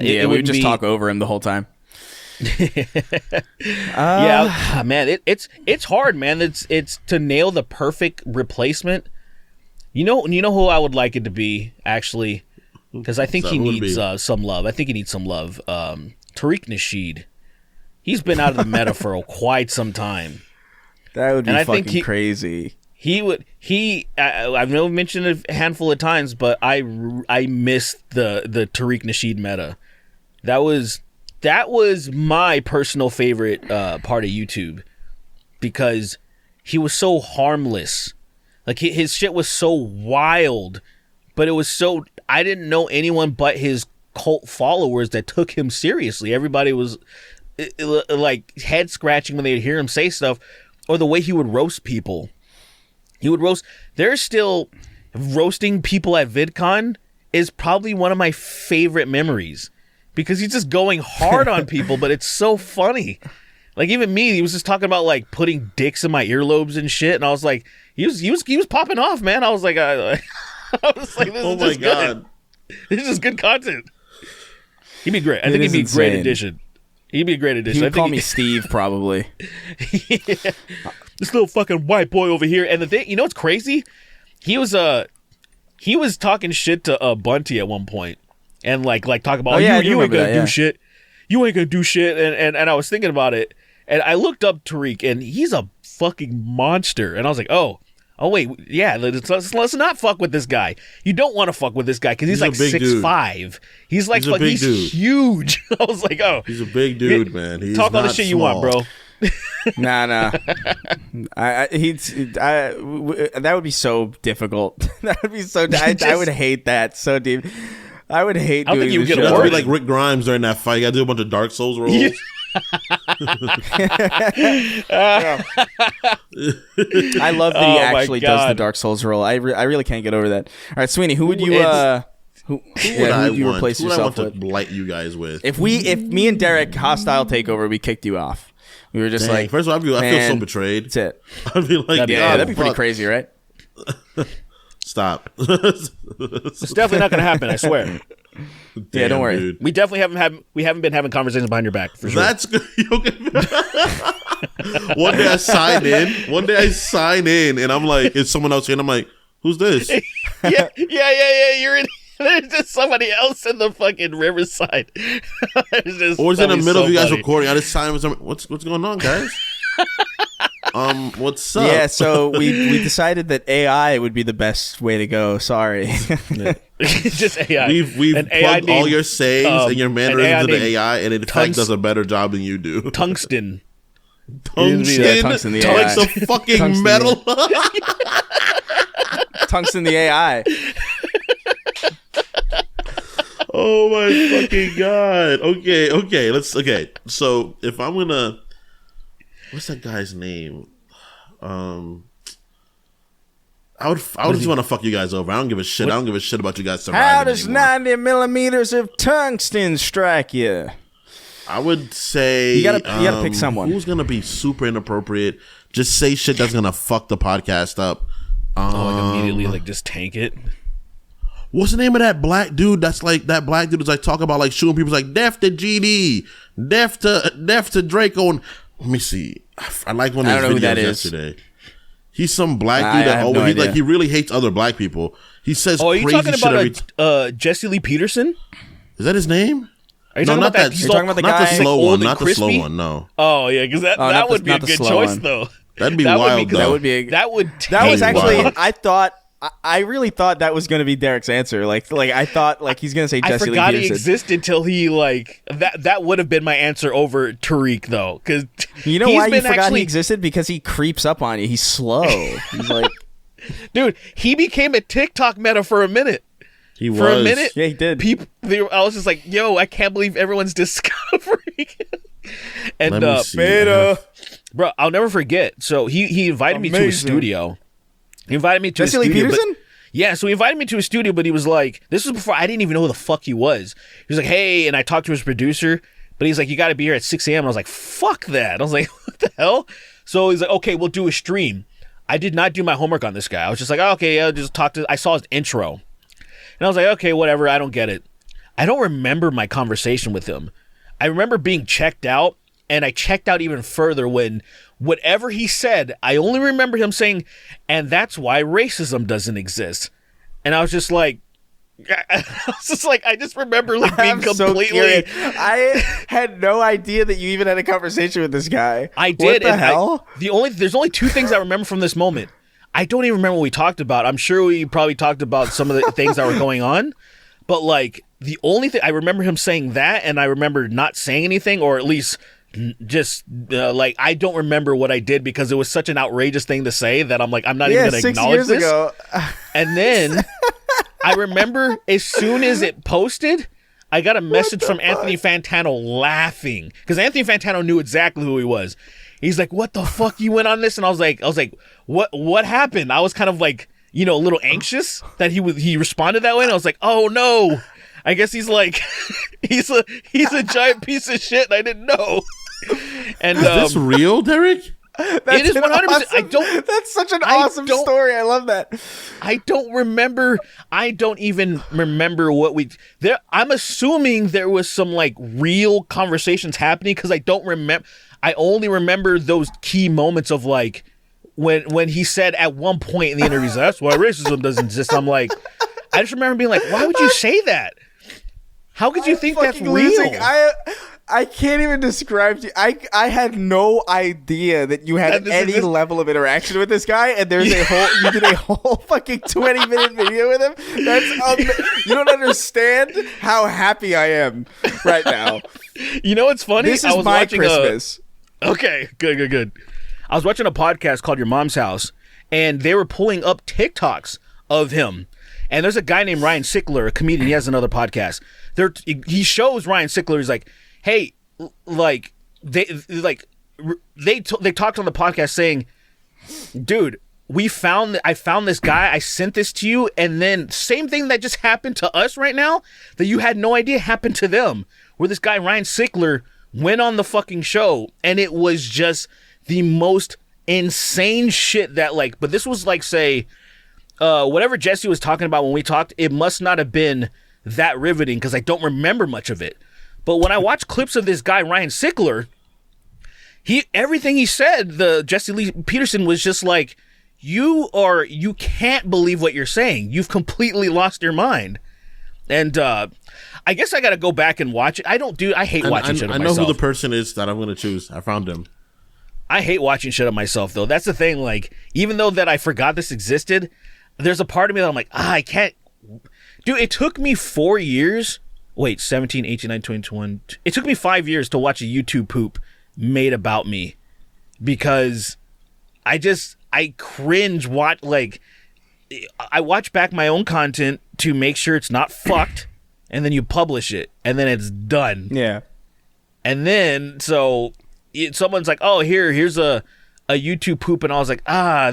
We would just talk over him the whole time. Man, it's hard, man. It's to nail the perfect replacement. You know who I would like it to be, actually, because I think he needs some love. I think he needs some love. Tariq Nasheed. He's been out of the meta for quite some time. That would be fucking crazy. I've mentioned it a handful of times, but I miss the Tariq Nasheed meta. That was my personal favorite part of YouTube because he was so harmless. Like his shit was so wild, but it was so I didn't know anyone but his cult followers that took him seriously. Everybody was like head scratching when they'd hear him say stuff, or the way he would roast people. There's still roasting people at VidCon is probably one of my favorite memories. Because he's just going hard on people, but it's so funny. Like even me, he was just talking about like putting dicks in my earlobes and shit, and I was like, he was popping off, man. I was like, this is just good. This is just good content. He'd be great. I think he'd be a great addition. He'd be a great addition. He would call me Steve, probably. Yeah. This little fucking white boy over here. And the thing, you know what's crazy? He was talking shit to Bunty at one point. And like talk about you ain't gonna do shit. You ain't gonna do shit. And I was thinking about it, and I looked up Tariq, and he's a fucking monster. And I was like, oh wait, yeah, let's not fuck with this guy. You don't want to fuck with this guy because he's like 6'5". He's like he's huge. I was like, oh, he's a big dude, man. He's talk all the shit you want, bro. Nah. That would be so difficult. That would be so. I would hate that so deep. I would hate doing this show. That would be like Rick Grimes during that fight. You gotta do a bunch of Dark Souls rolls. I love that he actually does the Dark Souls roll. I really can't get over that. All right, Sweeney, who would you who would you replace yourself with? To blight you guys with? If me and Derek hostile takeover, we kicked you off. We were just like, first of all, I feel so betrayed. That's it. I'd be like, that'd be pretty crazy, right? Stop. It's definitely not going to happen, I swear. Damn, don't worry. Dude. We definitely haven't been having conversations behind your back, for sure. That's good. One day I sign in and I'm like, it's someone else here, and I'm like, who's this? Yeah. You're in. There's just somebody else in the fucking Riverside. Or it's in the middle of you guys recording. I just sign with someone. What's going on, guys? What's up? Yeah, so we decided that AI would be the best way to go. Sorry. Just AI. We've An plugged AI all your sayings and your mannerisms into the AI, and it in fact Tungs- does a better job than you do. Tungsten. Tungsten, tungsten the like AI. some fucking Tungsten metal. Tungsten the AI. Oh my fucking god. Okay. So if I'm gonna, what's that guy's name? I would just want to fuck you guys over. I don't give a shit. I don't give a shit about you guys surviving How does anymore. 90 millimeters of tungsten strike you? I would say You gotta pick someone. who's gonna be super inappropriate. Just say shit that's gonna fuck the podcast up. Immediately, like, just tank it. What's the name of that black dude? That's like that black dude is like talk about like shooting people. Like death to GD, death to Draco. And let me see. I like one of his videos yesterday. He's some black dude that he really hates other black people. He says are you crazy talking shit about Jesse Lee Peterson? Is that his name? Are you talking about that? You're talking about the Not guy the slow old one. and Not the crispy? slow one. No. Oh yeah, because that would be a good choice one. though. That'd be That would wild. be- though. That would be. That would. That was tank actually. wild. I really thought that was going to be Derek's answer. Like I thought like he's going to say I Jesse Lee forgot he Peterson. existed till he like that. That would have been my answer over Tariq though, because You know why you forgot he existed? Because he creeps up on you. He's slow. He's like, dude, he became a TikTok meta for a minute. He was. For a minute, yeah, he did. I was just like, yo, I can't believe everyone's discovering. And Let me see. beta. bro, I'll never forget. So he invited me to his studio. He invited me to Jesse his Lee studio. Peterson? Yeah, so he invited me to his studio, but he was like, this was before I didn't even know who the fuck he was. He was like, hey, and I talked to his producer, but he's like, you got to be here at 6 a.m. I was like, fuck that. I was like, what the hell? So he's like, okay, we'll do a stream. I did not do my homework on this guy. I was just like, oh, okay, I'll just talk to. I saw his intro, and I was like, okay, whatever. I don't get it. I don't remember my conversation with him. I remember being checked out, and I checked out even further when whatever he said, I only remember him saying, and that's why racism doesn't exist. And I was just like, I just remember like being completely. I had no idea that you even had a conversation with this guy. I did. What the hell? There's only two things I remember from this moment. I don't even remember what we talked about. I'm sure we probably talked about some of the things that were going on, but like the only thing I remember him saying that, and I remember not saying anything, or at least just like I don't remember what I did because it was such an outrageous thing to say that I'm like I'm not even going to acknowledge 6 years this. ago. And then I remember as soon as it posted, I got a message from Anthony Fantano laughing because Anthony Fantano knew exactly who he was. He's like, "What the fuck? You went on this?" And I was like, "What happened?" I was kind of like, a little anxious that he responded that way, and I was like, "Oh no, I guess he's like, he's a giant piece of shit, and I didn't know." And Is this real, Derek? It is 100%. That's such an awesome story. I love that. I don't even remember what there. I'm assuming there was some like real conversations happening because I don't remember. I only remember those key moments of like when he said at one point in the interviews, "That's why racism doesn't exist." I'm like, I just remember being like, "Why would you say that? How could you think that's real?" I can't even describe to you. I had no idea that you had any level of interaction with this guy, and you did a whole fucking 20-minute video with him. You don't understand how happy I am right now. You know what's funny? This is my Christmas. Okay, good. I was watching a podcast called Your Mom's House, and they were pulling up TikToks of him. And there's a guy named Ryan Sickler, a comedian. He has another podcast. He shows Ryan Sickler. He's like, hey, like they talked on the podcast saying, dude, I found this guy, I sent this to you, and then same thing that just happened to us right now that you had no idea happened to them, where this guy Ryan Sickler went on the fucking show, and it was just the most insane shit that like, but this was like, say, whatever Jesse was talking about when we talked, it must not have been that riveting because I don't remember much of it. But when I watch clips of this guy, Ryan Sickler, everything he said, the Jesse Lee Peterson was just like, you can't believe what you're saying. You've completely lost your mind. And I guess I got to go back and watch it. I hate watching shit of myself. I know who the person is that I'm going to choose. I found him. I hate watching shit of myself though. That's the thing. Like, even though that I forgot this existed, there's a part of me that I'm like, I can't. Dude, it took me 4 years. Wait, 17, 18, 19, 20, 21. It took me 5 years to watch a YouTube poop made about me because I cringe I watch back my own content to make sure it's not fucked, and then you publish it, and then it's done. Yeah. And then, someone's like, oh, here's a YouTube poop, and I was like,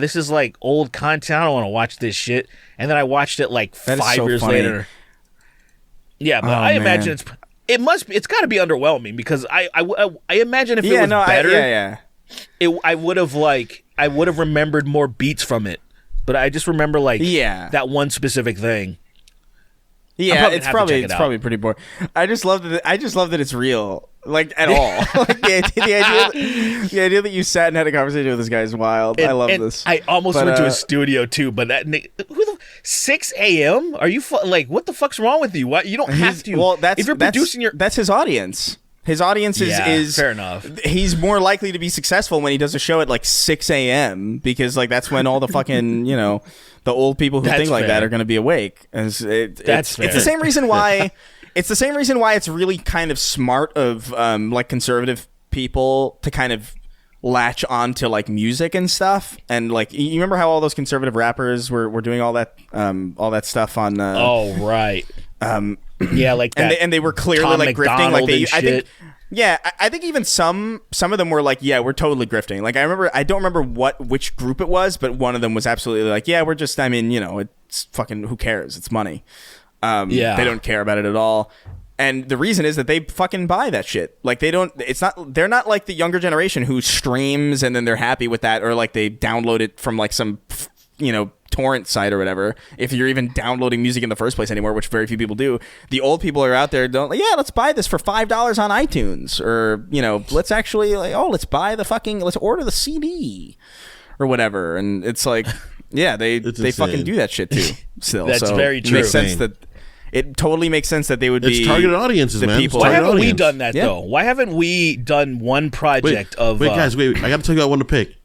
this is like old content. I don't want to watch this shit. And then I watched it like 5 years later. Yeah, but I imagine it's got to be underwhelming because I imagine if it was better, I would have remembered more beats from it. But I just remember that one specific thing. Yeah, it's probably pretty boring. I just love that it's real, like at all. Like the idea that you sat and had a conversation with this guy is wild. I love this. I almost went to a studio too, but 6 a.m. Are you what the fuck's wrong with you? What you don't have to. Well, that's his audience. His audience is fair enough. He's more likely to be successful when he does a show at like 6 a.m. because like that's when all the fucking the old people who think like that are going to be awake. It's the same reason why. It's the same reason why it's really kind of smart of like conservative people to kind of latch on to like music and stuff. And like you remember how all those conservative rappers were doing all that stuff on. Oh right. Yeah, like that. And they were clearly Tom like grifting. McDonald I think even some of them were like, yeah, we're totally grifting. Like I don't remember which group it was, but one of them was absolutely like, yeah, we're just. I mean, it's fucking who cares? It's money. They don't care about it at all. And the reason is that they fucking buy that shit. Like they're not like the younger generation who streams and then they're happy with that, or like they download it from like some torrent site or whatever. If you're even downloading music in the first place anymore, which very few people do, the old people are out there let's buy this for $5 on iTunes, or let's actually let's buy let's order the CD or whatever. And it's like they fucking do that shit too still. That's very true. It totally makes sense that they would be targeted audiences, man. People. Why haven't we done that though? Why haven't we done one project of? Wait, guys, I got to tell you about one to pick.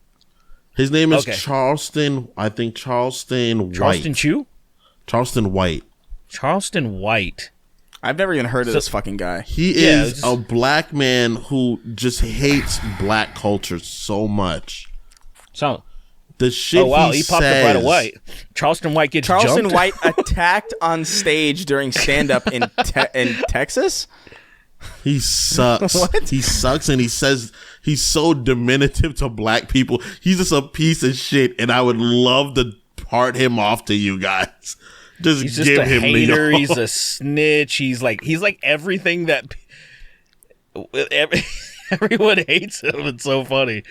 His name is Charleston. I think Charleston White. Charleston Chew. Charleston White. Charleston White. I've never even heard of this fucking guy. He is a black man who just hates black culture so much. So the shit. He popped up right away. Charleston White gets jumped? White attacked on stage during stand-up in Texas. He sucks. What? He sucks, and he says he's so diminutive to black people. He's just a piece of shit, and I would love to part him off to you guys. He's just give a him hater. He's a snitch. He's like everything that everyone hates him. It's so funny.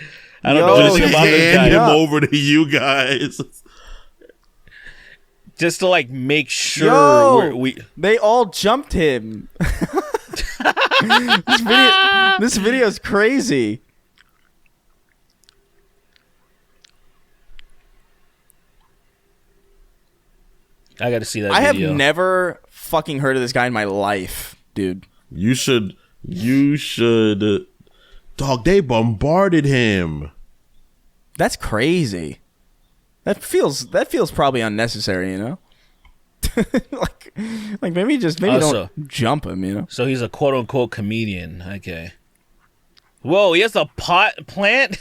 I don't know anything about this guy. Hand him over to you guys. Just to like make sure they all jumped him. This video is crazy. I got to see that video. I have never fucking heard of this guy in my life, dude. You should. Dog, they bombarded him. That's crazy. That feels probably unnecessary, like maybe don't jump him, So he's a quote unquote comedian. Okay. Whoa, he has a pot plant.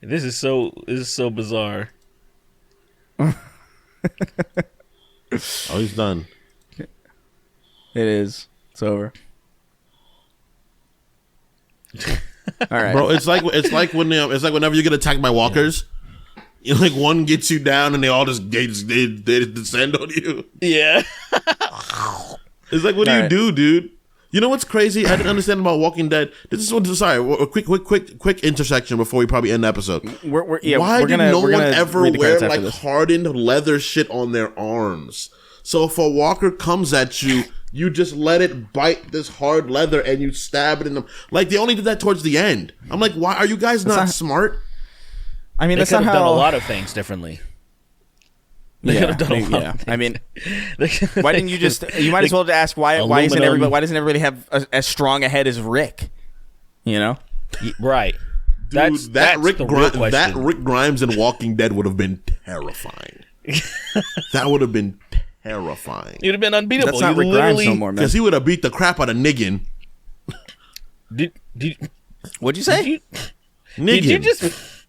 This is so bizarre. Oh, he's done. It is. It's over. All right, bro. It's like whenever you get attacked by walkers. Yeah. Like one gets you down and they all just they descend on you. Yeah. It's like, what do you do, dude? You know what's crazy? I didn't understand about Walking Dead. This is a quick intersection before we probably end the episode. Why did no one ever wear like hardened leather shit on their arms? So if a walker comes at you, you just let it bite this hard leather and you stab it in them. Like they only did that towards the end. I'm like, why are you guys not smart? I mean, they could have done a lot of things differently. They could have done a lot. Yeah. I mean, why didn't you just? You might as well ask why doesn't everybody have as strong a head as Rick? You know, right? Dude, That's Rick the real question. that Rick Grimes in Walking Dead would have been terrifying. That would have been terrifying. You'd have been unbeatable. That's not Rick Grimes no more, man. Because he would have beat the crap out of Negan. What'd you say? Negan. Did you just?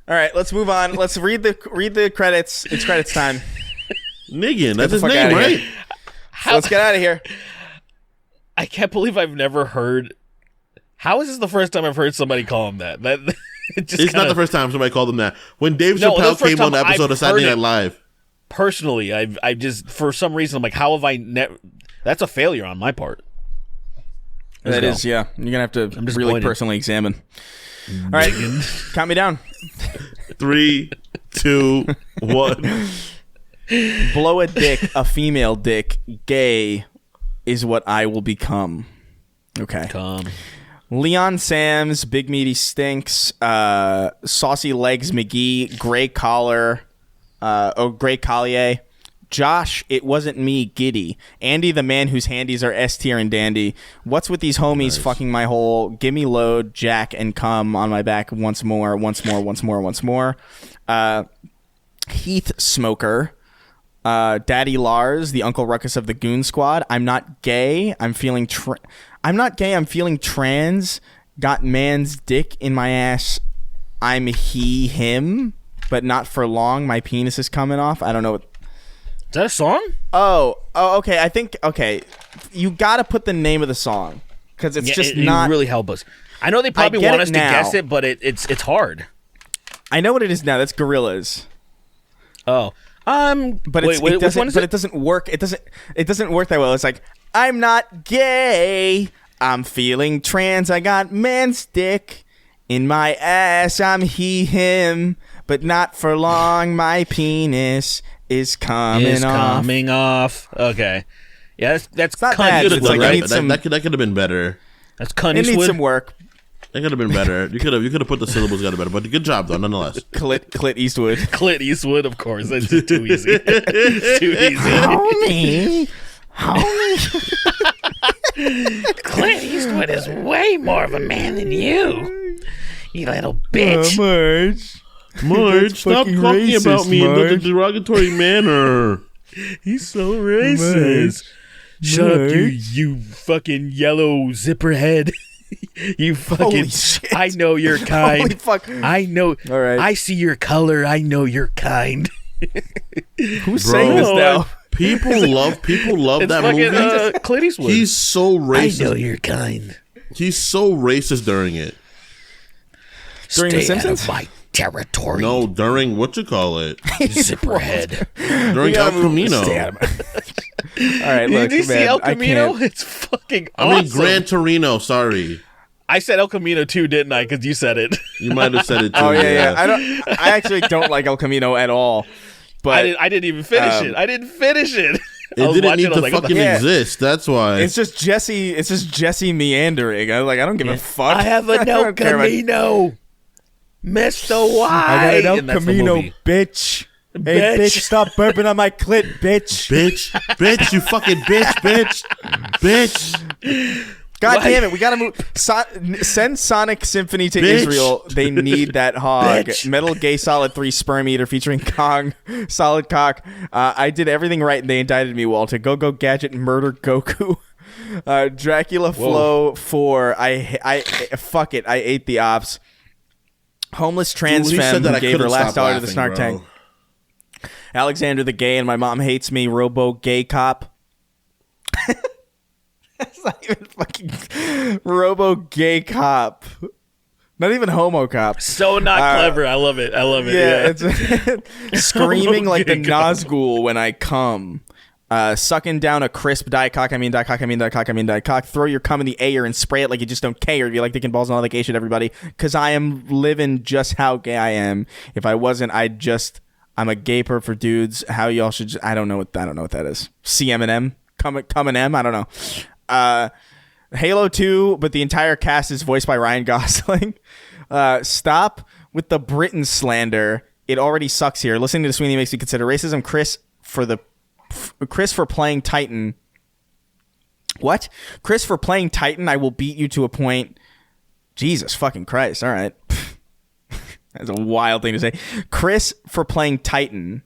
All right, let's move on. Let's read the credits. It's credits time. Negan, that's his fuck name, outta right? here. Let's get out of here. I can't believe I've never heard. How is this the first time I've heard somebody call him that? It's not the first time somebody called him that. When Dave No, Chappelle the first came on the time episode I've of Saturday heard Night it. Live. Personally, I just for some reason I'm like, how have I never? That's a failure on my part. That is, yeah. You're gonna have to really personally examine. All right, count me down. 3, 2, 1. Blow a dick, a female dick, gay is what I will become. Okay. Leon Sams, Big Meaty Stinks, Saucy Legs McGee, Gray Collar, Gray Collier, Josh, It Wasn't Me, Giddy, Andy the Man Whose Handies Are S tier and dandy, What's With These Homies, Fucking My Hole, Gimme Load, Jack, and Come on My Back once more, Heath Smoker, Daddy Lars, the Uncle Ruckus of the Goon Squad, I'm Not Gay, I'm feeling trans, got man's dick in my ass, I'm he, him, but not for long, my penis is coming off. I don't know. Is that a song? Oh, okay. Okay. You got to put the name of the song because it's just not. It really help us. I know they probably want us to guess it, but it's hard. I know what it is now. That's Gorillaz. Oh, but it doesn't work. It doesn't work that well. It's like, I'm not gay. I'm feeling trans. I got man's dick in my ass. I'm he, him, but not for long. My penis is coming off. Okay. Yeah, that's not bad. It's like, right? That could have been better. That's Cunt It Eastwood. needs some work. That could have been better. You could have put the syllables got better, but good job though, nonetheless. Clit Eastwood. Clint Eastwood, of course. That's just too easy. It's too easy. Homie. Clint Eastwood is way more of a man than you. You little bitch. Marge, stop talking racist, about me in a Marge. derogatory manner. He's so racist. Shut up, you fucking yellow zipper head. You fucking. Holy shit. I know your kind. Holy fuck. I know. All right. I see your color. I know your kind. Who's saying this now? People love It's that fucking movie. Clint Eastwood. He's so racist. I know your kind. He's so racist during it. During The Simpsons? Out of my territory. No, during what you call it? Zipperhead. During El Camino. All right, look, Did you see man, El I Camino? can't. It's fucking I awesome. mean Gran Torino. Sorry, I said El Camino too, didn't I? Because you said it. you might have said it too. Oh yeah. I actually don't like El Camino at all. But I didn't even finish it. I didn't finish it. I It was didn't watching, need I was to like, what the fucking Yeah. exist. That's why. it's just Jesse meandering. I don't give a fuck. I have an I El don't care about- Camino. Mr. White. I got an And El that's the Camino, movie. bitch. Hey, Bitch. bitch, stop burping on my clit, bitch. bitch, you fucking bitch. God What? damn it, we gotta move. Send Sonic Symphony to Bitch. Israel. They need that hog. Bitch. Metal Gay Solid 3 Sperm Eater featuring Kong. Solid Cock. I did everything right and they indicted me, Walter. Go Gadget Murder Goku. Dracula Flow 4. I fuck it. I ate the ops. Homeless trans Dude, when he femme said that, who I gave her couldn't last stop dollar to the laughing, Snark bro. Tank. Alexander the Gay and My Mom Hates Me. Robo Gay Cop. That's not even fucking Robo Gay Cop. Not even Homo Cop. So not clever. I love it. Yeah, it's screaming like the Nazgul when I come. Sucking down a crisp Diet Cock. Throw your cum in the air and spray it like you just don't care. If you like taking balls and all that gay shit, everybody. Because I am living just how gay I am. If I wasn't, I'm a gaper for dudes. How y'all should? I don't know what that is. CM&M, come and M. I don't know. Halo 2, but the entire cast is voiced by Ryan Gosling. Stop with the Britain slander. It already sucks here. Listening to Sweeney makes me consider racism. Chris for playing Titan. What? Chris for playing Titan, I will beat you to a point. Jesus fucking Christ. All right. That's a wild thing to say. Chris for playing Titan.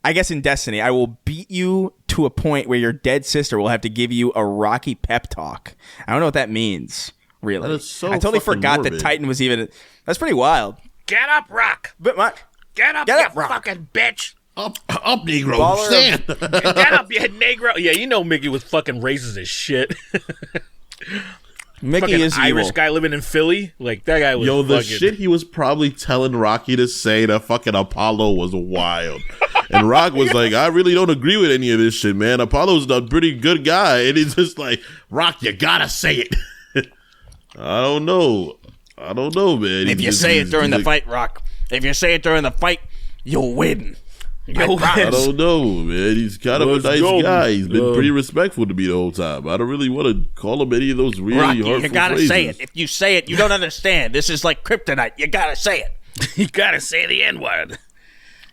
I guess in Destiny, I will beat you to a point where your dead sister will have to give you a Rocky pep talk. I don't know what that means, really. That is so I totally forgot morbid. that Titan was even... That's pretty wild. Get up, Rock. But what? Get up, Get you up, Rock. fucking bitch. Up, Negro. Baller Stand. Get up, you negro. Yeah, you know Mickey was fucking racist as shit. Mickey Fucking is Irish evil. guy living in Philly. Like, that guy was Yo, the fucking... shit he was probably telling Rocky to say to fucking Apollo was wild. And Rock was like, I really don't agree with any of this shit, man. Apollo's a pretty good guy. And he's just like, Rock, you gotta say it. I don't know, man. If you say it during the fight, Rock. If you say it during the fight, you'll win. I don't know, man. He's kind of a nice guy. He's been pretty respectful to me the whole time. I don't really want to call him any of those really Rocky, hurtful you gotta phrases. say it. If you say it, you don't understand. This is like kryptonite. You gotta say it. You gotta say the N-word.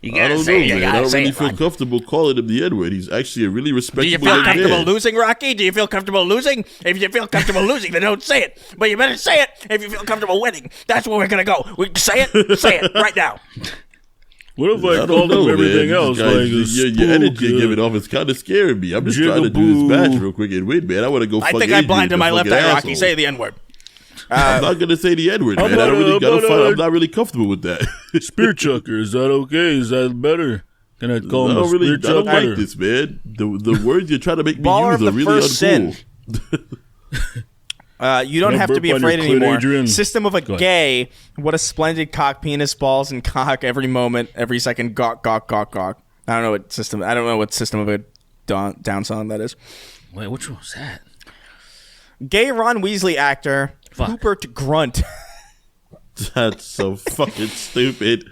You I gotta don't know, say it. You man. I gotta don't say really it, feel Rock. comfortable calling him the N-word. He's actually a really Do respectable you feel young comfortable man. losing, Rocky? Do you feel comfortable losing? If you feel comfortable losing, then don't say it. But you better say it if you feel comfortable winning. That's where we're gonna go. We say it right now. What if I don't called know, him everything man. else? These guys, Like your energy you're giving off is kind of scaring me. I'm just trying to do this match real quick and win, man. I want to go I fuck think I Adrian, blinded the my left fucking eye, Rocky. asshole. Say the N-word. I'm not going to say the N-word, man. I'm not really comfortable with that. Spear chucker, is that okay? Is that better? Can I call him a spear I don't chucker? like this, man. The words you're trying to make me Baller use of the are really first uncool. sin. You don't No have to be burp on your afraid clit, anymore. Adrian. System of a Go ahead. gay. What a splendid cock, penis, balls, and cock every moment, every second. Gawk, gawk, gawk, gawk. I don't know what system of a down song that is. Wait, which one was that? Gay Ron Weasley actor Fuck. Rupert Grunt. That's so fucking stupid.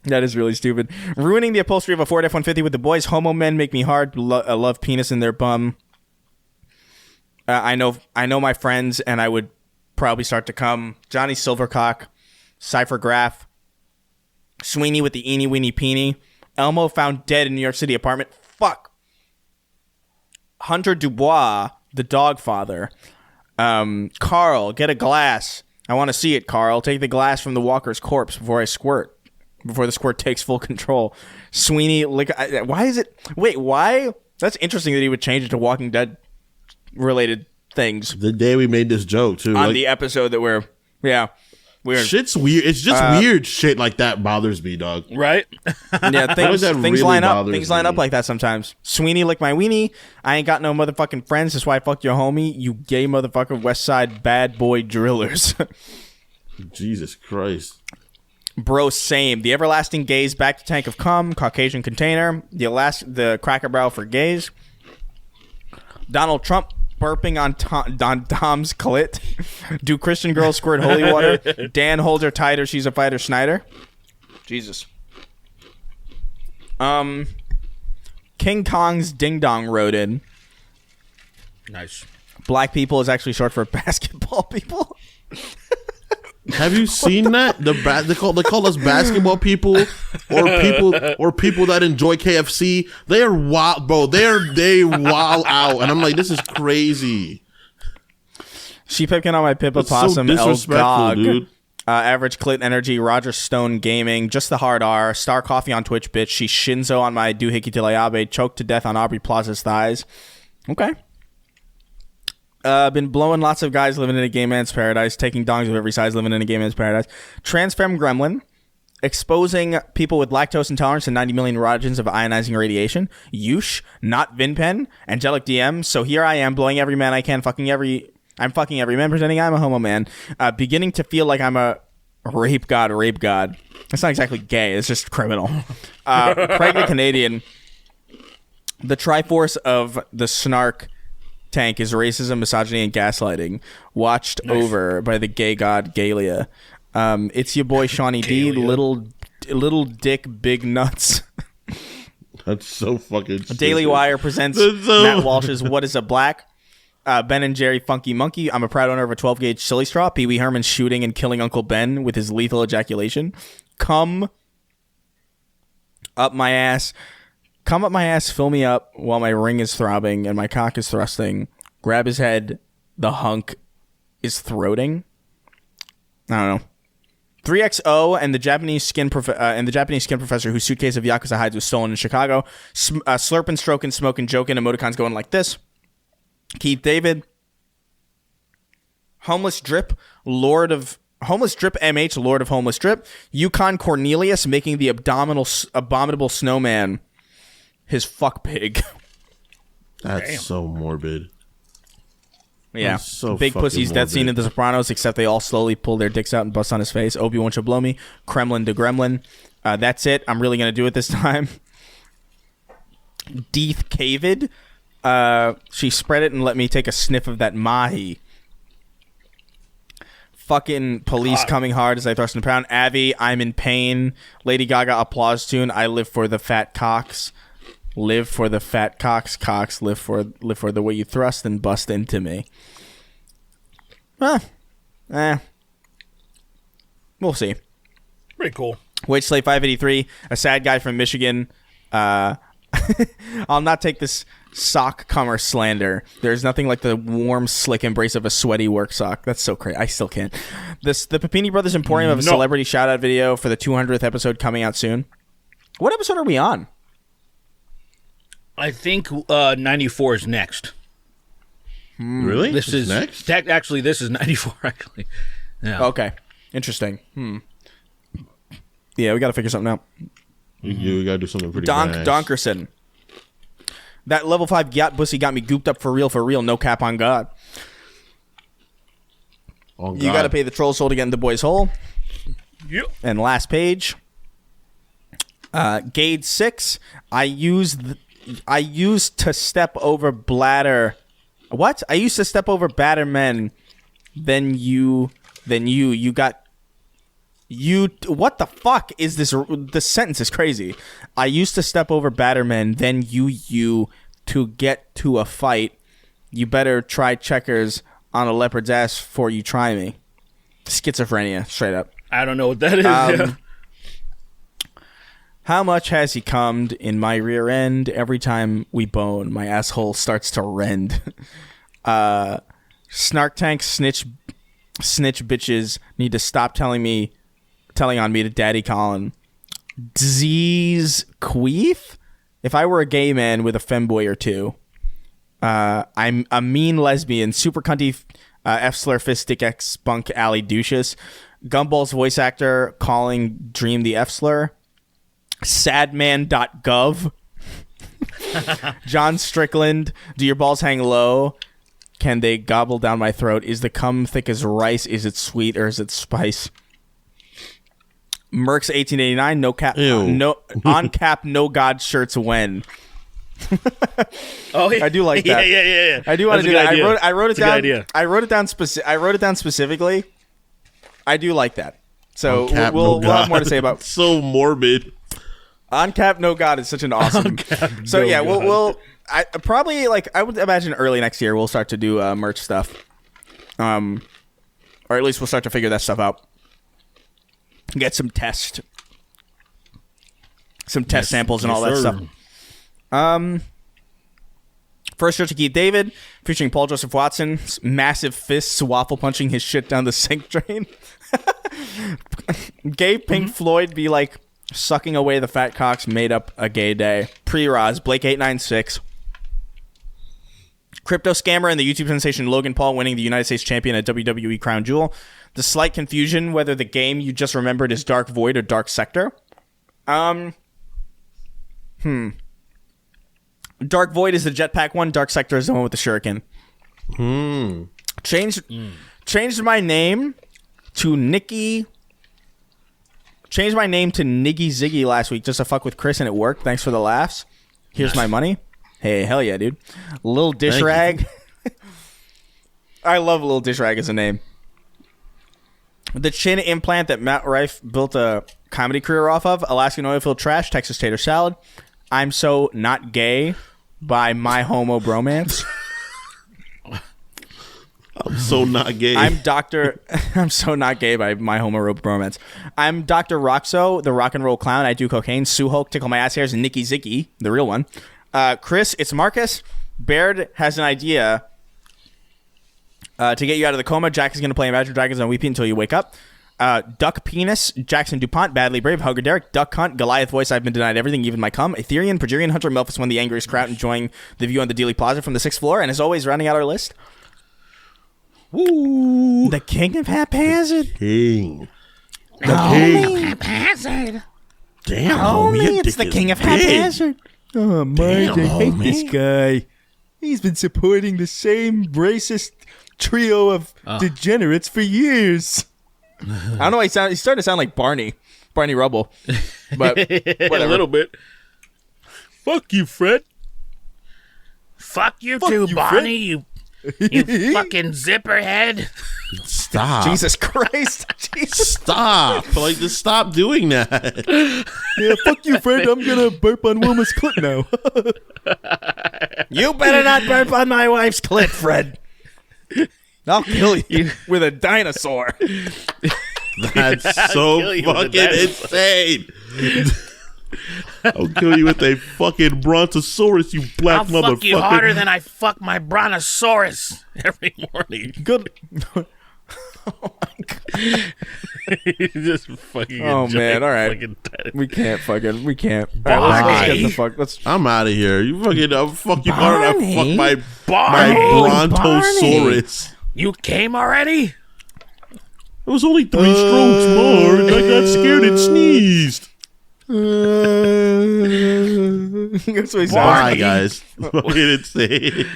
That is really stupid. Ruining the upholstery of a Ford F-150 with the boys. Homo men make me hard. Love penis in their bum. I know my friends, and I would probably start to come. Johnny Silvercock, Cypher Graph, Sweeney with the eeny weeny peeny. Elmo found dead in New York City apartment. Fuck. Hunter Dubois, the dog father. Carl, get a glass. I want to see it, Carl. Take the glass from the walker's corpse before I squirt. Before the squirt takes full control. Sweeney, why is it... Wait, why? That's interesting that he would change it to Walking Dead related things The day we made this joke, too. on like, the episode that we're... Yeah. Weird. shit's weird. It's just weird shit like that bothers me, dog. Right? Yeah, things that things really line up. bothers Things line up me. like that sometimes. Sweeney lick my weenie. I ain't got no motherfucking friends. That's why I fucked your homie. You gay motherfucker. West Side bad boy drillers. Jesus Christ. Bro, same. The everlasting gaze. Back to tank of cum. Caucasian container. The Cracker Barrel for gays. Donald Trump burping on Dom's clit. Do Christian girls squirt holy water? Dan holds her tighter. She's a fighter. Schneider. Jesus. King Kong's ding dong wrote in. Nice. Black people is actually short for basketball people. Have you seen that? They call us basketball people or people that enjoy KFC. They are wild, bro. They wild out, and I'm like, this is crazy. She picking on my Pippa That's so Possum. El disrespectful, Gog. dude. Average Clit Energy. Roger Stone Gaming. Just the Hard R. Star Coffee on Twitch, bitch. She's Shinzo on my Doohickey Teleabe. Choked to death on Aubrey Plaza's thighs. Okay. Been blowing lots of guys living in a gay man's paradise, taking dongs of every size living in a gay man's paradise. Transfem Gremlin, exposing people with lactose intolerance to 90 million roentgens of ionizing radiation. Yush, not Vinpen, Angelic DM. So here I am, blowing every man I can, I'm fucking every man, pretending I'm a homo man. Beginning to feel like I'm a rape god. That's not exactly gay, it's just criminal. Craig the Canadian, the Triforce of the Snark tank is racism, misogyny, and gaslighting. Watched over by the gay god Galia. It's your boy Shawnee D. Little dick, big nuts. That's so fucking stupid. Daily Wire presents Matt Walsh's What Is a Black? Ben and Jerry Funky Monkey. I'm a proud owner of a 12 gauge silly straw. Pee Wee Herman shooting and killing Uncle Ben with his lethal ejaculation. Cum Up my ass. Come up my ass, fill me up while my ring is throbbing and my cock is thrusting. Grab his head, the hunk is throating. I don't know. 3XO and the Japanese skin professor whose suitcase of Yakuza hides was stolen in Chicago. Slurping, stroking, smoking, joking. Emoticons going like this. Keith David. Homeless Drip MH, Lord of Homeless Drip. Yukon Cornelius making the abominable snowman his fuck pig. That's so morbid. Yeah. So Big Pussy's morbid. death scene in The Sopranos, except they all slowly pull their dicks out and bust on his face. Obi-Wan should blow me. Kremlin to Gremlin. That's it. I'm really going to do it this time. Deeth Cavid. She spread it and let me take a sniff of that mahi. Fucking police coming hard as I thrust in the pound. Avi, I'm in pain. Lady Gaga applause tune. I live for the fat cocks. Live for the fat cocks. Cocks live for the way you thrust and bust into me. We'll see. Pretty cool. Wage Slave 583, a sad guy from Michigan. I'll not take this sock comer slander. There's nothing like the warm, slick embrace of a sweaty work sock. That's so crazy. I still can't. The Papini Brothers Emporium of a celebrity shout-out video for the 200th episode coming out soon. What episode are we on? I think 94 is next. Really? This is next? Actually, this is 94, actually. Yeah. Okay. Interesting. Yeah, we got to figure something out. We got to do something pretty nice. Donkerson. That level 5 yacht pussy got me gooped up for real, no cap on God. Oh, God. You got to pay the troll soul to get in the boy's hole. Yep. And last page. Gade 6. I used to step over bladder. What? I used to step over batter men. Then you got. What the fuck is this? This sentence is crazy. I used to step over battermen, then you to get to a fight. You better try checkers on a leopard's ass before you try me. Schizophrenia, straight up. I don't know what that is. Yeah. How much has he cummed in my rear end? Every time we bone, my asshole starts to rend. Snark tank snitch bitches need to stop telling on me to Daddy Colin. Disease queef? If I were a gay man with a femboy or two, I'm a mean lesbian, super cunty F-slur fist dick X bunk alley douches. Gumball's voice actor calling Dream the F-slur. Sadman.gov. John Strickland, do your balls hang low? Can they gobble down my throat? Is the cum thick as rice? Is it sweet or is it spice? Mercs 1889, no cap, no on cap, no God shirts when. Oh, yeah. I do like that. Yeah. I do want to do that. I wrote it That's down. a good idea. I wrote it down specifically. I do like that. So we'll have more to say about. So morbid. On cap, no God is such an awesome. So yeah, we'll I probably I would imagine early next year we'll start to do merch stuff, or at least we'll start to figure that stuff out. Get some test samples and all that stuff. First shirt to Keith David, featuring Paul Joseph Watson, massive fists waffle punching his shit down the sink drain. Gay Pink Floyd be like sucking away the fat cocks made up a gay day. Pre-Roz, Blake 896. Crypto scammer and the YouTube sensation Logan Paul winning the United States champion at WWE Crown Jewel. The slight confusion whether the game you just remembered is Dark Void or Dark Sector. Dark Void is the jetpack one. Dark Sector is the one with the shuriken. Changed my name to Nikki. Changed my name to Niggy Ziggy last week just to fuck with Chris and it worked. Thanks for the laughs. Here's my money. Hey, hell yeah, dude. Lil Dish Rag. I love Lil Dish Rag as a name. The chin implant that Matt Rife built a comedy career off of. Alaskan Oilfield Trash, Texas Tater Salad. I'm So Not Gay by My Homo Bromance. I'm so not gay. I'm so not gay by my romance. I'm Dr. Roxo, the rock and roll clown. I do cocaine. Sue Hulk, tickle my ass hairs, and Nikki Ziggy, the real one. Chris, it's Marcus. Baird has an idea to get you out of the coma. Jack is going to play Imagine Dragons on Weepy until you wake up. Duck Penis, Jackson DuPont, Badly Brave, Hugger Derek, Duck Hunt, Goliath Voice, I've been denied everything, even my cum, Ethereum, Perjurian Hunter, Melphus won the angriest crowd, enjoying the view on the Dealey Plaza from the 6th floor, and as always, rounding out our list, Woo! the King of Haphazard. King. The King of Haphazard. Damn, Homie, it's the King of Haphazard. Oh, Mike, I hate this guy. He's been supporting the same racist trio of degenerates for years. I don't know why he's starting to sound like Barney Rubble. But whatever. A little bit. Fuck you, Fred. Fuck you too, Barney, you fucking zipper head. Stop. Jesus Christ. Stop. Like, just stop doing that. Yeah, fuck you, Fred. I'm going to burp on Wilma's clit now. You better not burp on my wife's clit, Fred. I'll kill you with a dinosaur. That's so fucking insane. I'll kill you with a fucking brontosaurus, you black I'll motherfucker. fuck you harder than I fuck my brontosaurus every morning. Good. He's just fucking. Oh man! All right, we can't. All right, let's get the fuck. I'm out of here. You fucking fuck you harder than I fuck my brontosaurus. You came already? It was only 3 strokes more, and I got scared and sneezed. That's what he Bye, guys. Fucking insane.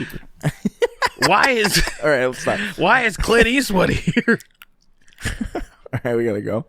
Why is All right, let's stop. Why is Clint Eastwood here? All right, we gotta go.